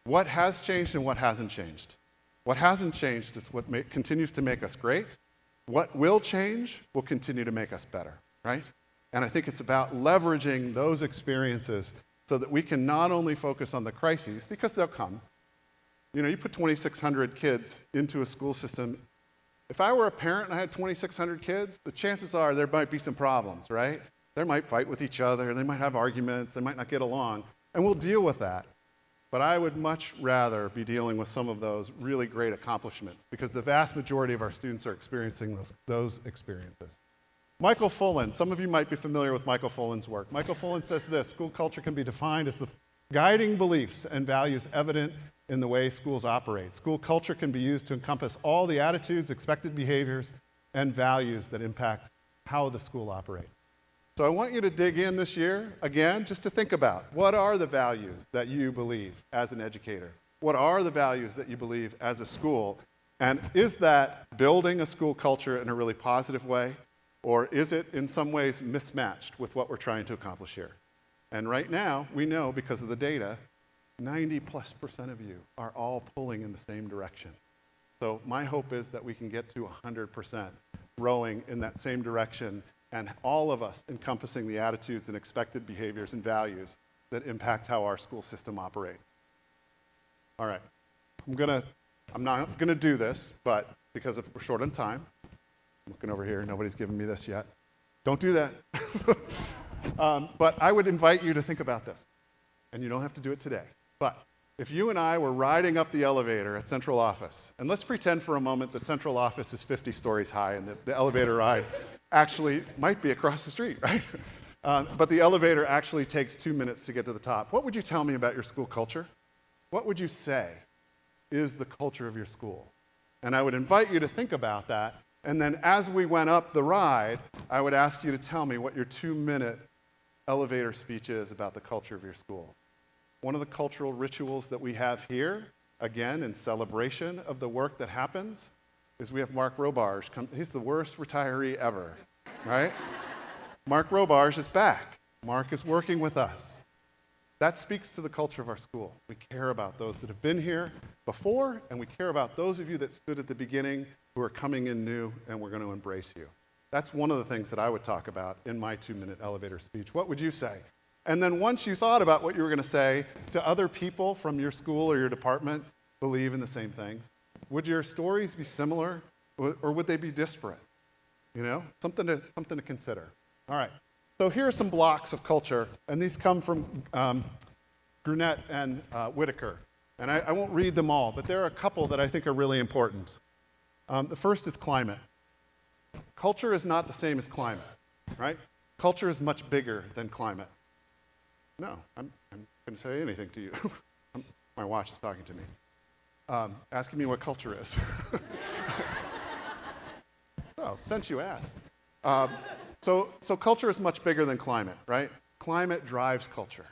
What has changed and what hasn't changed? What hasn't changed is what continues to make us great. What will change will continue to make us better, right? And I think it's about leveraging those experiences so that we can not only focus on the crises, because they'll come. You know, you put 2,600 kids into a school system. If I were a parent and I had 2,600 kids, the chances are there might be some problems, right? They might fight with each other, they might have arguments, they might not get along, and we'll deal with that. But I would much rather be dealing with some of those really great accomplishments because the vast majority of our students are experiencing those experiences. Michael Fullan, some of you might be familiar with Michael Fullan's work. Michael Fullan says this: school culture can be defined as the guiding beliefs and values evident in the way schools operate. School culture can be used to encompass all the attitudes, expected behaviors, and values that impact how the school operates. So I want you to dig in this year, again, just to think about what are the values that you believe as an educator? What are the values that you believe as a school? And is that building a school culture in a really positive way? Or is it in some ways mismatched with what we're trying to accomplish here? And right now, we know because of the data, 90+% of you are all pulling in the same direction. So my hope is that we can get to 100% rowing in that same direction, and all of us encompassing the attitudes and expected behaviors and values that impact how our school system operates. All right, I'm not gonna do this, but because we're short on time, I'm looking over here, nobody's given me this yet. Don't do that. But I would invite you to think about this, and you don't have to do it today. But if you and I were riding up the elevator at central office, and let's pretend for a moment that central office is 50 stories high and the elevator ride actually might be across the street, right? But the elevator actually takes 2 minutes to get to the top. What would you tell me about your school culture? What would you say is the culture of your school? And I would invite you to think about that. And then as we went up the ride, I would ask you to tell me what your 2-minute elevator speech is about the culture of your school. One of the cultural rituals that we have here, again, in celebration of the work that happens, is we have Mark Robarge. He's the worst retiree ever, right? Mark Robarge is back. Mark is working with us. That speaks to the culture of our school. We care about those that have been here before, and we care about those of you that stood at the beginning who are coming in new, and we're going to embrace you. That's one of the things that I would talk about in my 2-minute elevator speech. What would you say? And then once you thought about what you were going to say, to other people from your school or your department believe in the same things? Would your stories be similar, or would they be disparate? You know, something to consider. All right. So here are some blocks of culture, and these come from Grunett and Whitaker. And I won't read them all, but there are a couple that I think are really important. The first is climate. Culture is not the same as climate, right? Culture is much bigger than climate. No, I'm going to say anything to you. My watch is talking to me, asking me what culture is. So, since you asked. So culture is much bigger than climate, right? Climate drives culture.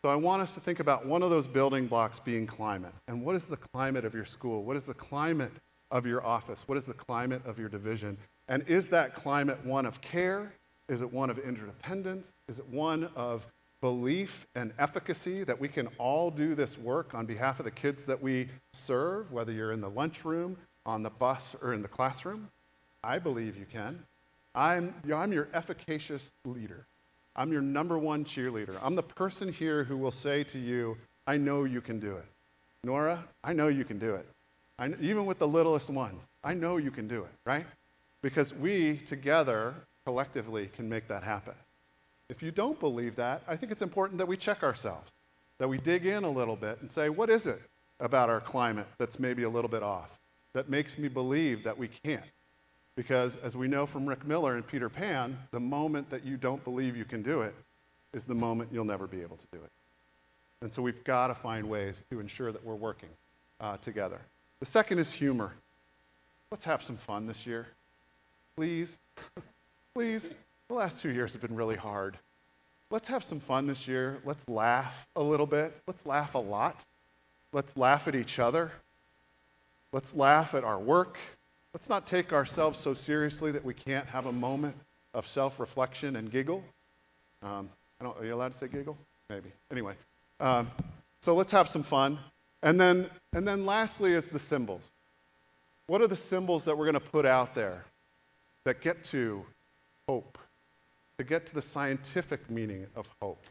So I want us to think about one of those building blocks being climate. And what is the climate of your school? What is the climate of your office? What is the climate of your division? And is that climate one of care? Is it one of interdependence? Is it one of belief and efficacy that we can all do this work on behalf of the kids that we serve, whether you're in the lunchroom, on the bus, or in the classroom? I believe you can. I'm your efficacious leader. I'm your #1 cheerleader. I'm the person here who will say to you, I know you can do it. Nora, I know you can do it. Even with the littlest ones, I know you can do it, right? Because we together, collectively, can make that happen. If you don't believe that, I think it's important that we check ourselves, that we dig in a little bit and say, what is it about our climate that's maybe a little bit off, that makes me believe that we can't? Because as we know from Rick Miller and Peter Pan, the moment that you don't believe you can do it is the moment you'll never be able to do it. And so we've got to find ways to ensure that we're working together. The second is humor. Let's have some fun this year. Please, please. The last 2 years have been really hard. Let's have some fun this year. Let's laugh a little bit. Let's laugh a lot. Let's laugh at each other. Let's laugh at our work. Let's not take ourselves so seriously that we can't have a moment of self-reflection and giggle. Are you allowed to say giggle? Maybe. Anyway, so let's have some fun. And then lastly is the symbols. What are the symbols that we're going to put out there that get to hope, to get to the scientific meaning of hope.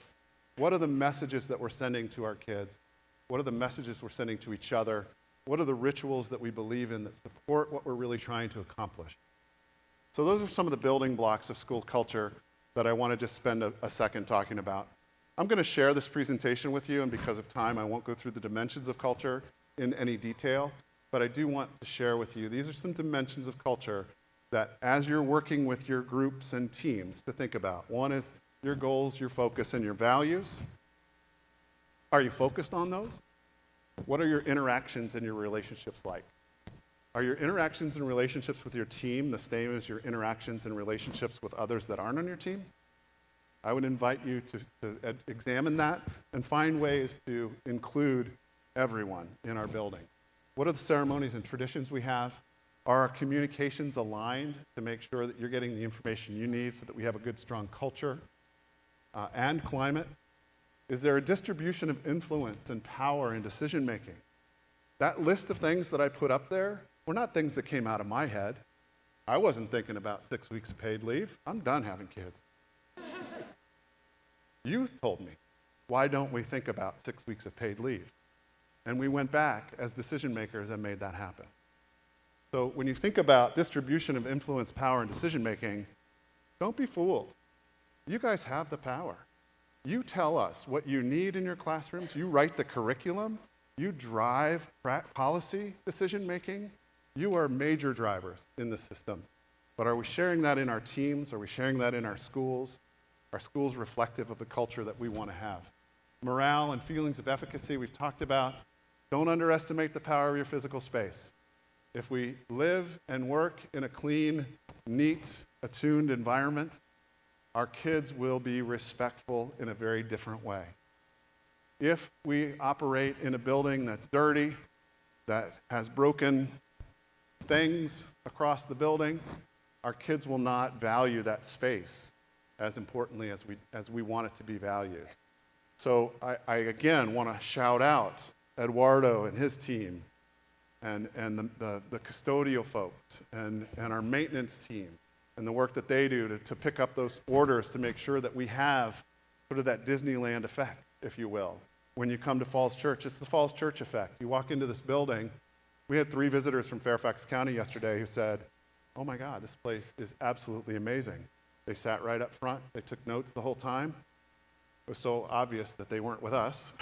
What are the messages that we're sending to our kids? What are the messages we're sending to each other? What are the rituals that we believe in that support what we're really trying to accomplish? So those are some of the building blocks of school culture that I want to just spend a second talking about. I'm going to share this presentation with you, and because of time, I won't go through the dimensions of culture in any detail, but I do want to share with you, these are some dimensions of culture that as you're working with your groups and teams to think about. One is your goals, your focus, and your values. Are you focused on those? What are your interactions and your relationships like? Are your interactions and relationships with your team the same as your interactions and relationships with others that aren't on your team? I would invite you to examine that and find ways to include everyone in our building. What are the ceremonies and traditions we have? Are our communications aligned to make sure that you're getting the information you need so that we have a good, strong culture and climate? Is there a distribution of influence and power in decision making? That list of things that I put up there were not things that came out of my head. I wasn't thinking about 6 weeks of paid leave. I'm done having kids. You told me, why don't we think about 6 weeks of paid leave? And we went back as decision makers and made that happen. So when you think about distribution of influence, power, and decision making, don't be fooled. You guys have the power. You tell us what you need in your classrooms. You write the curriculum. You drive policy decision making. You are major drivers in the system. But are we sharing that in our teams? Are we sharing that in our schools? Are schools reflective of the culture that we want to have? Morale and feelings of efficacy we've talked about. Don't underestimate the power of your physical space. If we live and work in a clean, neat, attuned environment, our kids will be respectful in a very different way. If we operate in a building that's dirty, that has broken things across the building, our kids will not value that space as importantly as we want it to be valued. So I again want to shout out Eduardo and his team and the custodial folks and our maintenance team and the work that they do to pick up those orders to make sure that we have sort of that Disneyland effect, if you will. When you come to Falls Church, it's the Falls Church effect. You walk into this building. We had 3 visitors from Fairfax County yesterday who said, oh my God, this place is absolutely amazing. They sat right up front. They took notes the whole time. It was so obvious that they weren't with us.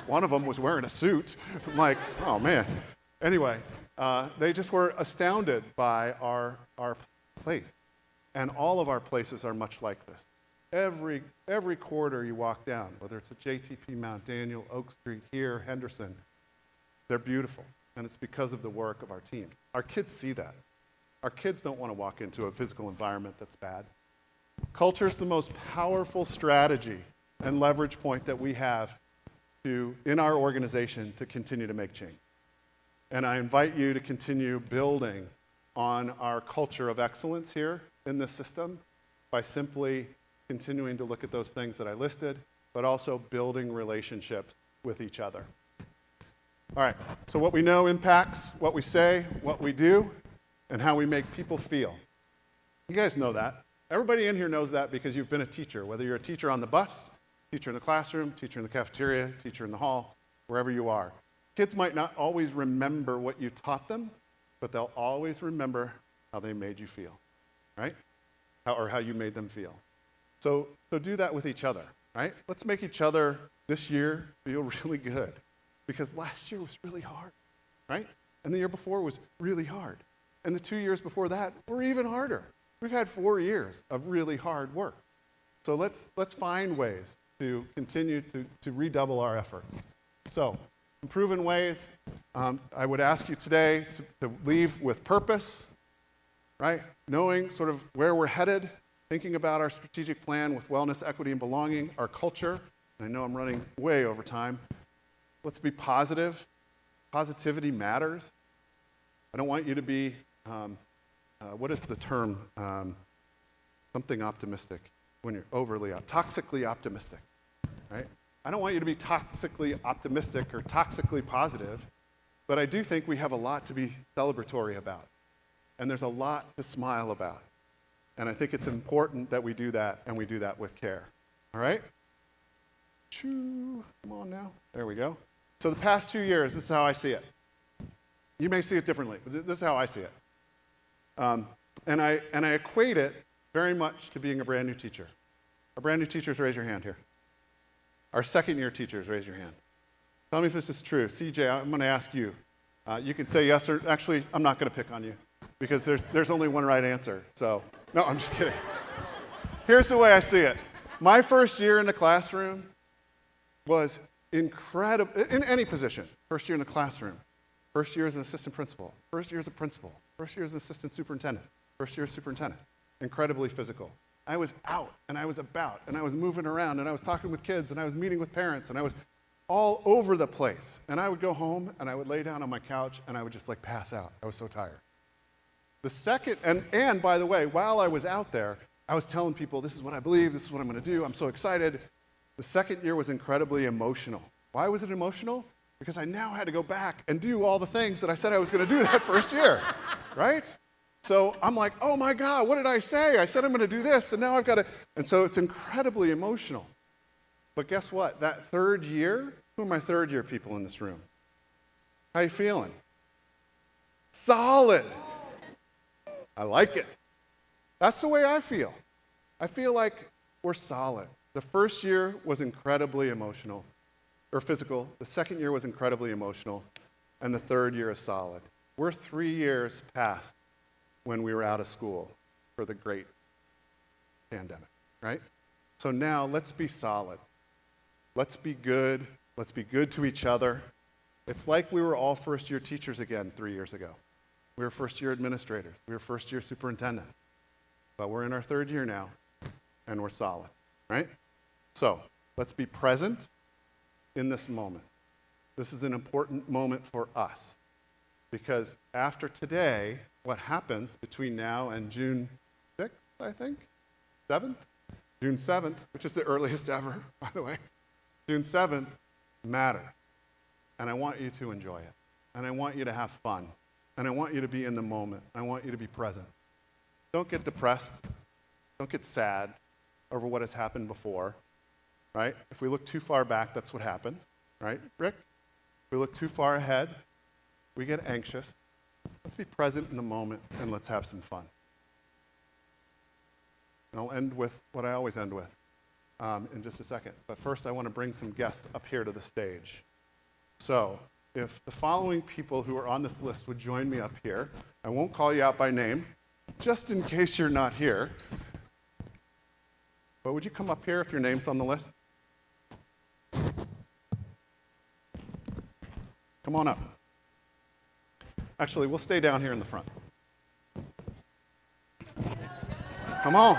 One of them was wearing a suit. I'm like, oh man. Anyway, they just were astounded by our place. And all of our places are much like this. Every corridor you walk down, whether it's at JTP, Mount Daniel, Oak Street, here, Henderson, they're beautiful. And it's because of the work of our team. Our kids see that. Our kids don't want to walk into a physical environment that's bad. Culture is the most powerful strategy and leverage point that we have in our organization to continue to make change. And I invite you to continue building on our culture of excellence here in this system by simply continuing to look at those things that I listed, but also building relationships with each other. All right, so what we know impacts what we say, what we do, and how we make people feel. You guys know that. Everybody in here knows that because you've been a teacher, whether you're a teacher on the bus, teacher in the classroom, teacher in the cafeteria, teacher in the hall, wherever you are. Kids might not always remember what you taught them, but they'll always remember how they made you feel, right? Or how you made them feel. So do that with each other, right? Let's make each other this year feel really good because last year was really hard, right? And the year before was really hard. And the 2 years before that were even harder. We've had 4 years of really hard work. So let's find ways to continue to redouble our efforts. So, improve in ways. I would ask you today to leave with purpose, right? Knowing sort of where we're headed, thinking about our strategic plan with wellness, equity, and belonging, our culture. And I know I'm running way over time. Let's be positive. Positivity matters. I don't want you to be, what is the term? Something optimistic when you're overly, toxically optimistic, right? I don't want you to be toxically optimistic or toxically positive, but I do think we have a lot to be celebratory about. And there's a lot to smile about. And I think it's important that we do that, and we do that with care. All right? Choo, come on now. There we go. So the past 2 years, this is how I see it. You may see it differently, but this is how I see it. And I equate it very much to being a brand new teacher. Our brand new teachers, raise your hand here. Our second year teachers, raise your hand. Tell me if this is true. CJ, I'm going to ask you. You can say yes or, actually, I'm not going to pick on you because there's only one right answer. So, no, I'm just kidding. Here's the way I see it. My first year in the classroom was incredible, in any position. First year in the classroom, first year as an assistant principal, first year as a principal, first year as an assistant superintendent, first year as superintendent. Incredibly physical. I was out, and I was about, and I was moving around, and I was talking with kids, and I was meeting with parents, and I was all over the place. And I would go home, and I would lay down on my couch, and I would just like pass out. I was so tired. The second, and by the way, while I was out there, I was telling people, this is what I believe, this is what I'm going to do, I'm so excited. The second year was incredibly emotional. Why was it emotional? Because I now had to go back and do all the things that I said I was going to do that first year, right? So I'm like, oh my God, what did I say? I said I'm going to do this, and now I've got to, and so it's incredibly emotional. But guess what? That third year, who are my third year people in this room? How you feeling? Solid. I like it. That's the way I feel. I feel like we're solid. The first year was incredibly emotional, or physical. The second year was incredibly emotional, and the third year is solid. We're 3 years past when we were out of school for the great pandemic, right? So now let's be solid. Let's be good. Let's be good to each other. It's like we were all first-year teachers again 3 years ago. We were first-year administrators. We were first-year superintendent. But we're in our third year now, and we're solid, right? So let's be present in this moment. This is an important moment for us because after today, what happens between now and June 6th, I think? 7th? June 7th, which is the earliest ever, by the way. June 7th matters. And I want you to enjoy it. And I want you to have fun. And I want you to be in the moment. I want you to be present. Don't get depressed. Don't get sad over what has happened before, right? If we look too far back, that's what happens, right, Rick? If we look too far ahead, we get anxious. Let's be present in the moment, and let's have some fun. And I'll end with what I always end with in just a second. But first, I want to bring some guests up here to the stage. So if the following people who are on this list would join me up here, I won't call you out by name, just in case you're not here. But would you come up here if your name's on the list? Come on up. Actually, we'll stay down here in the front. Come on.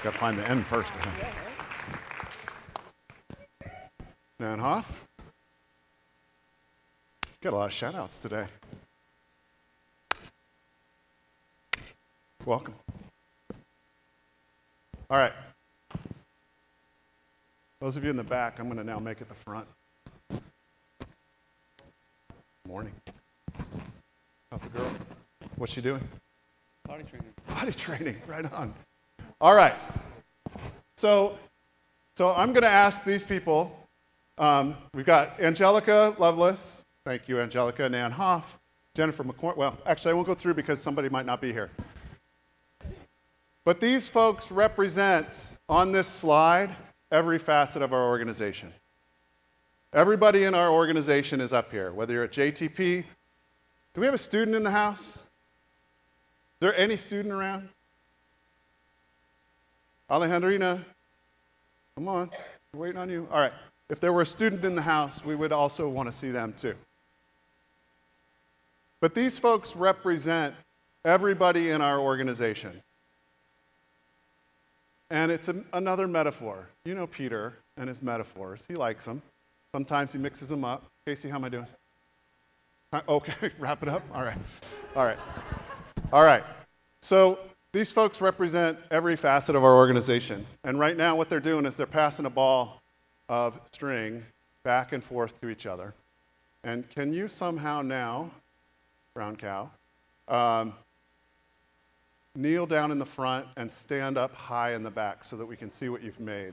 Got to find the end first, I think. Nan Hoff. Got a lot of shout-outs today. Welcome. All right. Those of you in the back, I'm going to now make it the front. Morning. How's the girl? What's she doing? Potty training. Potty training, right on. All right. So I'm going to ask these people. We've got Angelica Lovelace. Thank you, Angelica. Nan Hoff. Jennifer McCormick. Well, actually, I won't go through because somebody might not be here. But these folks represent, on this slide, every facet of our organization. Everybody in our organization is up here, whether you're at JTP. Do we have a student in the house? Is there any student around? Alejandrina, come on, we're waiting on you. All right, if there were a student in the house, we would also want to see them too. But these folks represent everybody in our organization. And it's another metaphor. You know Peter and his metaphors. He likes them. Sometimes he mixes them up. Casey, how am I doing? Okay, wrap it up? All right. All right. All right. So these folks represent every facet of our organization. And right now what they're doing is they're passing a ball of string back and forth to each other. And can you somehow now, brown cow, kneel down in the front and stand up high in the back so that we can see what you've made?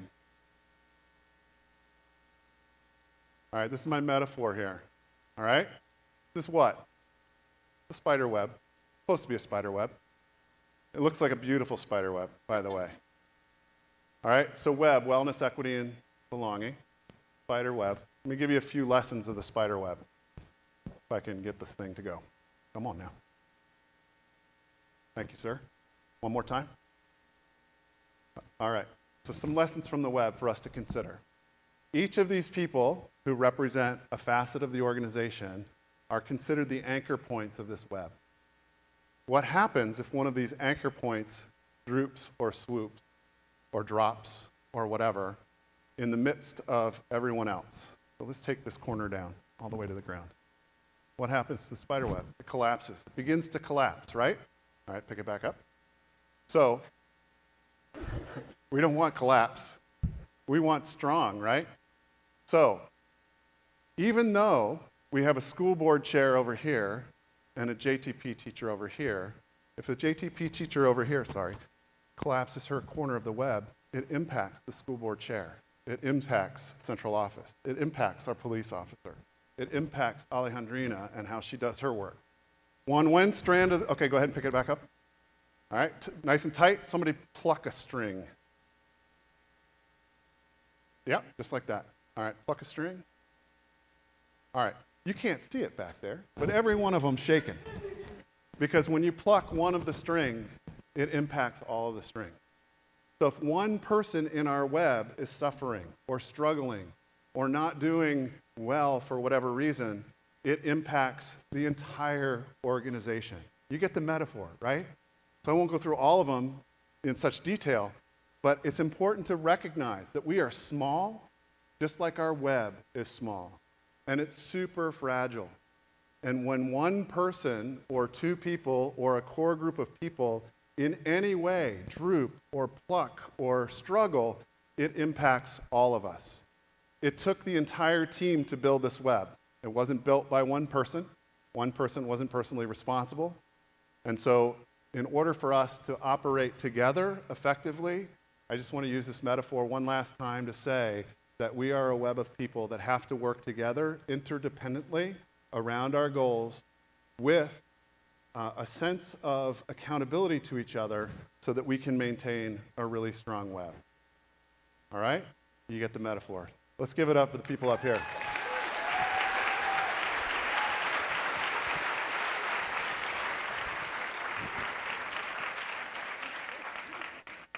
All right, this is my metaphor here. All right? This is what? A spider web. Supposed to be a spider web. It looks like a beautiful spider web, by the way. All right, so web, wellness, equity, and belonging. Spider web. Let me give you a few lessons of the spider web, if I can get this thing to go. Come on now. Thank you, sir. One more time. All right, so some lessons from the web for us to consider. Each of these people who represent a facet of the organization are considered the anchor points of this web. What happens if one of these anchor points droops or swoops or drops or whatever in the midst of everyone else? So let's take this corner down all the way to the ground. What happens to the spider web? It collapses. It begins to collapse, right? All right, pick it back up. So we don't want collapse. We want strong, right? So even though we have a school board chair over here and a JTP teacher over here, if the JTP teacher over here, collapses her corner of the web, it impacts the school board chair. It impacts central office. It impacts our police officer. It impacts Alejandrina and how she does her work. One strand of, okay, go ahead and pick it back up. All right, nice and tight. Somebody pluck a string. Yep, just like that. All right, pluck a string. All right, you can't see it back there, but every one of them's shaking. Because when you pluck one of the strings, it impacts all of the strings. So if one person in our web is suffering or struggling or not doing well for whatever reason, it impacts the entire organization. You get the metaphor, right? So I won't go through all of them in such detail, but it's important to recognize that we are small, just like our web is small, and it's super fragile. And when one person or two people or a core group of people in any way droop or pluck or struggle, it impacts all of us. It took the entire team to build this web. It wasn't built by one person. One person wasn't personally responsible. And so in order for us to operate together effectively, I just want to use this metaphor one last time to say that we are a web of people that have to work together interdependently around our goals with a sense of accountability to each other so that we can maintain a really strong web. All right? You get the metaphor. Let's give it up for the people up here.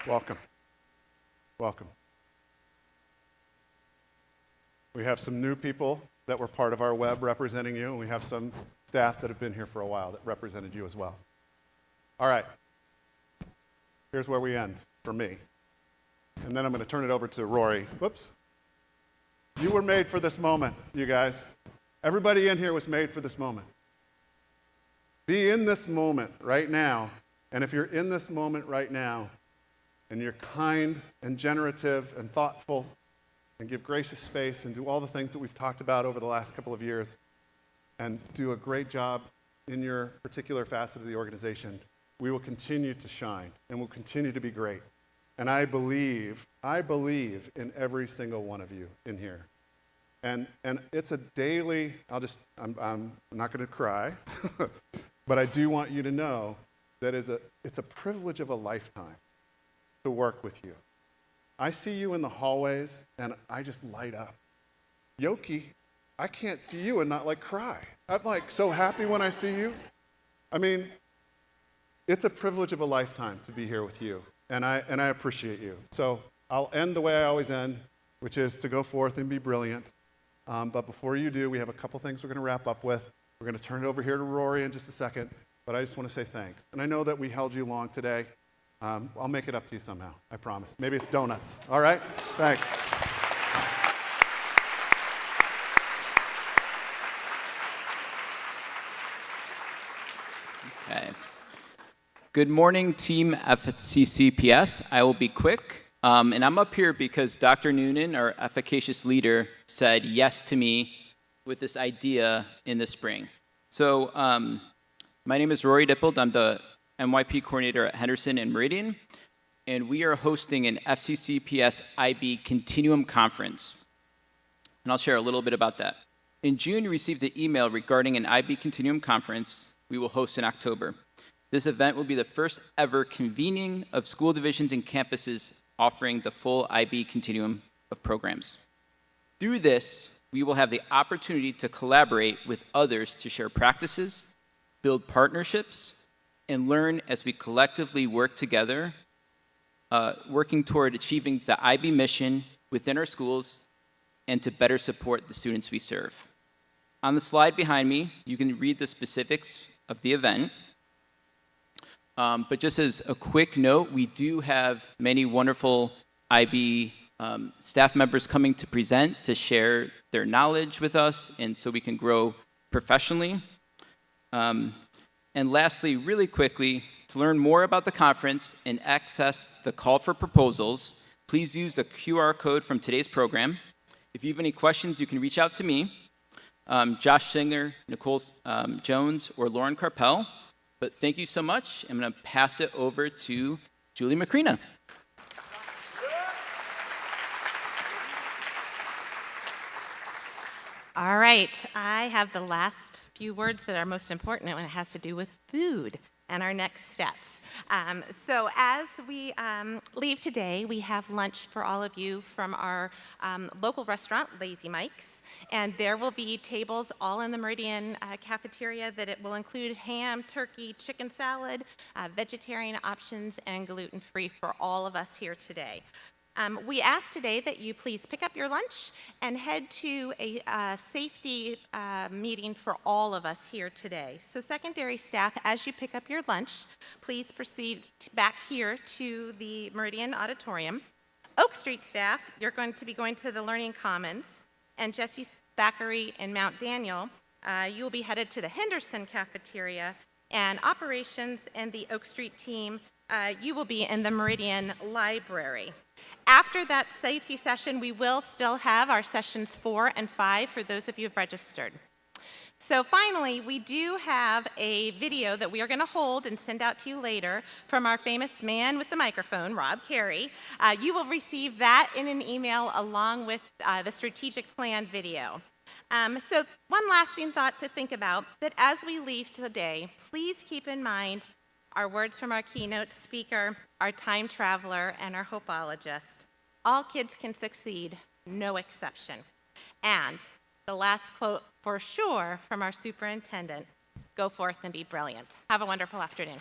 Welcome. Welcome. We have some new people that were part of our web representing you, and we have some staff that have been here for a while that represented you as well. All right. Here's where we end for me. And then I'm going to turn it over to Rory. Whoops. You were made for this moment, you guys. Everybody in here was made for this moment. Be in this moment right now. And if you're in this moment right now, and you're kind and generative and thoughtful and give gracious space and do all the things that we've talked about over the last couple of years and do a great job in your particular facet of the organization, we will continue to shine and we'll continue to be great. And I believe in every single one of you in here. And it's a daily, I'm not going to cry, but I do want you to know that it's a privilege of a lifetime to work with you. I see you in the hallways and I just light up. Yoki, I can't see you and not cry. I'm so happy when I see you. I mean, it's a privilege of a lifetime to be here with you, and I appreciate you. So I'll end the way I always end, which is to go forth and be brilliant. But before you do, we have a couple things we're going to wrap up with. We're going to turn it over here to Rory in just a second, but I just want to say thanks. And I know that we held you long today. I'll make it up to you somehow, I promise. Maybe it's donuts. All right? Thanks. Okay. Good morning, Team FCCPS. I will be quick. And I'm up here because Dr. Noonan, our efficacious leader, said yes to me with this idea in the spring. So my name is Rory Dippold. I'm the MYP coordinator at Henderson and Meridian, and we are hosting an FCCPS IB Continuum Conference. And I'll share a little bit about that. In June, we received an email regarding an IB Continuum Conference we will host in October. This event will be the first ever convening of school divisions and campuses offering the full IB continuum of programs. Through this, we will have the opportunity to collaborate with others to share practices, build partnerships, and learn as we collectively work together, working toward achieving the IB mission within our schools and to better support the students we serve. On the slide behind me, you can read the specifics of the event. But just as a quick note, we do have many wonderful IB staff members coming to present to share their knowledge with us and so we can grow professionally. And lastly, really quickly, to learn more about the conference and access the call for proposals, please use the QR code from today's program. If you have any questions, you can reach out to me, Josh Singer, Nicole Jones, or Lauren Carpel. But thank you so much. I'm going to pass it over to Julie Macrina. All right, I have the last few words that are most important when it has to do with food and our next steps. So as we leave today, we have lunch for all of you from our local restaurant, Lazy Mike's, and there will be tables all in the Meridian cafeteria that it will include ham, turkey, chicken salad, vegetarian options, and gluten-free for all of us here today. We ask today that you please pick up your lunch and head to a safety meeting for all of us here today. So secondary staff, as you pick up your lunch, please proceed back here to the Meridian Auditorium. Oak Street staff, you're going to be going to the Learning Commons, and Jesse Thackeray and Mount Daniel, you will be headed to the Henderson cafeteria, and operations and the Oak Street team, you will be in the Meridian Library. After that safety session, we will still have our sessions 4 and 5 for those of you who have registered. So finally, we do have a video that we are going to hold and send out to you later from our famous man with the microphone, Rob Carey. You will receive that in an email along with the strategic plan video. So one lasting thought to think about, that as we leave today, please keep in mind our words from our keynote speaker, our time traveler, and our hopeologist. All kids can succeed, no exception. And the last quote for sure from our superintendent, go forth and be brilliant. Have a wonderful afternoon.